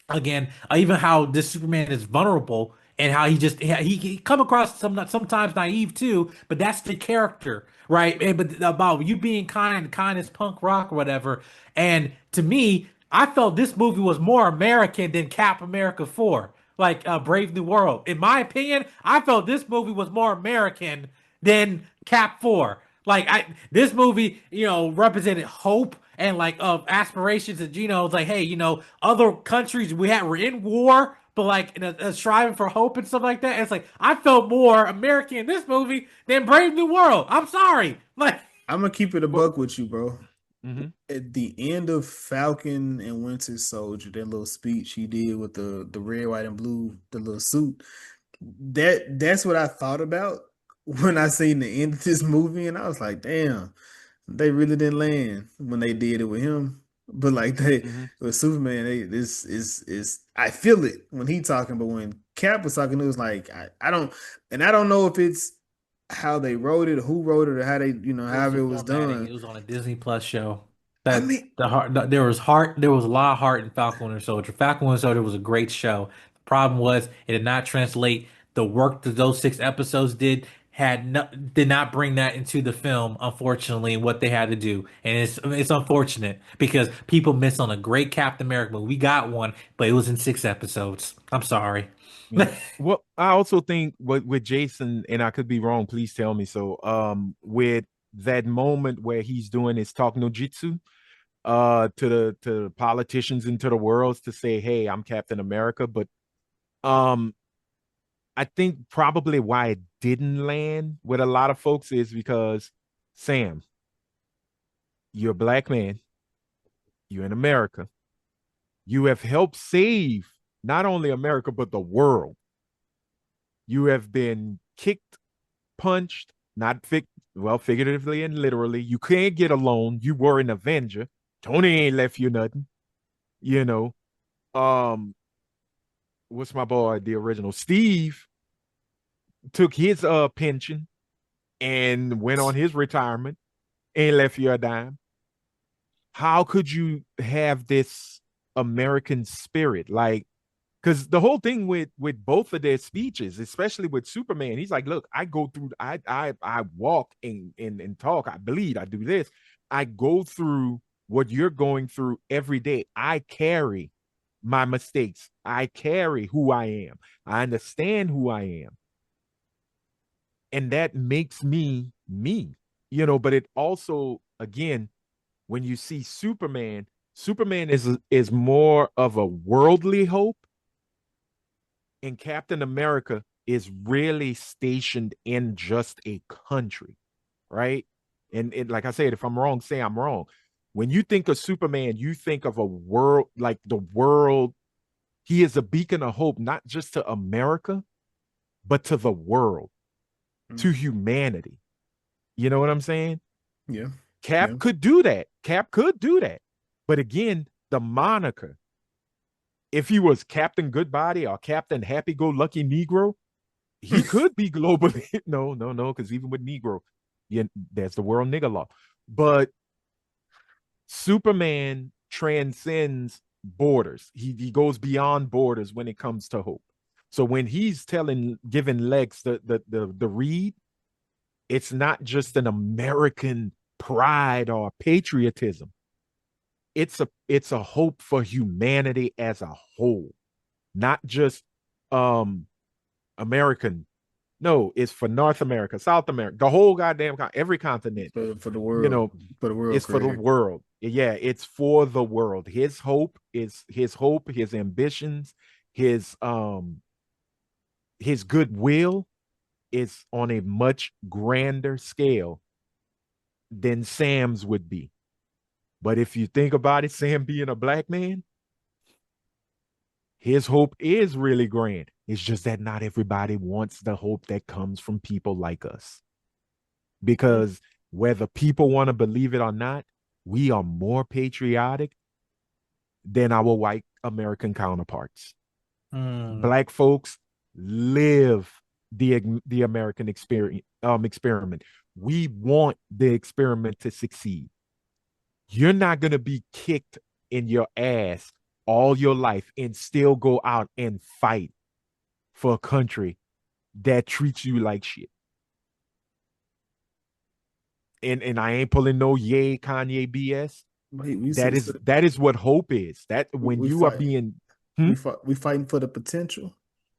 again, even how this Superman is vulnerable and how he come across sometimes naive too, but that's the character, right? And but about you being kind as punk rock or whatever. And to me, I felt this movie was more American than Cap America 4, like Brave New World. In my opinion, I felt this movie was more American than Cap 4. Like this movie, represented hope and like aspirations and it's like, hey, other countries were in war, but like striving for hope and stuff like that. And it's like I felt more American in this movie than Brave New World. I'm sorry. Like I'm gonna keep it a buck with you, bro. Mhm. At the end of Falcon and Winter Soldier, that little speech he did with the red, white, and blue, the little suit, that's what I thought about when I seen the end of this movie, and I was like, damn, they really didn't land when they did it with him. But like they Mhm. with Superman, this is I feel it when he talking, but when Cap was talking, it was like I don't know if it's how they wrote it, or who wrote it, or how they, it was the however it was formatting. It done. was on a Disney Plus show. I That mean, there was a lot of heart in Falcon Winter Soldier. Falcon Winter Soldier was a great show. The problem was it did not translate the work that those 6 episodes did not bring that into the film, unfortunately, what they had to do. And it's unfortunate because people miss on a great Captain America movie. We got one, but it was in 6 episodes. I'm sorry. Yeah. Well, I also think with Jason, and I could be wrong, please tell me so. With that moment where he's doing his talk no jitsu, to the politicians and to the worlds to say, "Hey, I'm Captain America," but um, I think probably why it didn't land with a lot of folks is because Sam, you're a black man, you're in America, you have helped save not only America but the world. You have been kicked, punched, not figuratively and literally. You can't get alone. You were an Avenger. Tony ain't left you nothing. You know. Um, what's my boy, the original? Steve took his pension and went on his retirement, ain't left you a dime. How could you have this American spirit? Like, because the whole thing with both of their speeches, especially with Superman, he's like, look, I go through, I walk and talk, I bleed, I do this, I go through what you're going through every day. I carry my mistakes, I carry who I am, I understand who I am, and that makes me me. But it also, again, when you see Superman, Superman is more of a worldly hope, and Captain America is really stationed in just a country, right? And like I said, if I'm wrong, say I'm wrong. When you think of Superman, you think of a world, like the world. He is a beacon of hope, not just to America, but to the world, to humanity. You know what I'm saying? yeah, Cap yeah. could do that. Cap could do that. But again, the moniker, if he was Captain Goodbody or Captain Happy Go Lucky Negro, he could be globally. No, because even with Negro, yeah, there's the world nigger law. But Superman transcends borders. He goes beyond borders when it comes to hope. So when he's giving Lex the read, it's not just an American pride or patriotism. It's a hope for humanity as a whole, not just um American. No, it's for North America, South America, the whole goddamn every continent. For the You world, know, for the world, it's for the Craig. world. Yeah, it's for the world. His hope, his ambitions, his goodwill is on a much grander scale than Sam's would be. But if you think about it, Sam being a black man, his hope is really grand. It's just that not everybody wants the hope that comes from people like us. because whether people want to believe it or not, we are more patriotic than our white American counterparts. Black folks live the American experiment. We want the experiment to succeed. You're not going to be kicked in your ass all your life and still go out and fight for a country that treats you like shit. And I ain't pulling no yay Kanye BS. That is what hope is. That when you are being we fighting for the potential.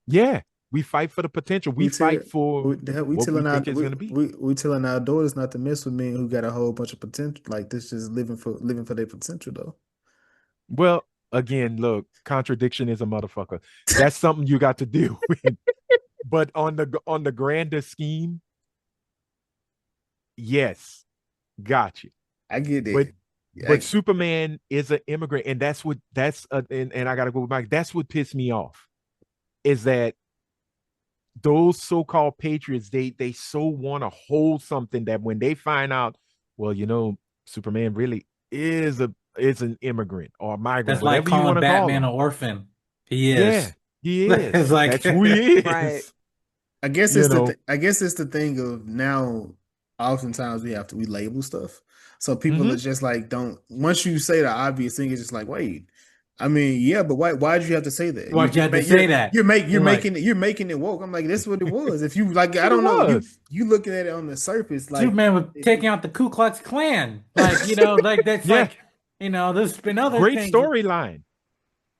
Yeah, we fight for the potential. We fight for what we think is going to be. We telling our daughters not to mess with men who got a whole bunch of potential. Like this, just living for their potential though. Well, again, look, contradiction is a motherfucker. That's something you got to deal with. But on the grander scheme, yes, got you. I get it. But Superman is an immigrant, and and I gotta go back. That's what pissed me off, is that those so-called patriots, they so want to hold something that when they find out, well, Superman really is an immigrant or a migrant. That's like calling Batman an orphan. He is. Yeah, he is. It's like that's who he is. Right. I guess it's the thing of now. Oftentimes we label stuff, so people are just like, don't. Once you say the obvious thing, it's just like, wait. I mean, yeah, but why'd you have to say that? Why'd you have to say that? You're making it woke. I'm like, that's what it was. If you like, I don't know. You looking at it on the surface, like Superman was taking out the Ku Klux Klan, like like that's like there's been other great storyline,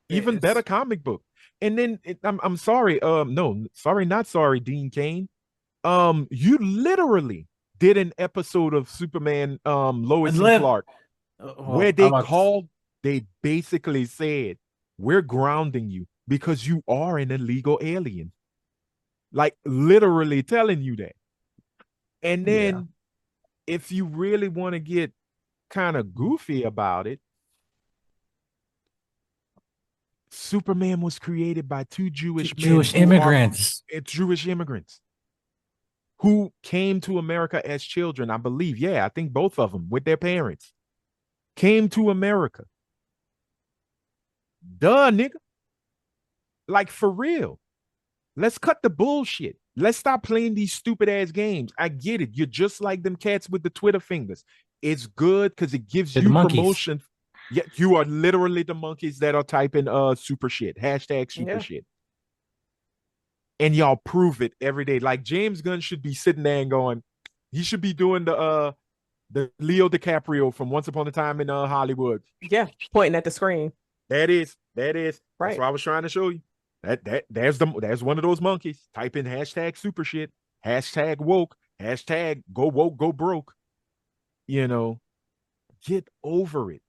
even better comic book. And then I'm sorry, not sorry, Dean Cain. You literally did an episode of Superman, Lois and Clark, where they basically said, we're grounding you because you are an illegal alien. Like literally telling you that. And then if you really want to get kind of goofy about it, Superman was created by two Jewish immigrants. Jewish immigrants who came to America as children, I believe. Yeah, I think both of them with their parents came to America. Duh, nigga. Like, for real. Let's cut the bullshit. Let's stop playing these stupid ass games. I get it. You're just like them cats with the Twitter fingers. It's good because it gives you promotion. Yeah, you are literally the monkeys that are typing super shit. Hashtag super shit. And y'all prove it every day. Like James Gunn should be sitting there and going, he should be doing the Leo DiCaprio from Once Upon a Time in Hollywood. Yeah, pointing at the screen. That is. Right. That's what I was trying to show you. There's one of those monkeys. Type in hashtag super shit, hashtag woke, hashtag go woke, go broke. Get over it.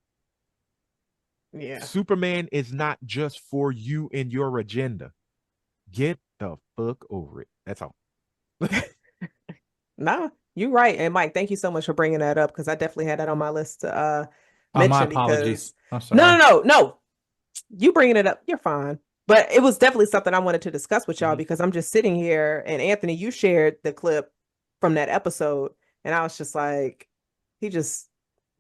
Yeah. Superman is not just for you and your agenda. Get the fuck over it. That's all. No, you're right. And Mike, thank you so much for bringing that up, because I definitely had that on my list to mention. My apologies. I'm sorry. No. You bringing it up, you're fine. But it was definitely something I wanted to discuss with y'all, because I'm just sitting here, and Anthony, you shared the clip from that episode, and I was just like, he just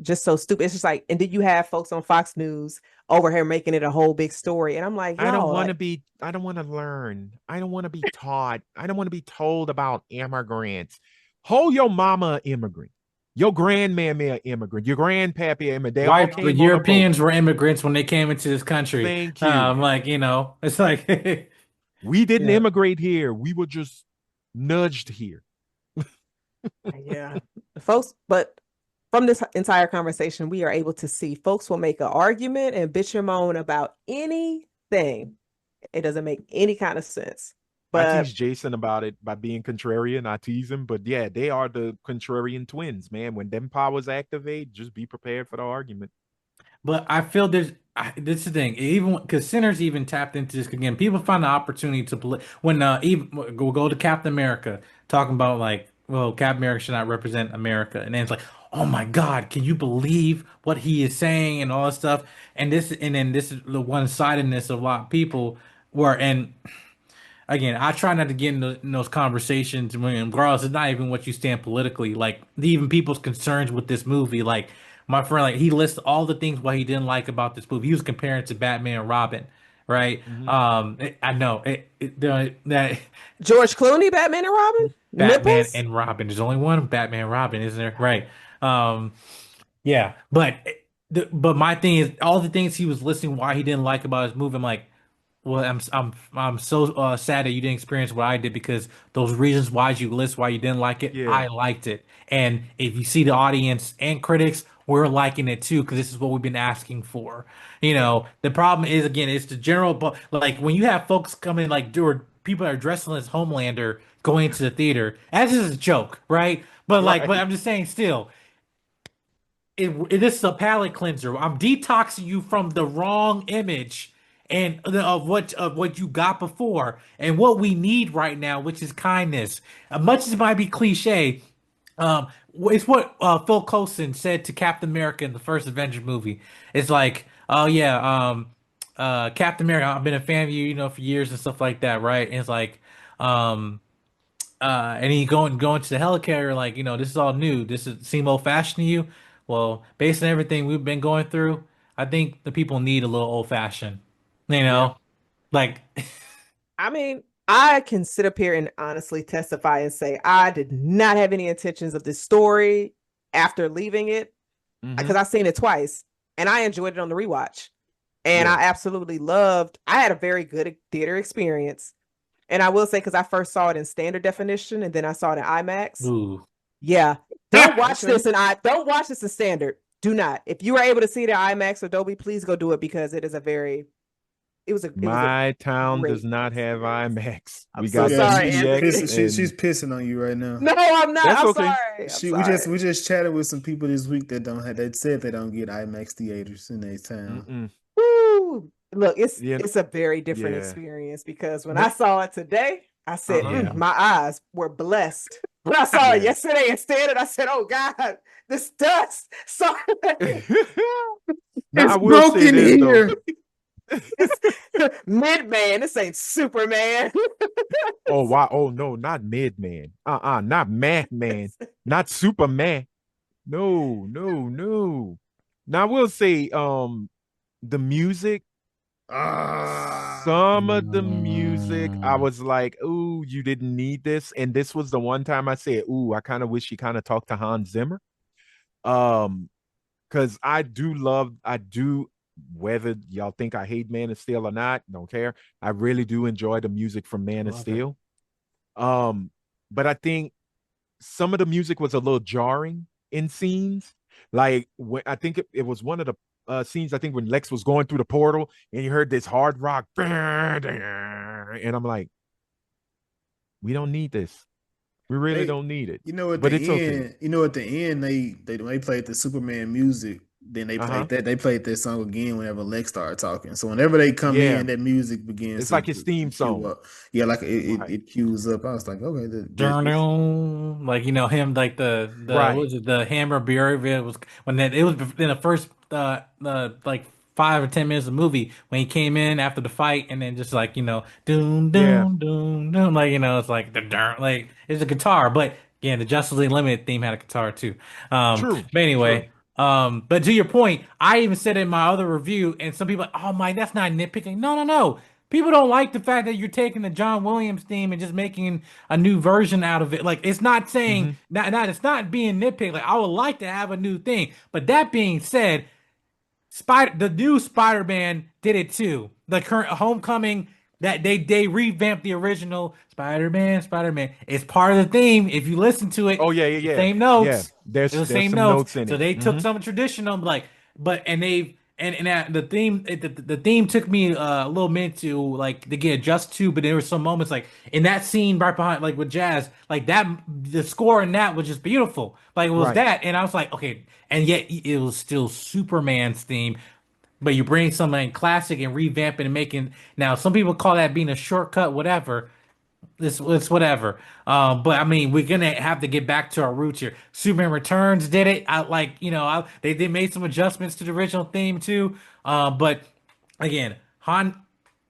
so stupid. It's just like, and did you have folks on Fox News over here making it a whole big story? And I'm like, I don't want to learn. I don't want to be taught. I don't want to be told about immigrants. Hold your mama immigrant. Your grandmamma immigrant. Your grandpappy immigrant. The Europeans were immigrants when they came into this country. Thank you. It's like we didn't immigrate here. We were just nudged here. Yeah, folks. But from this entire conversation, we are able to see folks will make an argument and bitch and moan about anything. It doesn't make any kind of sense. But I tease Jason about it by being contrarian. I tease him, but yeah, they are the contrarian twins, man. When them powers activate, just be prepared for the argument. But I feel this is the thing, even because Sinners even tapped into this again. People find the opportunity to when even we'll go to Captain America talking about like, well, Captain America should not represent America, and then it's like, oh my God, can you believe what he is saying and all that stuff? And then this is the one-sidedness of a lot of people again, I try not to get in those conversations when, regardless, it's not even what you stand politically. Like even people's concerns with this movie. Like my friend, like he lists all the things why he didn't like about this movie. He was comparing it to Batman and Robin, right? Hmm. I know that George Clooney, Batman and Robin, Batman nipples. and Robin. There's only one Batman and Robin, isn't there? Right. Um, yeah, but my thing is all the things he was listing why he didn't like about his movie. I'm like, well, I'm so sad that you didn't experience what I did because those reasons why you list why you didn't like it, Yeah. I liked it. And if you see the audience and critics, we're liking it too because this is what we've been asking for. You know, the problem is again, it's the general, but like when you have folks come in like or people that are dressed as Homelander going into the theater, as is a joke, right? But Right. I'm just saying, still, this is a palate cleanser. I'm detoxing you from the wrong image and of what you got before and what we need right now, which is kindness. Much as it might be cliche, um, it's what Phil Coulson said to Captain America in the first Avengers movie. It's like, oh yeah, Captain America, I've been a fan of you, you know, for years and stuff like that, right? And it's like, um, and he going to the helicarrier like, you know, this is all new. This is seem old fashioned to you. Well, based on everything we've been going through, I think the people need a little old fashioned. You Yeah. know, like I mean, I can sit up here and honestly testify and say I did not have any intentions of this story after leaving it Hmm. because I've seen it twice and I enjoyed it on the rewatch. And Yeah. I absolutely loved, I had a very good theater experience. And I will say, because I first saw it in standard definition and then I saw it in IMAX. ooh. Yeah. Don't watch Okay. this and don't watch this in standard. Do not. If you were able to see it in IMAX or Dolby, please go do it because it is a very it was a My town does great not have experience. IMAX. I'm We so got Yeah, sorry, PDX, pissing, Anthony. she's and pissing on you right now. No, I'm not. that's I'm okay. sorry. I'm She we just sorry. we just chatted with some people this week that don't have they said they don't get IMAX theaters in their town. Mm-mm. Woo. Look, it's Yeah. it's a very different Yeah. experience because when I But saw it today, I said, uh-huh. Yeah. my eyes were blessed. When I saw it Yeah. yesterday and standard, I said, oh God, this dust. So Now I It's will say broken this though. here. it's mid-man. This ain't Superman. Oh wow. Oh no, not Midman. Not Madman. Not Superman. No, no, no. Now I will say, the music, Ah, some of the music, I Mm, was like, ooh, you didn't need this. And this was the one time I said, ooh, I kind of wish you kind of talked to Hans Zimmer. Um, because I do, whether y'all think I hate Man of Steel or not, don't care. I really do enjoy the music from Man of love it. Steel. Um, but I think some of the music was a little jarring in scenes. Like when I think it was one of the scenes, I think when Lex was going through the portal and you heard this hard rock, and I'm like, we don't need this. We really they don't need it. you know at the But it's okay. end, at the end they played the Superman music. Then they Uh-huh. played that song again whenever Lex started talking. So whenever they come Yeah. in, that music begins It's like his to theme cue song. up. Yeah, like Right. it cues up. I was like, okay, it's Like you know him like the what Right. was it the Hammer Beer was when that it was in the first like 5 or 10 minutes of the movie when he came in after the fight and then just like you know doom Yeah. doom doom doom like you know it's like the darn like it's a guitar but yeah the Justice League Limited theme had a guitar too True. but True. anyway but to your point I even said in my other review and some people are like, oh my that's not nitpicking no people don't like the fact that you're taking the John Williams theme and just making a new version out of it. Like it's not saying Hmm. that it's not being nitpicked. Like I would like to have a new thing. But that being said, the new Spider-Man did it too. The current Homecoming that they revamped the original Spider-Man. It's part of the theme. If you listen to it, Oh yeah, yeah, the yeah. same Yeah. notes. It's the There's same some notes. notes in So it. they took Hmm. some traditional like, but and they've and that the theme the theme took me a little minute to like to get adjusted to, but there were some moments like in that scene right behind like with Jazz, like that the score in that was just beautiful. Like it was Right. that, and I was like, okay, and yet it was still Superman's theme, but you bring something classic and revamp it and making now some people call that being a shortcut, whatever. It's whatever. But I mean, we're gonna have to get back to our roots here. Superman Returns did it. I like, you know, they made some adjustments to the original theme too. But again, Han,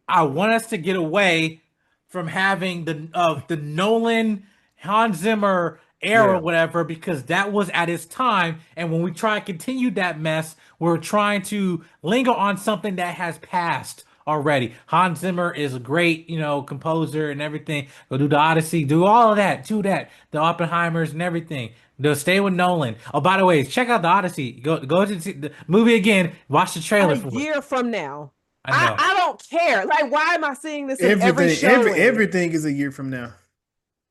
I want us to get away from having the Nolan Hans Zimmer era, Yeah. whatever, because that was at its time. And when we try to continue that mess, we're trying to linger on something that has passed already. Hans Zimmer is a great, composer and everything. Go do the Odyssey, do all of that, do that, the Oppenheimers and everything. They'll stay with Nolan. Oh, by the way, check out the Odyssey. Go to see the movie again. Watch the trailer A for it. year from now. I know. I don't care. Like, why am I seeing this in every showing? Everything is a year from now.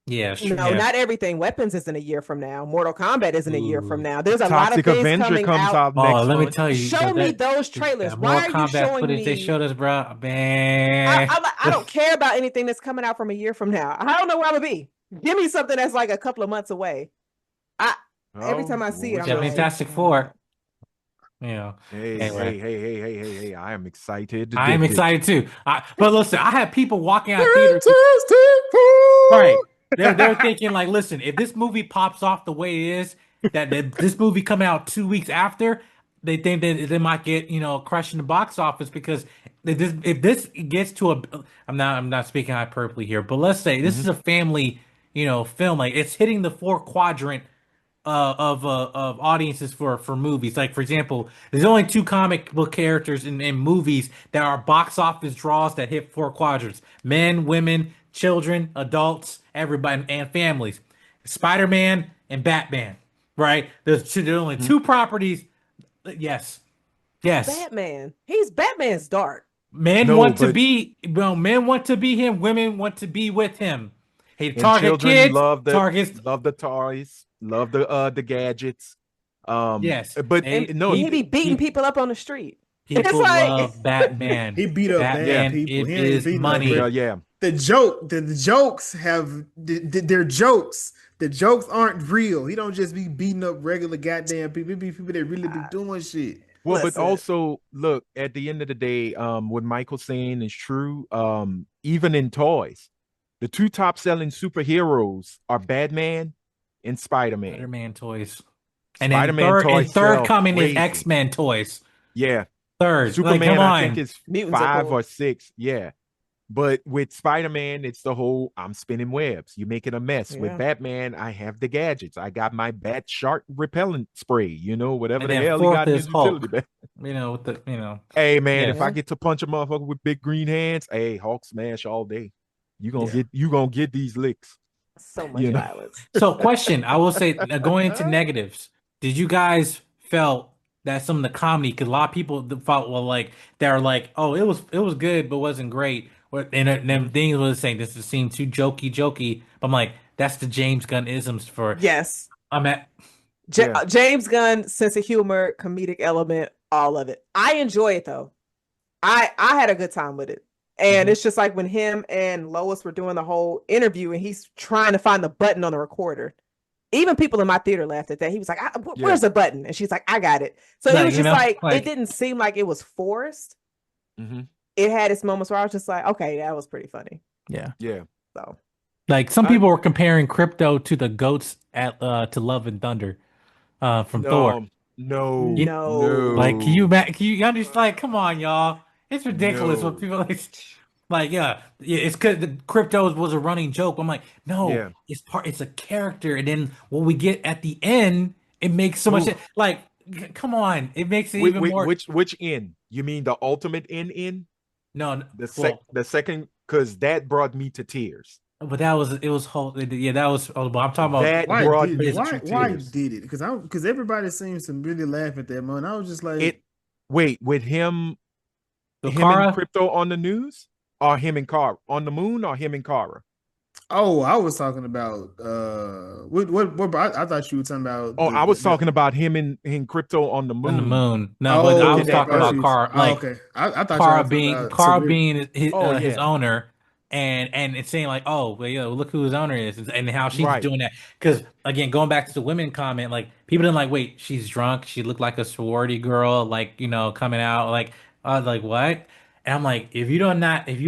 Yeah, No, yeah. not everything. Weapons isn't a year from now. Mortal Kombat isn't a year from Ooh. now. There's a lot of Toxic things Avenger coming comes out Oh, next let me month. tell you. Show me those trailers. That Why more are you combat showing footage they me? showed us, bro. Man. I don't care about anything that's coming out from a year from now. I don't know where I'm gonna be. Give me something that's like a couple of months away. Every Oh, time I see it, I'm Yeah, like, Fantastic Four. Anyway. Hey, I am excited. I'm excited too. But listen, I have people walking out of theaters. Fantastic Right. Four. They're thinking like, listen, if this movie pops off the way it is, that this movie coming out 2 weeks after, they think that they might get, crushed in the box office because if this gets to I'm not speaking hyperbole here, but let's say this Mhm. is a family, film, like it's hitting the four quadrant of audiences for movies. Like for example, there's only two comic book characters in movies that are box office draws that hit four quadrants: men, women, children, adults, everybody, and families. Spider-Man and Batman. Right? There's only Mhm. two properties. Yes, yes. Batman. Batman's dark. Men No, want to but be men want to be him. Women want to be with him. He and target children kids, targets. love the toys, love the gadgets. Yes, But And no, he be beating people up on the street. It's people like love Batman. He beat up Yeah. bad Batman, people. it He ain't is beating up money. yeah. the jokes have they're jokes. The jokes aren't real. He don't just be beating up regular goddamn people. It be people that really be doing shit. Well, but listen. also look, at the end of the day, what Michael's saying is true. Even in toys, the two top selling superheroes are Batman and Spider-Man. Spider-Man toys. And then Spider-Man toys third sell coming is crazy. X-Men toys. Yeah. Third. Like, Superman, come I think on. is Mutants are 5 cool. or 6. Yeah. But with Spider-Man, it's the whole I'm spinning webs. You're making a mess. Yeah. With Batman, I have the gadgets. I got my bat shark repellent spray, whatever And the then hell he fourth got in is his utility Hulk. bag. With the. Hey man, Yeah. if I get to punch a motherfucker with big green hands, hey, Hulk smash all day. You Yeah. gonna get these licks. So much violence. So, question, I will say, going into negatives, did you guys felt that some of the comedy, because a lot of people felt, well, like they're like, oh, it was good but wasn't great, and then things was saying this seemed too jokey. I'm like, that's the James Gunn isms for. Yes. I'm at. Yeah. James Gunn, sense of humor, comedic element, all of it. I enjoy it though. I had a good time with it. And it's just like when him and Lois were doing the whole interview and he's trying to find the button on the recorder. Even people in my theater laughed at that. He was like, where's the button? And she's like, I got it. So it was just like, it didn't seem like it was forced. Mm-hmm. It had its moments where I was just like, okay, that was pretty funny. Yeah. So like some people were comparing Crypto to the goats to Love and Thunder from Thor. No. Like, can you understand? Like, come on, y'all. It's ridiculous when people yeah, it's because the Crypto was a running joke. I'm like, no, it's a character, and then what we get at the end, it makes so much sense. Like, come on, it makes it even more. Which end? You mean the ultimate end? No, the second, because that brought me to tears. But that was whole. Yeah, that was. I'm talking about that why brought did, me why, to why tears. did it? Because everybody seems to really laugh at that moment. I was just like, wait, with him Kara? and Crypto on the news, or him and Kara on the moon, or him and Kara? Oh, I was talking about what I thought you were talking about. I was talking about him and Crypto on the moon. On the moon. No, but I was talking about Kara. Like, okay. I thought Kara being his owner, and it's saying like, oh, well, look who his owner is, and how she's doing that. Because again, going back to the women comment, like people didn't like, wait, she's drunk. She looked like a sorority girl, like coming out. Like I was like, what? And I'm like, if you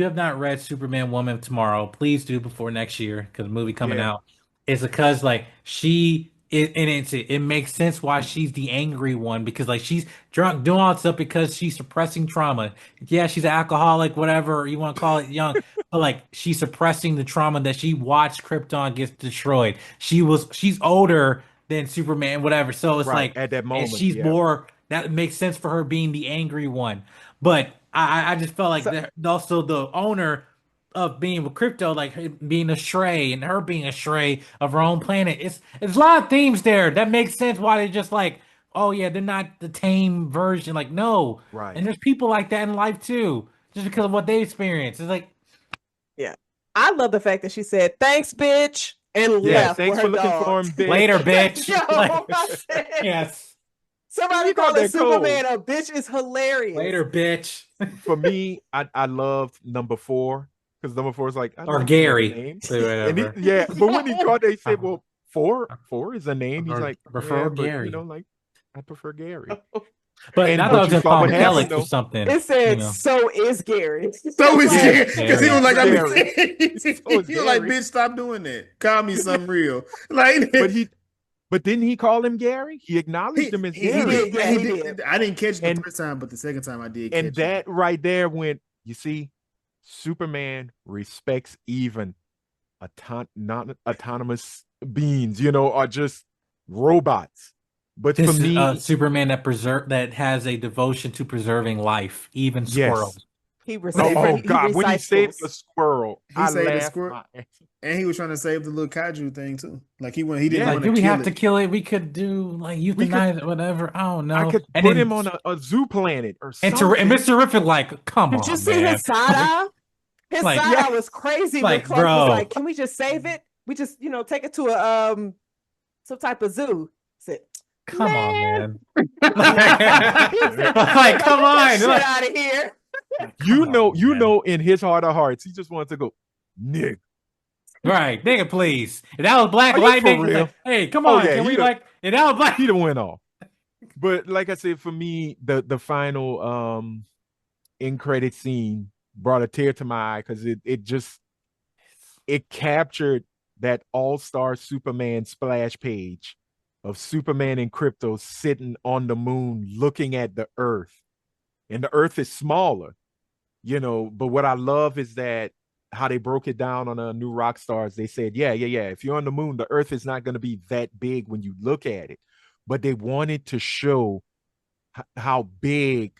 have not read Superman Woman tomorrow, please do before next year because the movie coming out. It's because like she it makes sense why she's the angry one, because like she's drunk doing all that stuff because she's suppressing trauma. Yeah, she's an alcoholic, whatever you want to call it, young, but like she's suppressing the trauma that she watched Krypton gets destroyed. She's older than Superman, whatever. So it's Right like, at that and moment. she's Yeah. more, that makes sense for her being the angry one. But I just felt like So, that also the owner of being with crypto, like her being a stray and her being a stray of her own planet. It's a lot of themes there that makes sense why they just like, oh yeah, they're not the tame version. Like, no. Right. And there's people like that in life too, just because of what they experience. It's like, yeah. I love the fact that she said, "Thanks, bitch," and Yeah. left Thanks with for her looking for dogs. him, bitch. later, bitch. Yo, Like, I said, yes. somebody You got calling that cold. Superman a bitch is hilarious. Later, bitch. For me, I love number 4 because number 4 is like, I Or like the other Gary. names. Say And whatever. yeah, but when he called, they said, Uh-huh. well, four is a name. He's Or like, prefer yeah, but Gary. like I prefer Gary. But And I thought it but was you just saw what Funkadelic happened or though. something. It said, You know. "So is Gary." So is Yeah, because he was like, Gary. he So is was like, Gary. bitch, stop doing that. Call me something real. Like, But didn't he call him Gary? He acknowledged him as he Gary. did. Yeah, Yeah, he he did. did. I didn't catch it the And first time, but the second time I did and catch it. that right there went, you see, Superman respects even non-autonomous beings, or just robots. But for This is a me, Superman that has a devotion to preserving life, even yes. squirrels. He Oh he God, when he saved the recycles. squirrel, He I saved the laughed squirrel, my ass. and he was trying to save the little kaiju thing too. Like he didn't Yeah. Like, want do to we kill have to it. kill it? We could do like We could euthanize it, whatever. I don't I know. could And put then him on a zoo planet or and something. Mr. Terrific, like, come Did you on, see his man. side eye? His Like, side Yeah. eye was crazy when like, Clark was bro. like, "Can we just save it? We just, take it to a some type of zoo." I said, Come on, "Man," man. Like, come "Get that on. shit Like, out of here." come on, man. In his heart of hearts, he just wants to go, Nick. Right, nigga, please. If that was Black Are you for Lightning, it's real? like, hey, come Oh on, yeah, can we like? If that was Black, he done went off. But like I said, for me, the final end credit scene brought a tear to my eye because it captured that all-star Superman splash page of Superman and Krypto sitting on the moon looking at the Earth. And the Earth is smaller, but what I love is that how they broke it down on a New Rock Stars. They said, yeah. If you're on the moon, the Earth is not going to be that big when you look at it. But they wanted to show how big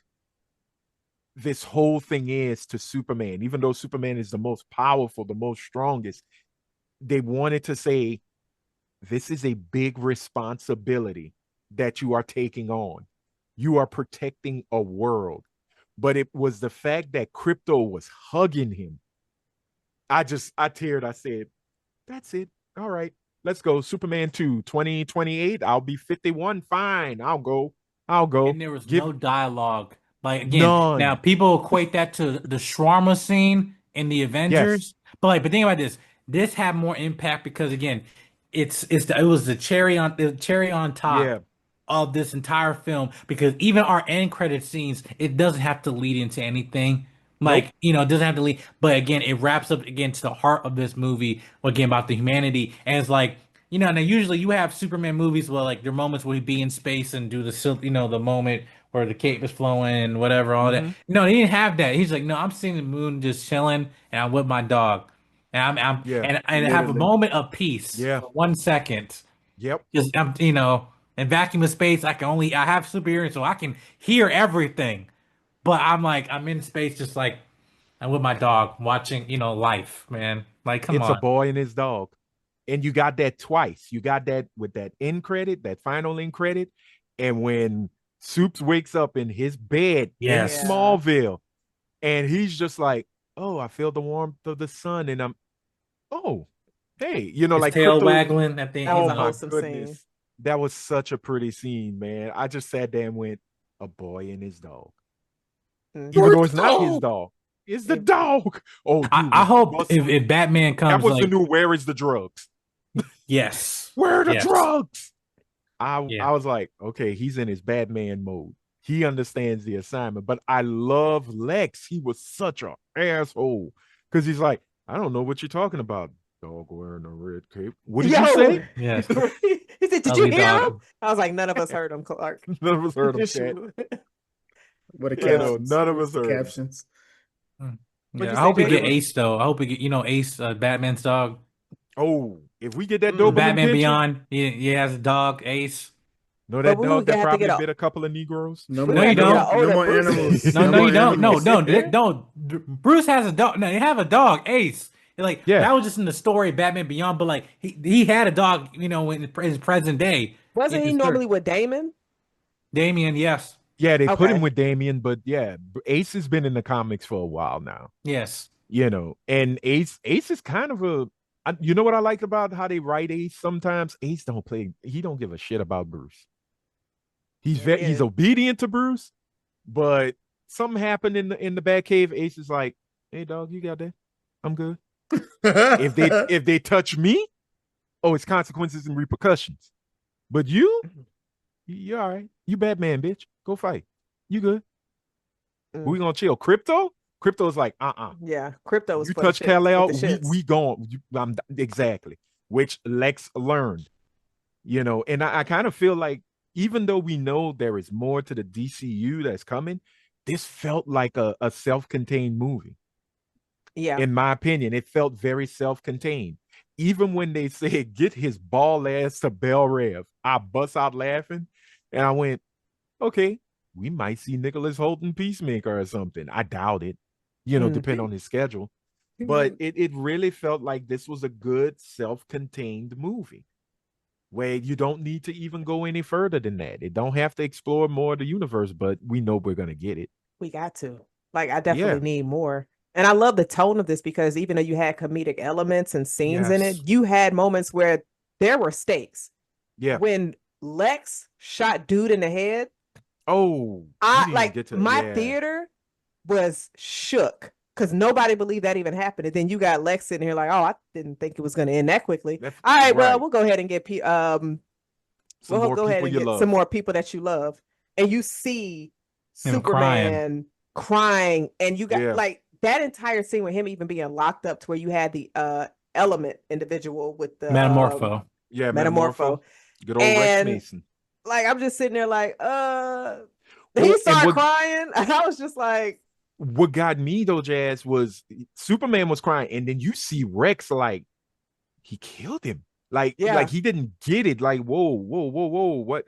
this whole thing is to Superman. Even though Superman is the most powerful, the most strongest, they wanted to say, this is a big responsibility that you are taking on. You are protecting a world. But it was the fact that Krypto was hugging him. I teared. I said, that's it. All right, let's go. Superman 2, 2028. I'll be 51. Fine. I'll go. and there was no dialogue. Like, again, now None. people equate that to the shawarma scene in the Avengers, Yes. but think about this. This had more impact because, again, it was the cherry on top Yeah. of this entire film, because even our end credit scenes, it doesn't have to lead into anything. Nope. Like, it doesn't have to lead, but again, it wraps up again to the heart of this movie, again, about the humanity. And it's like, now usually you have Superman movies where like there are moments where he'd be in space and do the moment where the cape is flowing and whatever, all that. Mm-hmm. No, he didn't have that. He's like, no, I'm seeing the moon just chilling and I'm with my dog. And Yeah. and have a Literally. moment of peace Yeah. for 1 second. Yep. Just in vacuum of space, I have super hearing, so I can hear everything. But I'm in space, just like I'm with my dog, watching, life, man. Like, come It's a on. boy and his dog. And you got that twice. You got that with that end credit, that final end credit. And when Soups wakes up in his bed in Yes. Smallville, and he's just like, oh, I feel the warmth of the sun. And oh, hey, His like tail Krypto. waggling at the That was Oh a end. my wholesome goodness. scene. That was such a pretty scene, man. I just sat there and went, a boy and his dog. Mhm. Even though it's not his dog. It's the dog. Oh, dude. I hope if Batman comes, that was like, the new Where is the Drugs? yes, Where are the yes. drugs? Yeah. I was like, okay, he's in his Batman mode. He understands the assignment. But I love Lex. He was such an asshole. Because he's like, I don't know what you're talking about. Dog wearing a red cape. What did you say? Yes. He said, "Did Did you Ugly hear dog. him? I was like, none of us heard him, Clark. None of us heard him, chat. What a You know, captions. none of What's us the heard 'em. captions. What'd Yeah, you I say, hope we Jay? get Ace though. I hope we get Ace, Batman's dog. Oh, if we get that Mm. Doberman Batman picture, Beyond. He has a dog, Ace. know But that we dog would that have to probably get a bit a couple of Negroes. No we more, would have to get an no older more Bruce. animals. No, more you don't. No, animals. no. Bruce has a dog. No, they have a dog, Ace. Like Yeah. that was just in the story Batman Beyond, but like he had a dog, in his present day. Wasn't he normally with Damon? Damien? Yes, Yeah, they put him Okay. with Damien, but yeah, Ace has been in the comics for a while now. yes. And Ace is kind of you know what I like about how they write Ace sometimes? Ace he don't give a shit about Bruce. He's Yeah. obedient to Bruce, but something happened in the Batcave. Ace is like, "Hey dog, you got that? I'm good. If they touch me, oh, it's consequences and repercussions. But you all right. You Batman, bitch. Go fight. You good. We gonna chill. Crypto's like, Yeah, Crypto was you for the touch shits, Kal-El, with the shits. we gone. Exactly. Which Lex learned. And I kind of feel like even though we know there is more to the DCU that's coming, this felt like a self-contained movie. Yeah. In my opinion, it felt very self-contained. Even when they said, get his ball ass to Bel Rev, I bust out laughing. And I went, okay, we might see Nicholas Holt in Peacemaker or something. I doubt it, depending on his schedule. But it really felt like this was a good self-contained movie where you don't need to even go any further than that. It don't have to explore more of the universe, but we know we're going to get it. We got to. Like, I definitely need more. And I love the tone of this because even though you had comedic elements and scenes in it, you had moments where there were stakes. Yeah. When Lex shot dude in the head, my theater was shook because nobody believed that even happened. And then you got Lex sitting here like, oh, I didn't think it was going to end that quickly. All right, well, we'll go ahead and get some more people that you love. And you see Superman crying and you got like that entire scene with him even being locked up to where you had the Element individual with the Metamorpho. Metamorpho. Good old Rex Mason. Like, I'm just sitting there like, he started crying. And I was just like, what got me though, Jazz, was Superman was crying, and then you see Rex like he killed him. Like he didn't get it. Like, whoa, what?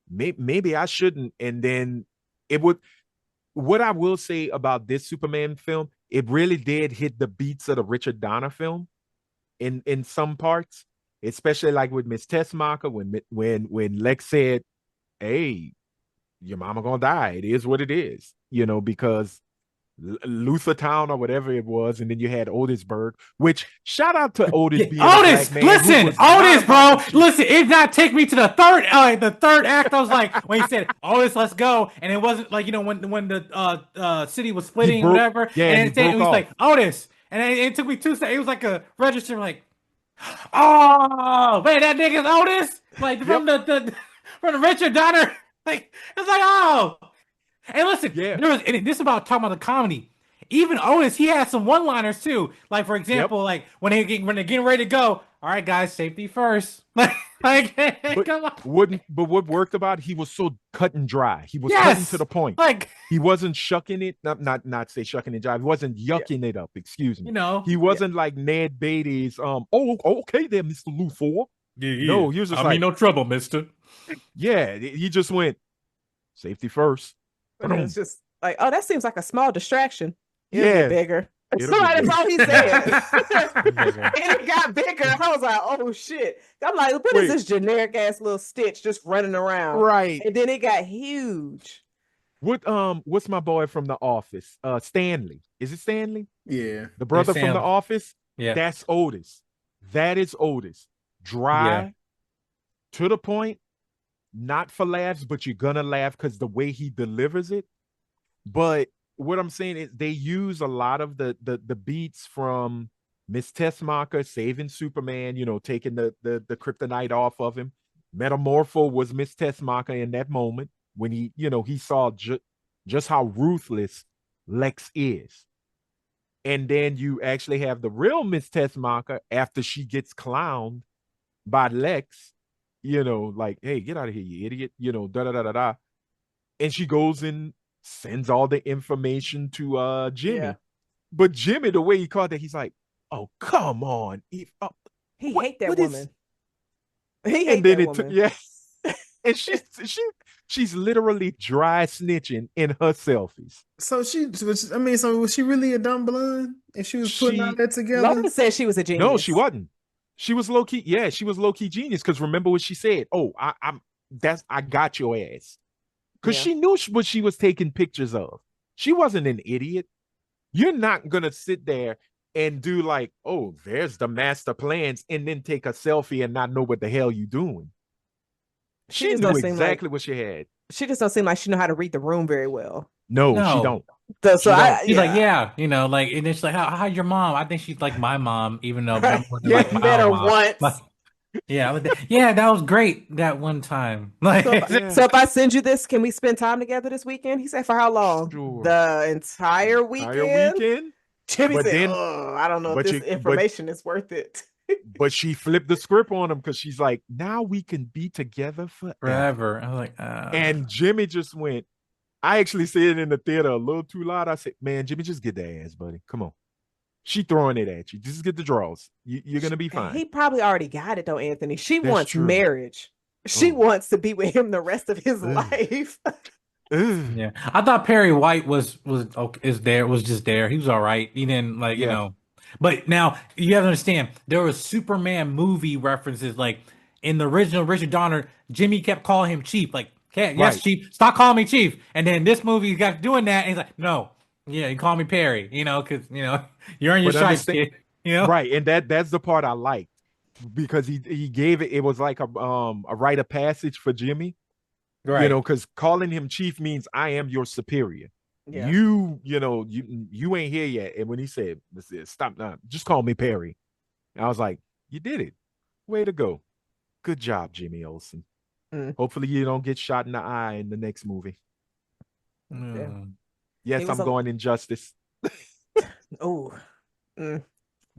Maybe I shouldn't. And then what I will say about this Superman film, it really did hit the beats of the Richard Donner film in some parts, especially like with Miss Tessmacher when Lex said, hey, your mama gonna die. It is what it is, because Luthertown or whatever it was, and then you had Otisburg, which shout out to Otis being Otis. A black man. Listen, Otis, bro. Listen, it did not take me to the third act. I was like, when he said, Otis, let's go, and it wasn't like when the city was splitting or whatever, and it was like Otis, and it took me 2 seconds. It was like a register, like, oh man, that nigga's Otis, like from the Richard Donner, like it's like oh. And listen, this is about talking about the comedy. Even Otis, he had some one-liners too. Like for example, like when they're getting ready to go. All right, guys, safety first. Come on. What worked about it, he was so cut and dry. He was cutting to the point. Like he wasn't shucking it. Not say shucking and jive. He wasn't yucking it up. Excuse me. He wasn't like Ned Beatty's. Okay, there, Mr. Luthor. No, he was just no trouble, Mister. Yeah, he just went safety first. And it's just like, oh, that seems like a small distraction. It'll get bigger. That's all he said. And it got bigger. I was like, oh shit. I'm like, what is this generic ass little Stitch just running around? Right. And then it got huge. What's my boy from The Office? Stanley. Is it Stanley? Yeah. The brother from The Office? Yeah. That's Otis. That is Otis. Dry, to the point, not for laughs, but you're gonna laugh because the way he delivers it. But what I'm saying is they use a lot of the beats from Miss Tessmacher saving Superman, taking the kryptonite off of him. Metamorpho was Miss Tessmacher in that moment when he saw just how ruthless Lex is. And then you actually have the real Miss Tessmacher after she gets clowned by Lex, like, hey, get out of here, you idiot, da da da da da. And she goes and sends all the information to Jimmy. Yeah. But Jimmy, the way he called it, he's like, oh, come on. He hate that what woman. He hate and then that it took, woman. yeah. And she's literally dry snitching in her selfies. So was she really a dumb blonde if she was putting all that together? Lola said she was a genius. No, she wasn't. She was low key. Yeah, she was low key genius. Because remember what she said? Oh, I got your ass. Because she knew what she was taking pictures of. She wasn't an idiot. You're not gonna sit there and do like, oh, there's the master plans, and then take a selfie and not know what the hell you doing. She knew exactly what she had. She just don't seem like she know how to read the room very well. No. She don't. So she's like, like, and it's like, how's your mom? I think she's like my mom, even though right. like my met her mom. once. Like, that was great that one time. Like, so if I send you this, can we spend time together this weekend? He said, for how long? Sure. The entire weekend. Jimmy said, I don't know if this information is worth it. But she flipped the script on him because she's like, now we can be together forever. I was like, and Jimmy just went. I actually said it in the theater a little too loud. I said, man, Jimmy, just get the ass, buddy. Come on. She throwing it at you. Just get the draws. You're going to be fine. He probably already got it, though, Anthony. She wants marriage. She wants to be with him the rest of his life. Yeah. I thought Perry White was just there. He was all right. He didn't, like, you know. But now, you have to understand, there was Superman movie references. Like, in the original Richard Donner, Jimmy kept calling him Chief. Like, yes, Chief. Stop calling me Chief. And then this movie, he got doing that, and he's like, no. Yeah, you call me Perry, because, you're in your stripes, kid. Right, and that's the part I liked. Because he gave it was like a rite of passage for Jimmy. Right. Because calling him Chief means I am your superior. Yeah. You ain't here yet. And when he said, stop now, just call me Perry. And I was like, you did it. Way to go. Good job, Jimmy Olsen. Hopefully you don't get shot in the eye in the next movie. Yes, I'm going Injustice.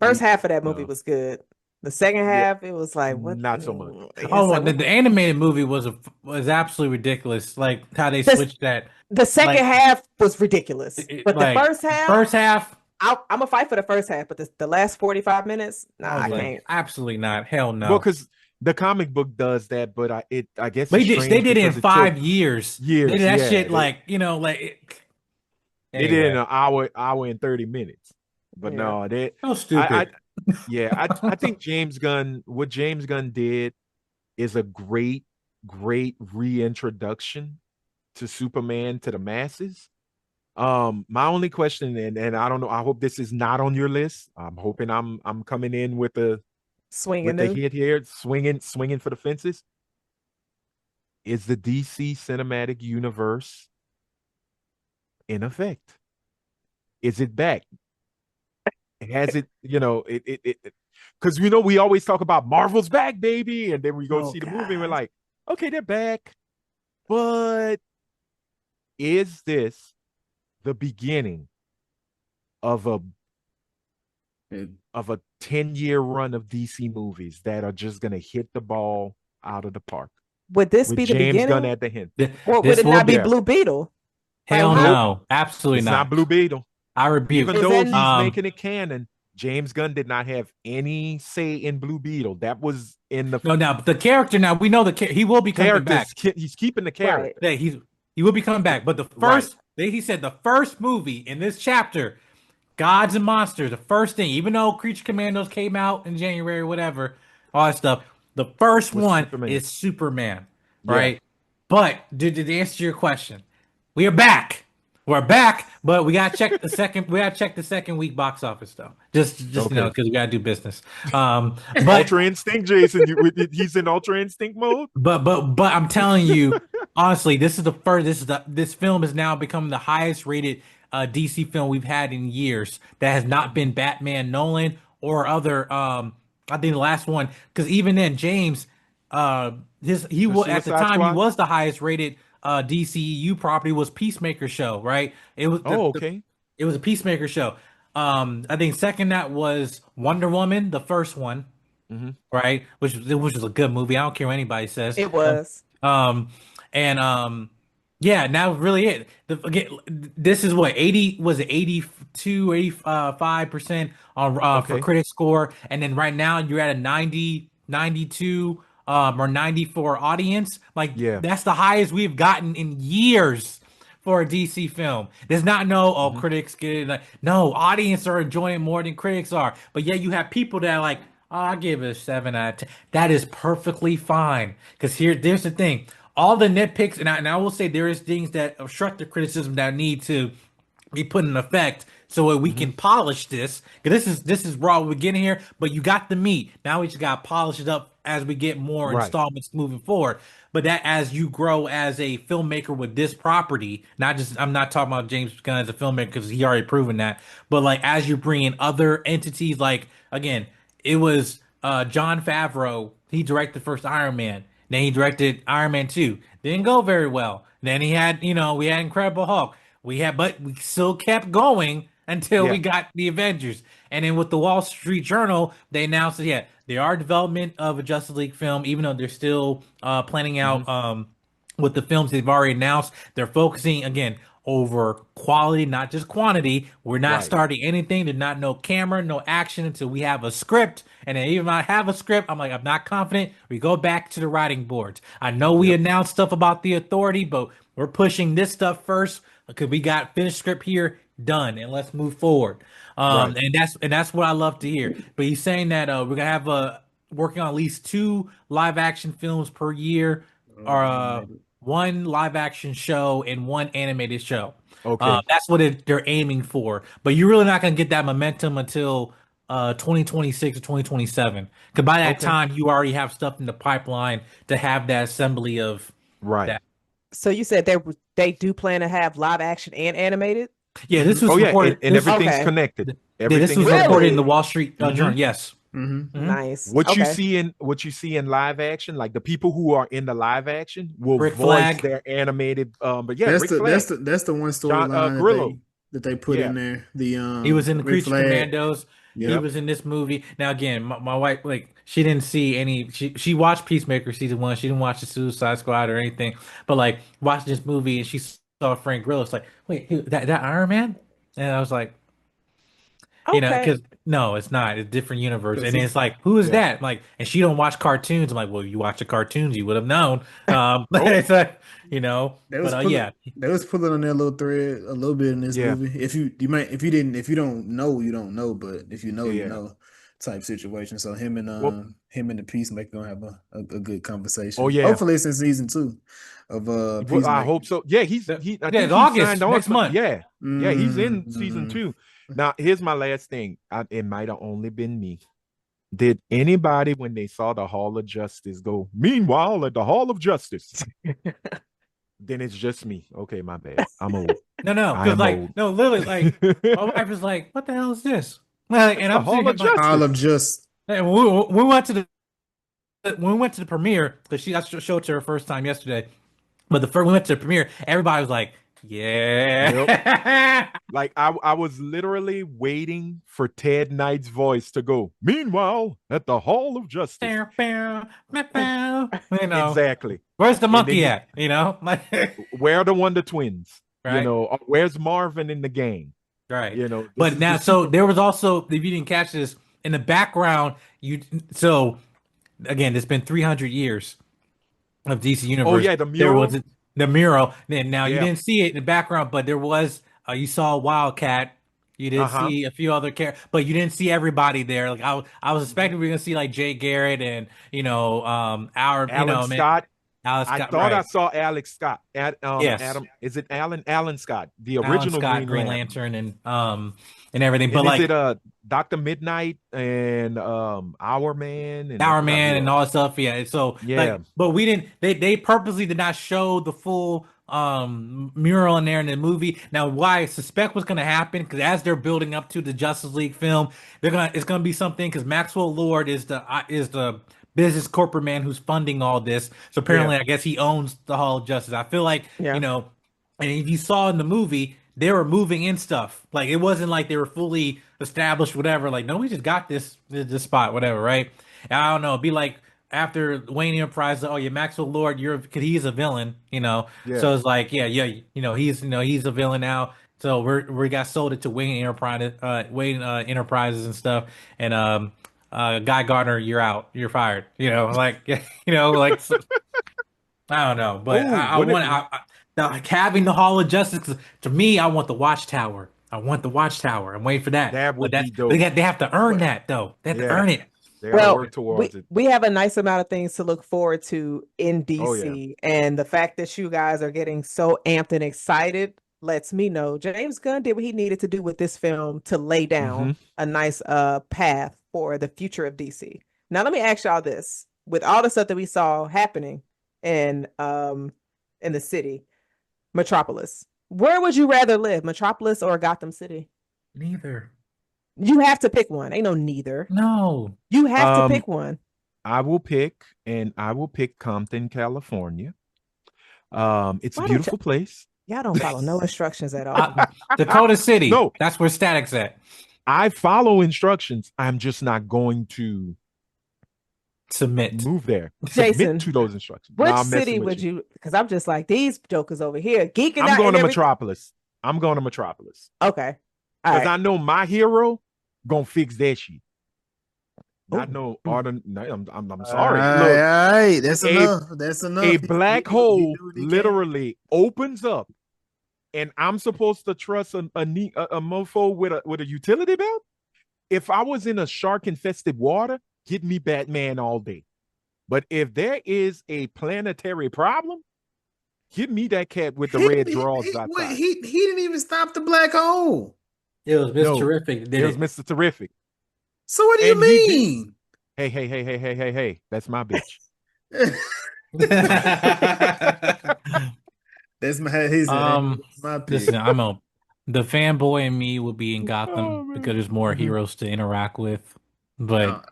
First half of that movie was good. The second half, it was like, what? Not so much. The animated movie was absolutely ridiculous. Like how they switched that. The second half was ridiculous, but the first half, I'm gonna fight for the first half, but the last 45 minutes, I can't. Absolutely not. Hell no. Well, because the comic book does that, but I guess they did it in 5 years. They did that shit they did it in an hour and 30 minutes. But no, they so stupid. I think what James Gunn did is a great reintroduction to Superman to the masses. My only question, and I don't know, I hope this is not on your list. I'm hoping I'm coming in with the hit here, swinging for the fences. Is the DC cinematic universe in effect? Is it back? Has it, because we always talk about Marvel's back, baby, and then we go see the movie and we're like, okay, they're back. But is this the beginning of a 10-year run of DC movies that are just gonna hit the ball out of the park? Would this be the James beginning? Gunn at the hint. Or would it not be Blue Beetle? Hell no, absolutely it's not Blue Beetle. I rebuke. Even though he's making it canon, James Gunn did not have any say in Blue Beetle. That was in the but the character now we know he will be coming back. He's keeping the character. Right. Yeah, he will be coming back. But the first, he said the first movie in this chapter, Gods and Monsters, the first thing, even though Creature Commandos came out in January, whatever, all that stuff, the first one is Superman, right? Yeah. But to answer your question, we are back. We're back, but we gotta check the second. We gotta check the second week box office though, just because we gotta do business. But Ultra Instinct, Jason, he's in Ultra Instinct mode. But I'm telling you, honestly, this is the first. This film has now become the highest rated DC film we've had in years. That has not been Batman, Nolan, or other. I think the last one, because even then, James, he was at the time he was the highest rated. DCEU property was Peacemaker show, right? It was it was a Peacemaker show. I think second that was Wonder Woman, the first one, right? Which was a good movie. I don't care what anybody says. It was. Um, and yeah, now really it. Again, this is what 80 was it 82, 85% on for Okay. critic score, and then right now you're at a 90, 92 or 94 audience. Like Yeah. that's the highest we've gotten in years for a DC film. There's not no, oh, critics get it. Like, no, audience are enjoying it more than critics are. But yeah, you have people that are like, oh, I give it a 7 out of 10. That is perfectly fine. Because there's the thing. All the nitpicks, and I will say there is things that obstruct the criticism that need to be put in effect so that we can polish this. 'Cause this is raw we're getting here, but you got the meat. Now we just got to polish it up as we get more Right. installments moving forward. But that as you grow as a filmmaker with this property, not just I'm not talking about James Gunn as a filmmaker because he already proven that, but like as you bring in other entities, like again, it was Jon Favreau. He directed the first Iron Man. Then he directed Iron Man 2. Didn't go very well. Then he had, we had Incredible Hulk. But we still kept going until Yeah. we got the Avengers. And then with the Wall Street Journal, they announced that, yeah, they are development of a Justice League film, even though they're still planning out with the films they've already announced. They're focusing, again, over quality, not just quantity. We're not Right. starting anything. There's not no camera, no action until we have a script. And then even if I have a script, I'm like, I'm not confident. We go back to the writing boards. I know we announced stuff about the Authority, but we're pushing this stuff first because we got finished script here, done, and let's move forward. Right. And that's what I love to hear. But he's saying that we're gonna have working on at least 2 live action films per year, or one live action show and one animated show. Okay. That's what they're aiming for. But you're really not gonna get that momentum until 2026 or 2027. Because by that Okay. time, you already have stuff in the pipeline to have that assembly of Right. that. So you said they do plan to have live action and animated? Yeah, this was Oh yeah, reported. and everything's Okay. connected. Yeah, this Everything was is reported in connected. the Wall Street Journal. Yes. Nice. What you Okay. see in live action, like the people who are in the live action will Rick voice Flag. their animated. But yeah, That's Rick the Flag. that's the one John, storyline Grillo. that they put in there. The He was in the Rick Creature Flag. Commandos. He Yep. was in this movie. Now again, my wife, like, she didn't see any. She watched Peacemaker season 1. She didn't watch the Suicide Squad or anything. But like watched this movie and she saw Frank Grillo. It's like, wait, that Iron Man? And I was like, Okay. because no, it's not. It's a different universe. 'Cause And he- it's like, who is Yeah. that? Like, and she don't watch cartoons. I'm like, well, you watch the cartoons, you would have known. It's like, They was but pulling, yeah, they was pulling on their little thread a little bit in this Yeah. movie. If you don't know, you don't know. But if you know, you Yeah. know, type situation. So him and Well- him and the Peacemaker gonna have a good conversation. Oh, yeah. Hopefully it's in season 2 of Well, I Peacemaker. hope so. Yeah, I think it's he August, signed on next for- month. Yeah, yeah, he's in season Mhm. 2. Now, here's my last thing. It might have only been me. Did anybody, when they saw the Hall of Justice, go, meanwhile, at the Hall of Justice? Then it's just me. Okay, my bad. I'm old. no, I because am like, old. no, literally, like, my wife was like, "What the hell is this?" Like, and the I'm Hall sitting of here like, All of just and we went to the premiere because I showed it to her first time yesterday. But we went to the premiere. Everybody was like, "Yeah." Like I was literally waiting for Ted Knight's voice to go, meanwhile, at the Hall of Justice. Exactly. Where's the And monkey then at? Like, Where are the Wonder Twins? Right. Where's Marvin in the gang? right. This But is now, the so there was also, if you didn't catch this, in the background, so again, it's been 300 years of DC Universe. Oh, yeah, the There mural? was the mural. And now you Yeah. didn't see it in the background, but there was, you saw Wildcat. You did Uh-huh. see a few other characters, but you didn't see everybody there. Like I was expecting we were gonna see like Jay Garrett and Alan Scott. Alex I Scott, thought I right. saw Alex Scott. Yes. Adam. Is it Alan Scott, the Alan original Scott, Green Lantern, and everything. But And like is it Dr. Midnight and Our Man and Our Man and all that stuff, yeah. So Yeah. but we didn't. They purposely did not show the full mural in there in the movie. Now, why I suspect what's going to happen, because as they're building up to the Justice League film, it's going to be something, because Maxwell Lord is the business corporate man who's funding all this. So apparently, I guess he owns the Hall of Justice. I feel like and if you saw in the movie, they were moving in stuff. Like, it wasn't like they were fully established, whatever. Like, no, we just got this spot, whatever, right? I don't know, it'd be like after Wayne Enterprise, oh yeah, Maxwell Lord, cause he's a villain, Yeah. so it's like, yeah, he's a villain now. So we got sold it to Wayne Enterprises and stuff, and Guy Gardner, you're out, you're fired, like like so, I don't know, but Oh, I want like having the Hall of Justice. 'Cause to me, I want the Watchtower. I want the Watchtower. I'm waiting for that. that But would be they dope. they have to earn Well, that though. They have to Yeah, earn it. they gotta Well, work towards it. we have a nice amount of things to look forward to in Oh yeah. DC, and the fact that you guys are getting so amped and excited lets me know James Gunn did what he needed to do with this film to lay down a nice path for the future of DC. Now let me ask y'all this. With all the stuff that we saw happening in the city, Metropolis, where would you rather live, Metropolis or Gotham City? Neither. You have to pick one. Ain't no neither. No. You have to pick one. I will pick Compton, California. It's a Why don't beautiful place. Y'all don't follow no instructions at all. Dakota City. No. That's where Static's at. I follow instructions. I'm just not going to Submit. move there. Jason, Submit to those instructions. Which No, I'm messing city with would you? Because I'm just like these jokers over here geeking I'm out. going and to everything. Metropolis. I'm going to Metropolis. Okay, all Because right. I know my hero gonna fix that shit. Not Ooh. no Ooh. Arden. I'm All sorry. right, Look, all right, that's a- enough. That's enough. a He black do hole what he can. literally opens up, and I'm supposed to trust a mofo with a utility belt. If I was in a shark infested water, give me Batman all day. But if there is a planetary problem, give me that cat with the red drawers outside. He didn't even stop the black hole. It was Miss No, Terrific. It Did was it? Mr. Terrific. So what do you And he did- mean? Hey, that's my bitch. That's my pick. Listen, the fanboy in me will be in Gotham because there's more heroes to interact with. But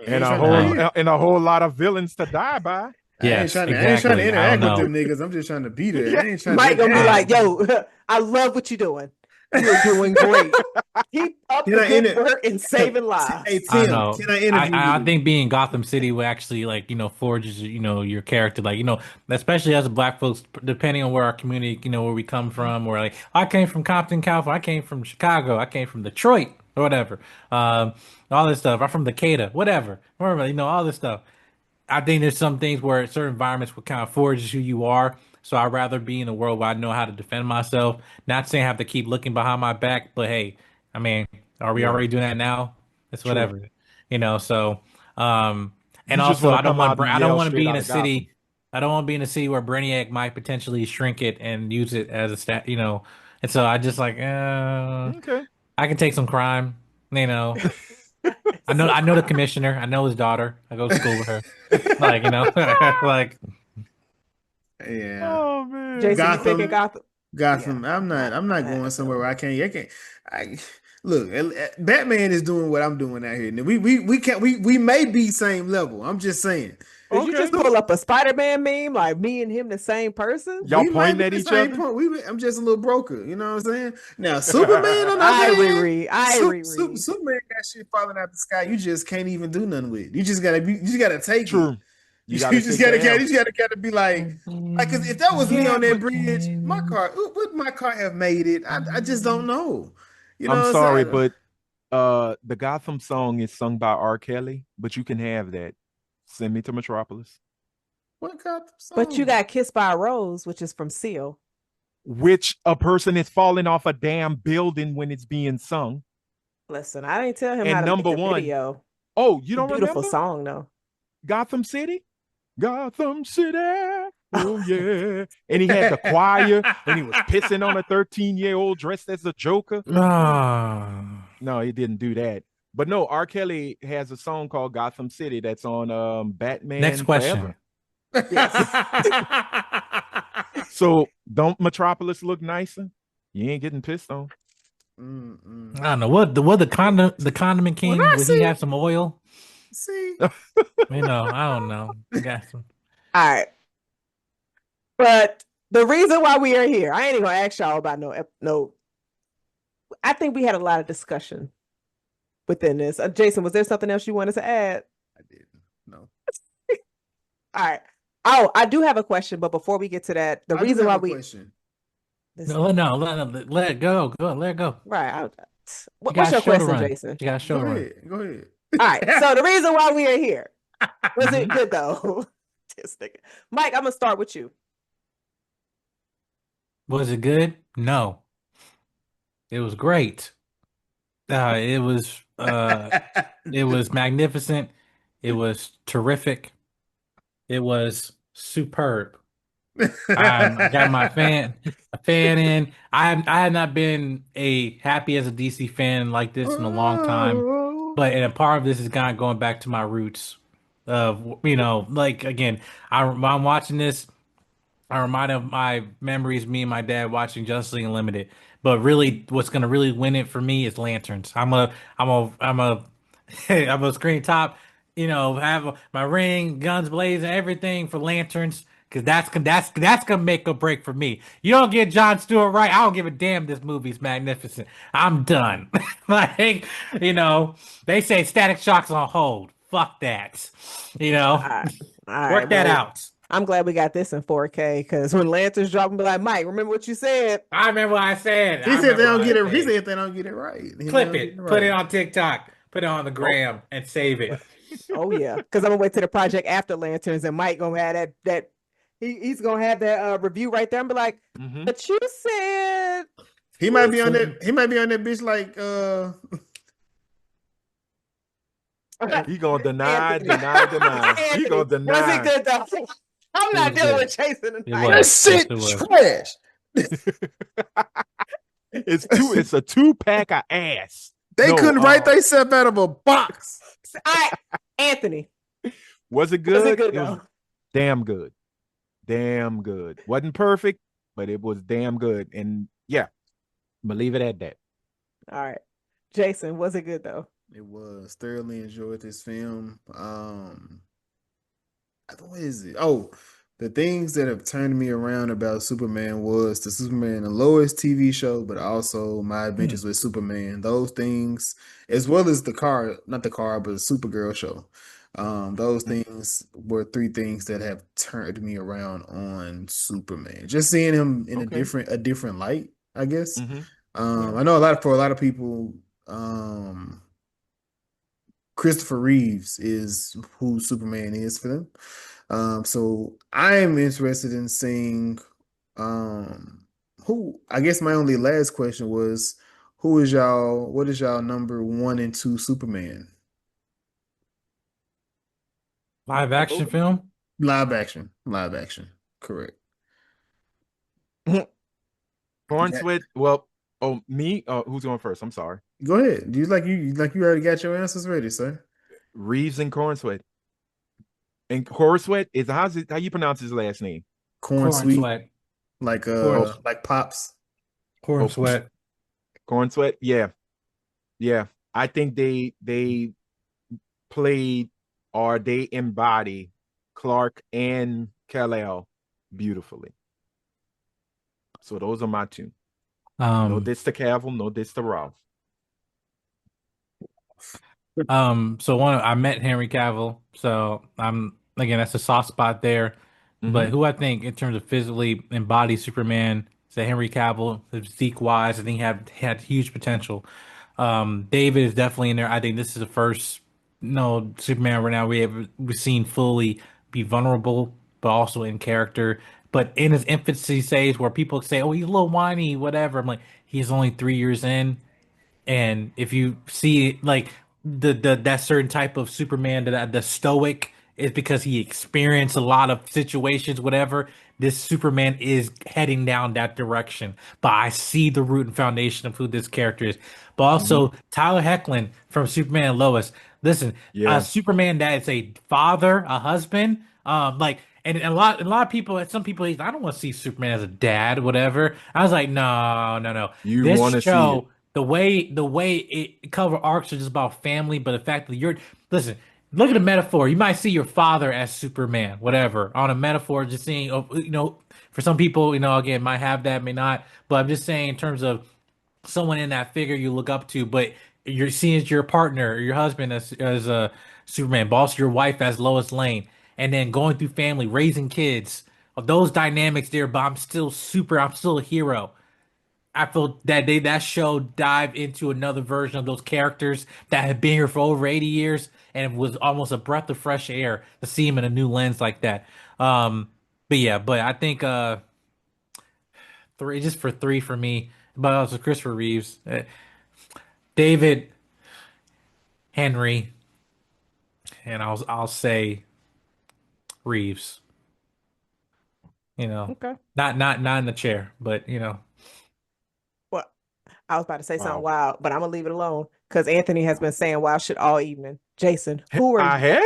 And I a whole lot of villains to die by. yes, I ain't exactly. trying to interact with I them don't know. niggas. I'm just trying to beat her. I ain't trying Mike to gonna be like, "Yo, I love what you're doing. You're doing great. Keep up Can the I good work and saving lives." Hey I Tim, know. can I interview I you? think being Gotham City will actually forges your character, especially as a black folks, depending on where our community, where we come from, or like I came from Compton, California, I came from Chicago, I came from Detroit or whatever, all this stuff. I'm from Decatur, whatever, all this stuff. I think there's some things where certain environments will kind of forge who you are. So I'd rather be in a world where I know how to defend myself. Not saying I have to keep looking behind my back, but hey, I mean, are we Yeah. already doing that now? It's True. whatever, So, and You just also wanna I don't come out want and I don't yell want to straight be in out a of Gotham. city. I don't want to be in a city where Brainiac might potentially shrink it and use it as a stat, And so I just like, Okay. I can take some crime, I know the commissioner. I know his daughter. I go to school with her. Like, like Yeah. Oh man. Jason, you picking Gotham? Gotham. Yeah. I'm not going somewhere where I can't. Look. Batman is doing what I'm doing out here. Now, we may be same level. I'm just saying. Did you just pull up a Spider-Man meme like me and him the same person? Y'all We might pointing be at the each same other? point. I'm just a little broker. You know what I'm saying? Now, Superman on the other hand, Superman got shit falling out the sky. You just can't even do nothing with. You just gotta take True. it. You just gotta be like, cause if that was me on that bridge, would my car have made it? I just don't know. I'm sorry, but the Gotham song is sung by R. Kelly, but you can have that. Send me to Metropolis. What Gotham song? But you got Kissed by a Rose, which is from Seal. Which a person is falling off a damn building when it's being sung. Listen, I didn't tell him And how to number make the one, video. Oh, you don't Beautiful remember? song though. Gotham City? Gotham City. Oh yeah. And he had the choir and he was pissing on a 13-year-old dressed as a Joker. No, he didn't do that. But no, R. Kelly has a song called Gotham City that's on Batman Next question. So don't Metropolis look nicer? You ain't getting pissed on. I don't know what the condiment king. Would he have some oil? See, I don't know. Got some. All right, but the reason why we are here, I ain't even gonna ask y'all about no. I think we had a lot of discussion within this. Jason, was there something else you wanted to add? I didn't. All right. Oh, I do have a question, but before we get to that, the I do reason have why a we question. this, No, let it go. Go, let it go. right. She got What's a your show to question, run. Jason? She got a show Go to run. ahead. Go ahead. All right. So the reason why we are here, was it Mhm. good though? This nigga. Mike, I'm gonna start with you. Was it good? No. It was great. Uh, it was uh it was magnificent. It was terrific. It was superb. I got my a fan in. I have not been a happy as a DC fan like this in a long time. Oh. But and a part of this is kind of going back to my roots of like again, when I'm watching this. I remind of my memories, me and my dad watching Justice League Unlimited. But really, what's gonna really win it for me is lanterns. I'm a screen top, have my ring, guns blazing, everything for lanterns. Cause that's gonna make a break for me. You don't get John Stewart right, I don't give a damn. This movie's magnificent. I'm done. Like, they say Static Shock's on hold. Fuck that. All right. All right. Work that Well, out. I'm glad we got this in 4K because when Lanterns drop, I'm be like, Mike, remember what you said? I remember what I said. He I said they remember don't what get I it. He said. said they don't get it right. Clip it, put it on TikTok, put it on the Oh, gram, and save it. Oh yeah, because I'm gonna wait to the project after Lanterns, and Mike gonna have that he's gonna have that review right there and be like, Mhm. but you said He might be on that. He might be on that bitch like He gonna deny, Anthony. deny. He Anthony, gonna was it deny. good though? I'm It not was dealing good. with Jason It tonight. was. that Yes, shit it was. trash. It's a 2-pack of ass. They No, couldn't write themselves out of a box. Anthony, was it was it good? good It was though? damn good. Damn good. Wasn't perfect, but it was damn good. And yeah, I'm gonna leave it at that. All right, Jason, was it good though? It was thoroughly enjoyed this film. What is it? Oh, the things that have turned me around about Superman was the Superman and Lois TV show, but also my adventures with Superman. Those things, as well as not the car, but the Supergirl show. Those things were three things that have turned me around on Superman. Just seeing him in Okay. a different light, I guess. Mhm. I know for a lot of people, Christopher Reeves is who Superman is for them. So I am interested in seeing who I guess my only last question was what is y'all number 1 and 2 Superman? Live action film. Live action. Live action. Correct. Corn Yeah. Sweat. Well, oh me. Who's going first? I'm sorry. Go ahead. You already got your answers ready, sir. Reeves and Corn Sweat. And Corn Sweat is how you pronounce his last name? Corn Corn sweet, sweat. Corn- like pops. Corn Oh. sweat. Corn Sweat. Yeah. Yeah. I think they played or they embody Clark and Kal-El beautifully. So those are my two. No diss to Cavill, no diss to Ralph. So I met Henry Cavill, so that's a soft spot there. But who I think in terms of physically embody Superman is that Henry Cavill, physique wise, I think had huge potential. David is definitely in there. I think this is the first Superman right now we've seen fully be vulnerable, but also in character. But in his infancy stage, where people say, "Oh, he's a little whiny," whatever. I'm like, he's only 3 years in. And if you see like the that certain type of Superman, that the stoic is because he experienced a lot of situations, whatever. This Superman is heading down that direction. But I see the root and foundation of who this character is. But also Tyler Hoechlin from Superman and Lois. Listen, Yeah. Superman that is a father, a husband, and a lot of people, some people, I don't want to see Superman as a dad, whatever. I was like, no, no, no. You This want to see it. show, the way it cover arcs are just about family, but the fact that listen, look at the metaphor. You might see your father as Superman, whatever, on a metaphor, just seeing, for some people, again, might have that, may not, but I'm just saying in terms of someone in that figure you look up to, but you're seeing your partner or your husband as a Superman, boss your wife as Lois Lane. and then going through family, raising kids, those dynamics there, but I'm still a hero. I feel that that show dived into another version of those characters that had been here for over 80 years, and it was almost a breath of fresh air to see him in a new lens like that. But yeah, but I think three just for three for me. But also Christopher Reeves, David Henry, and I'll say Reeves. You know, Okay. not in the chair, but you know. Well, I was about to say something Wow. wild, but I'm gonna leave it alone because Anthony has been saying wild shit all evening. Jason, who are I you? have?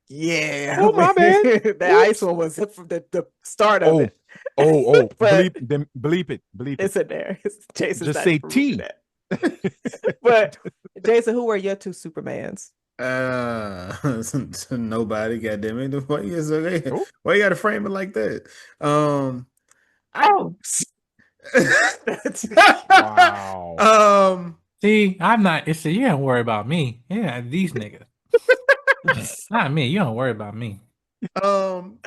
Yeah. Oh, my bad. That ice Oops. one was the start of Oh, it. oh, But bleep it. it's in there. Jason's Just not say removing T. that. But Jason, who are your two Supermans? Nobody, goddamn it. Why Oh, why you gotta frame it like that? Oh, wow. See, I'm not. It's you don't worry about me. Yeah, these niggas. Not me. You don't worry about me. um,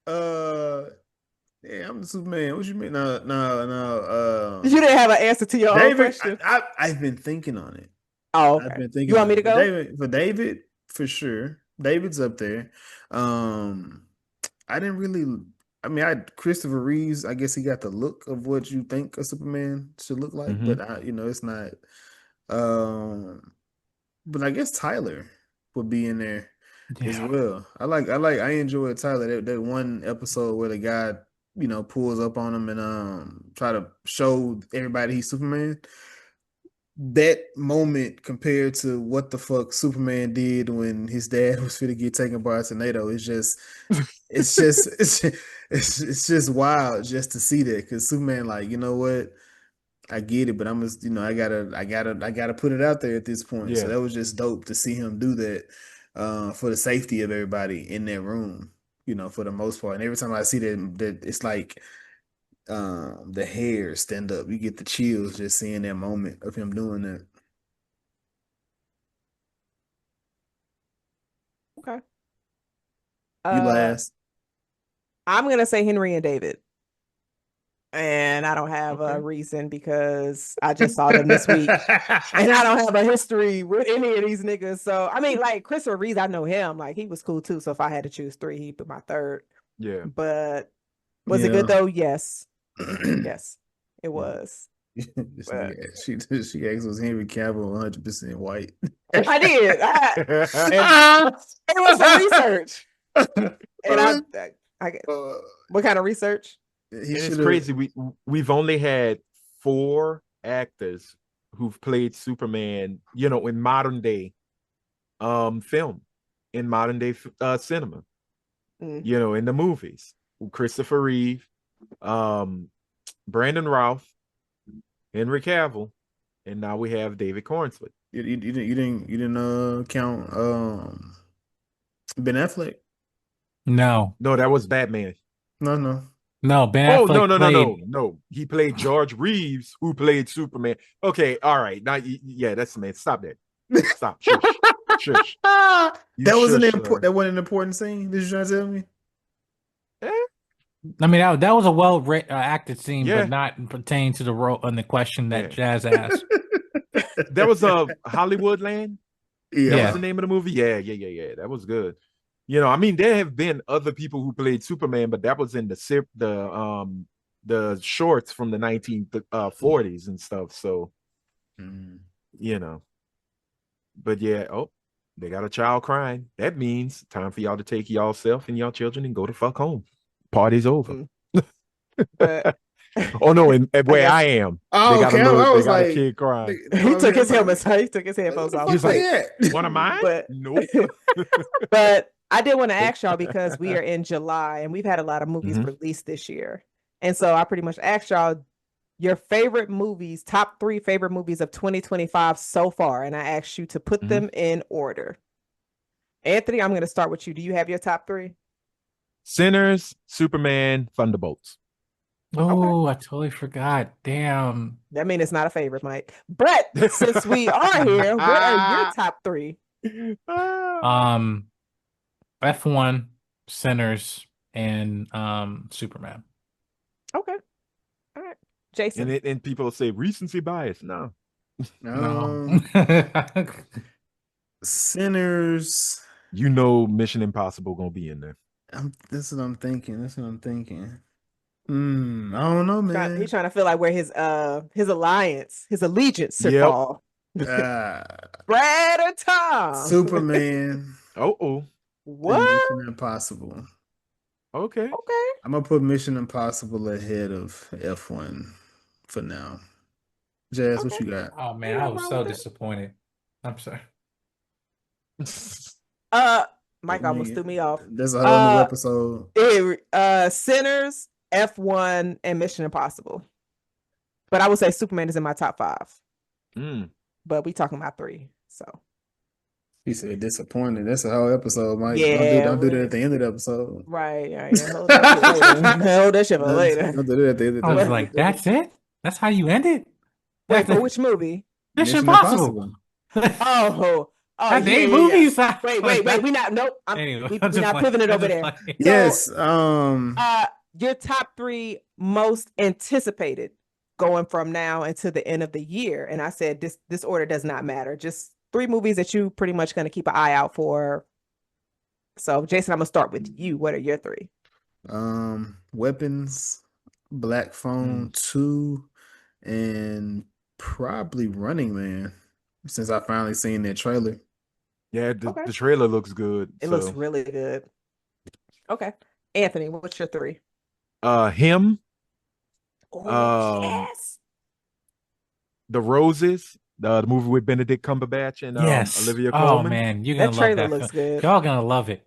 yeah, I'm the Superman. What you mean? No. you didn't have an answer to your own David, question. I've been thinking on it. Oh, I've okay. been thinking You want on me to it. go? David, for sure. David's up there. I didn't really. I mean, Christopher Reeves. I guess he got the look of what you think a Superman should look like, Mhm. but it's not. Um, but I guess Tyler would be in there as Yeah. well. I enjoyed Tyler. That one episode where the guy, pulls up on him and try to show everybody he's Superman. That moment compared to what the fuck Superman did when his dad was fit to get taken by a tornado, it's just it's just wild just to see that, because Superman, like, you know what, I get it, but I'm just, I gotta put it out there at this point. So Yeah. that was just dope to see him do that, for the safety of everybody in that room, for the most part. And every time I see that it's like, the hair stand up. You get the chills just seeing that moment of him doing that. Okay. You Uh, last. I'm gonna say Henry and David. And I don't have a Okay. reason because I just saw them this week. And I don't have a history with any of these niggas. So I mean, like Christopher Reeves, I know him. Like he was cool too. So if I had to choose three, he'd be my third. Yeah. But was it Yeah. good though? Yes. Yes, it Mhm. was. This But nigga, she asked, was Henry Cavill 100% white? I did. And it was some research. And I get what kind of research? He And it's should crazy. We've only had 4 actors who've played Superman, in modern day film, in modern day cinema, in the movies. Christopher Reeve, Brandon Routh, Henry Cavill, and now we have David Cornslet. you didn't count Ben Affleck? No, No, that was Batman. No. no. Ben Oh, Affleck played. no. He played George Reeves, who played Superman. Okay, all right. Now, yeah, that's man. Stop that. Stop. Shush. Shush. You That wasn't shush, that wasn't an important scene. Did you try to tell me? I mean, that was a well acted scene, Yeah. but not pertaining to the role and the question that Yeah. Jazz asked. That was Hollywoodland. That Yeah. was the name of the movie. Yeah. That was good. I mean, there have been other people who played Superman, but that was in the shorts from the 1940s and stuff. So, but yeah. Oh, they got a child crying. That means time for y'all to take y'all self and y'all children and go to fuck home. Party's over. But Oh no, and where guess- I am, Oh, they got okay. they got a kid crying. he took his helmet. He took his headphones off. He's like, at? one of mine? But Nope. but I did want to ask y'all because we are in July and we've had a lot of movies Mhm. released this year. And so I pretty much asked y'all your favorite movies, top 3 favorite movies of 2025 so far. And I asked you to put Mhm. them in order. Anthony, I'm going to start with you. Do you have your top 3? Sinners, Superman, Thunderbolts. Oh, I totally forgot. Damn. That means it's not a favorite, Mike. But since we are here, what are your top 3? F1, Sinners, and Superman. Okay. All right. Jason. And people say recency bias. No. No. Sinners. You know Mission Impossible gonna be in there. That's what I'm thinking. I don't know, man. He's trying to feel like where his allegiance should Yep. fall. Brad or Tom? Superman. What? Mission Impossible. Okay. I'm gonna put Mission Impossible ahead of F1 for now. Jazz, what you got? Oh man, I was so disappointed. I'm sorry. Mike almost threw me off. That's a whole new episode. Sinners, F1, and Mission Impossible. But I would say Superman is in my top 5. But we talking about 3, so. He said disappointed. That's a whole episode, Mike. Yeah, don't do that at the end of the episode. Right. Hold that shit for later. Don't do that at the end of the I was like, that's it? That's how you end it? Wait, for which movie? Mission Impossible. Oh, that's 8 movies. Wait. We not. Nope. Anyway, we're not pivoting over there. Yes. Your top 3 most anticipated going from now until the end of the year, and I said this order does not matter. Just 3 movies that you pretty much going to keep an eye out for. So, Jason, I'm gonna start with you. What are your 3? Weapons, Black Phone 2, and probably Running Man. Since I finally seen that trailer. Yeah, the trailer looks good. It looks really good. Okay, Anthony, what's your 3? Him. Yes. The Roses, the movie with Benedict Cumberbatch and Olivia Colman. Oh man, you're gonna that love trailer that. Looks good. Y'all gonna love it.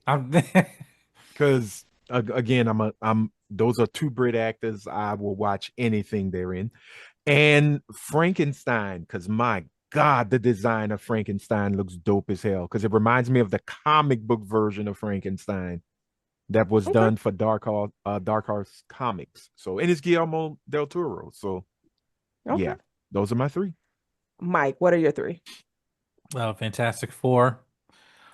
Because again, those are 2 Brit actors. I will watch anything they're in. And Frankenstein, because my God, the design of Frankenstein looks dope as hell. Because it reminds me of the comic book version of Frankenstein that was done for Dark Horse Comics. So, and it's Guillermo del Toro. So, yeah, those are my 3. Mike, what are your 3? Fantastic Four.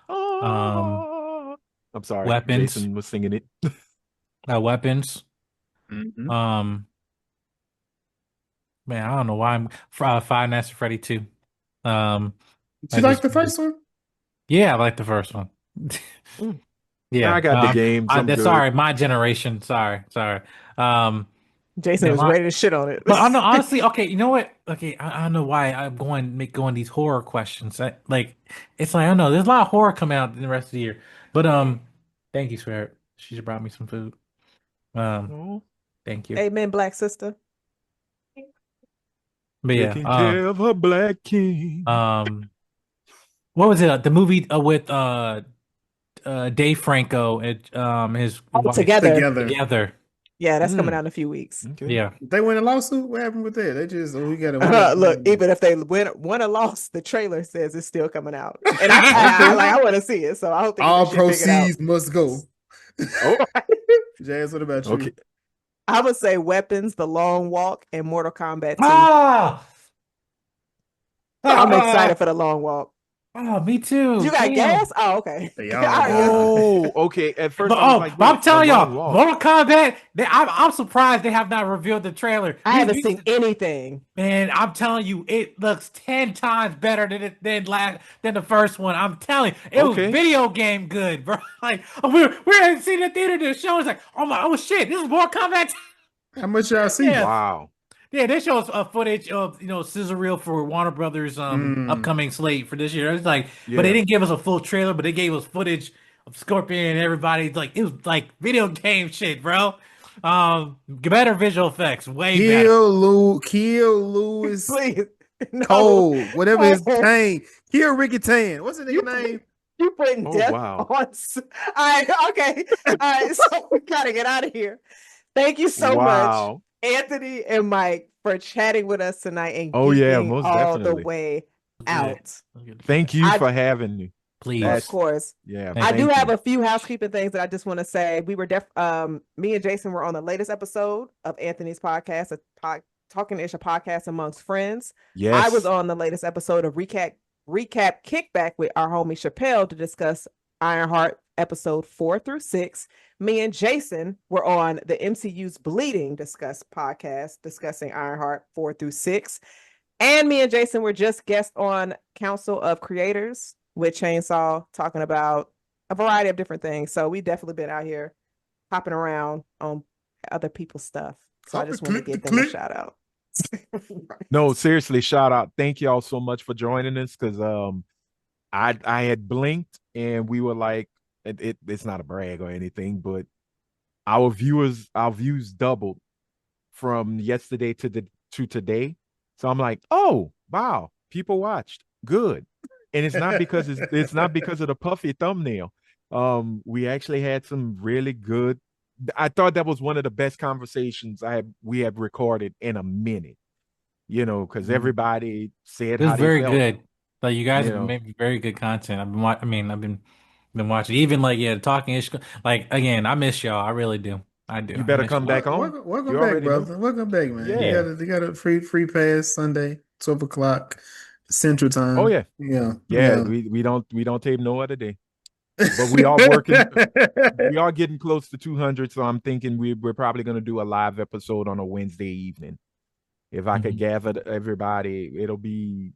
I'm sorry. Weapons. Jason was singing it. Weapons. Man, I don't know why I'm Five Nights at Freddy 2. You like the first one? Yeah, I like the first one. Yeah, I got the games. Sorry, my generation. Sorry. Jason was ready to shit on it. But I know, honestly, okay, you know what? Okay, I don't know why I'm going these horror questions. It's like I don't know. There's a lot of horror coming out in the rest of the year. But thank you, Swear. She just brought me some food. Thank you. Amen, black sister. But yeah, taking care of a black king. What was it? The movie with Dave Franco and his wife. Together. Yeah, that's coming out in a few weeks. Okay. Yeah. They win a lawsuit? What happened with that? They just we got to look. Even if they win a loss, the trailer says it's still coming out, and I want to see it. So I don't think all proceeds must go. Jazz, what about you? Okay. I would say Weapons, The Long Walk, and Mortal Kombat 2. I'm excited for The Long Walk. Oh, me too. You got gas? Oh, okay. Okay. At first, I was like, I'm telling y'all, Mortal Kombat. I'm surprised they have not revealed the trailer. I haven't seen anything. Man, I'm telling you, it looks 10 times better than the first one. I'm telling you, it was video game good, bro. Like we hadn't seen the theater. The show was like, oh shit, this is Mortal Kombat. How much y'all see? Yeah. Wow. Yeah, they show us footage of sizzle reel for Warner Brothers upcoming slate for this year. It's like, but they didn't give us a full trailer, but they gave us footage of Scorpion and everybody. Like it was like video game shit, bro. Better visual effects, way better. Kill Lewis, please. No. Cole, whatever his name. Kill Ricky Tan. What's his name? You putting death on? All right, okay. All right, so we gotta get out of here. Thank you so much, Anthony and Mike, for chatting with us tonight and geeking most all definitely. the way out. Thank you for having me. Please. Of course. Yeah. I do have a few housekeeping things that I just want to say. We were me and Jason were on the latest episode of Anthony's podcast, Talking Ish, a podcast amongst friends. Yes. I was on the latest episode of Recap Kickback with our homie Chappelle to discuss Ironheart episode 4 through 6. Me and Jason were on the MCU's Bleeding Discuss podcast discussing Ironheart 4 through 6. And me and Jason were just guests on Council of Creators with Chainsaw, talking about a variety of different things. So we definitely been out here hopping around on other people's stuff. So I just want to give them a shout out. No, seriously, shout out. Thank y'all so much for joining us, because I had blinked and we were like, it's not a brag or anything, but our views doubled from yesterday to today. So I'm like, oh wow, people watched. Good. And it's not because it's not because of the puffy thumbnail. We actually had some really good. I thought that was one of the best conversations we have recorded in a minute. Because everybody said It was how very they felt. good. Like, you guys have made very good content. I've been watching. Even like talking ish. Like, again, I miss y'all. I really do. I do. You better come back on. Welcome You back, already brother. know. Welcome back, man. Yeah. You got a free pass Sunday, 12 o'clock Central Time. Oh yeah. Yeah. We don't tape no other day. But we are working. We are getting close to 200, so I'm thinking we're probably going to do a live episode on a Wednesday evening. If I could gather everybody, it'll be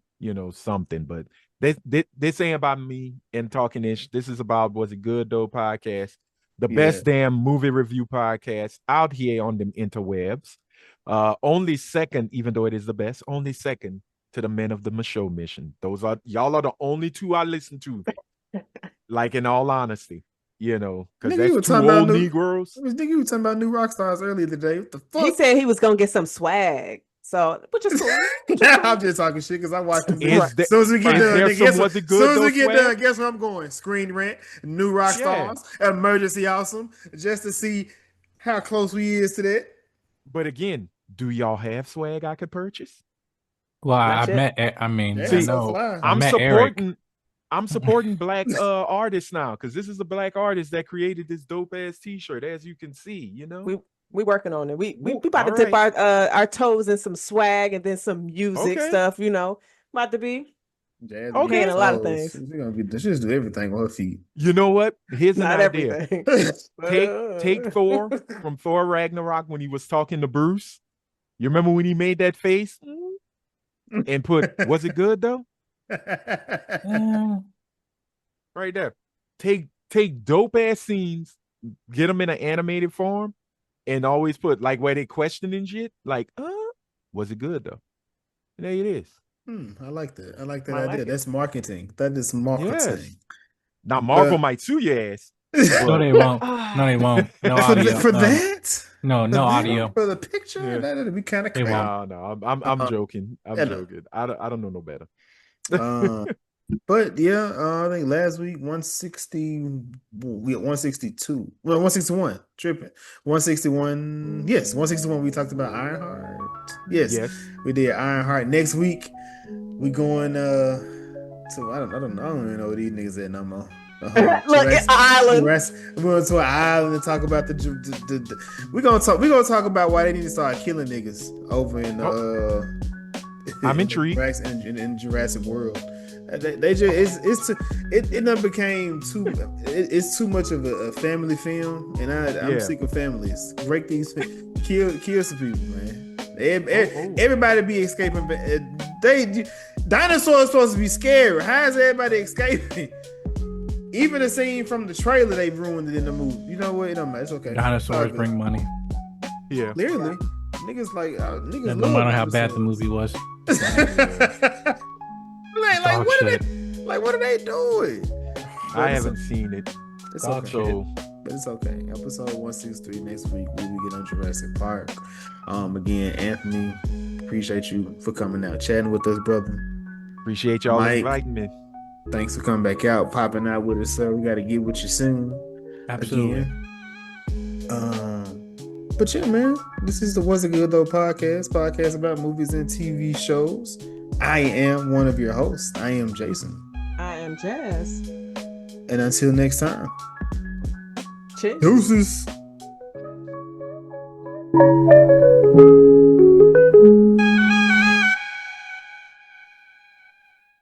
something. But this ain't about me and talking ish. This is about Was It Good Though podcast, the best damn movie review podcast out here on them interwebs. Only second, even though it is the best, only second to the Men of the Show Mission. Y'all are the only two I listen to. Like, in all honesty, because that's two old Negroes. I was thinking you were talking about new rock stars earlier today. What the fuck? He said he was gonna get some swag. So, which is cool. I'm just talking shit because I watched them. As soon as we get done, guess where I'm going? Screen Rant, New Rock Stars, Emergency Awesome, just to see how close we is to that. But again, do y'all have swag I could purchase? Well, I'm supporting black artists now, because this is a black artist that created this dope ass T-shirt, as you can see. We working on it. We about to dip our toes in some swag and then some music stuff. About to be paying a lot of things. Let's just do everything on her feet. You know what? Here's an idea. Everything. Take Thor from Thor Ragnarok when he was talking to Bruce. You remember when he made that face and put, "Was it good though?" Right there. Take dope ass scenes, get them in an animated form, and always put like where they questioning shit, like, was it good though? And there it is. I like that. I like that idea. That's marketing. That is marketing. Yes. Now Marvel might sue your ass. No, they won't. No, they won't. No audio. For that? No audio. For the picture? That'd be kind of crazy. No, I'm joking. I'm joking. I don't know no better. But I think last week 162. Well, 161. Tripping. 161. Yes, 161. We talked about Ironheart. Yes. We did Ironheart. Next week we going to I don't even know where these niggas at no more. Look, it's an island. We're going to an island and talk about we're gonna talk about why they need to start killing niggas over in I'm intrigued. In Jurassic World. They just it done became it's too much of a family film, and I'm sick of families. Break these, kill some people, man. Everybody be escaping. Dinosaurs supposed to be scary. How is everybody escaping? Even the scene from the trailer, they ruined it in the movie. You know what? It don't matter. It's okay. Dinosaurs bring money. Yeah, clearly, niggas niggas. No matter how bad the movie was. What are they doing? I haven't seen it. It's okay. But it's okay. Episode 163 next week. We get on Jurassic Park. Again, Anthony, appreciate you for coming out, chatting with us, brother. Appreciate y'all inviting me. Thanks for coming back out, popping out with us, sir. We got to get with you soon. Absolutely. But yeah, man, this is the Was It Good Though podcast about movies and TV shows. I am one of your hosts. I am Jason. I am Jazz. And until next time. Cheers. Deuces.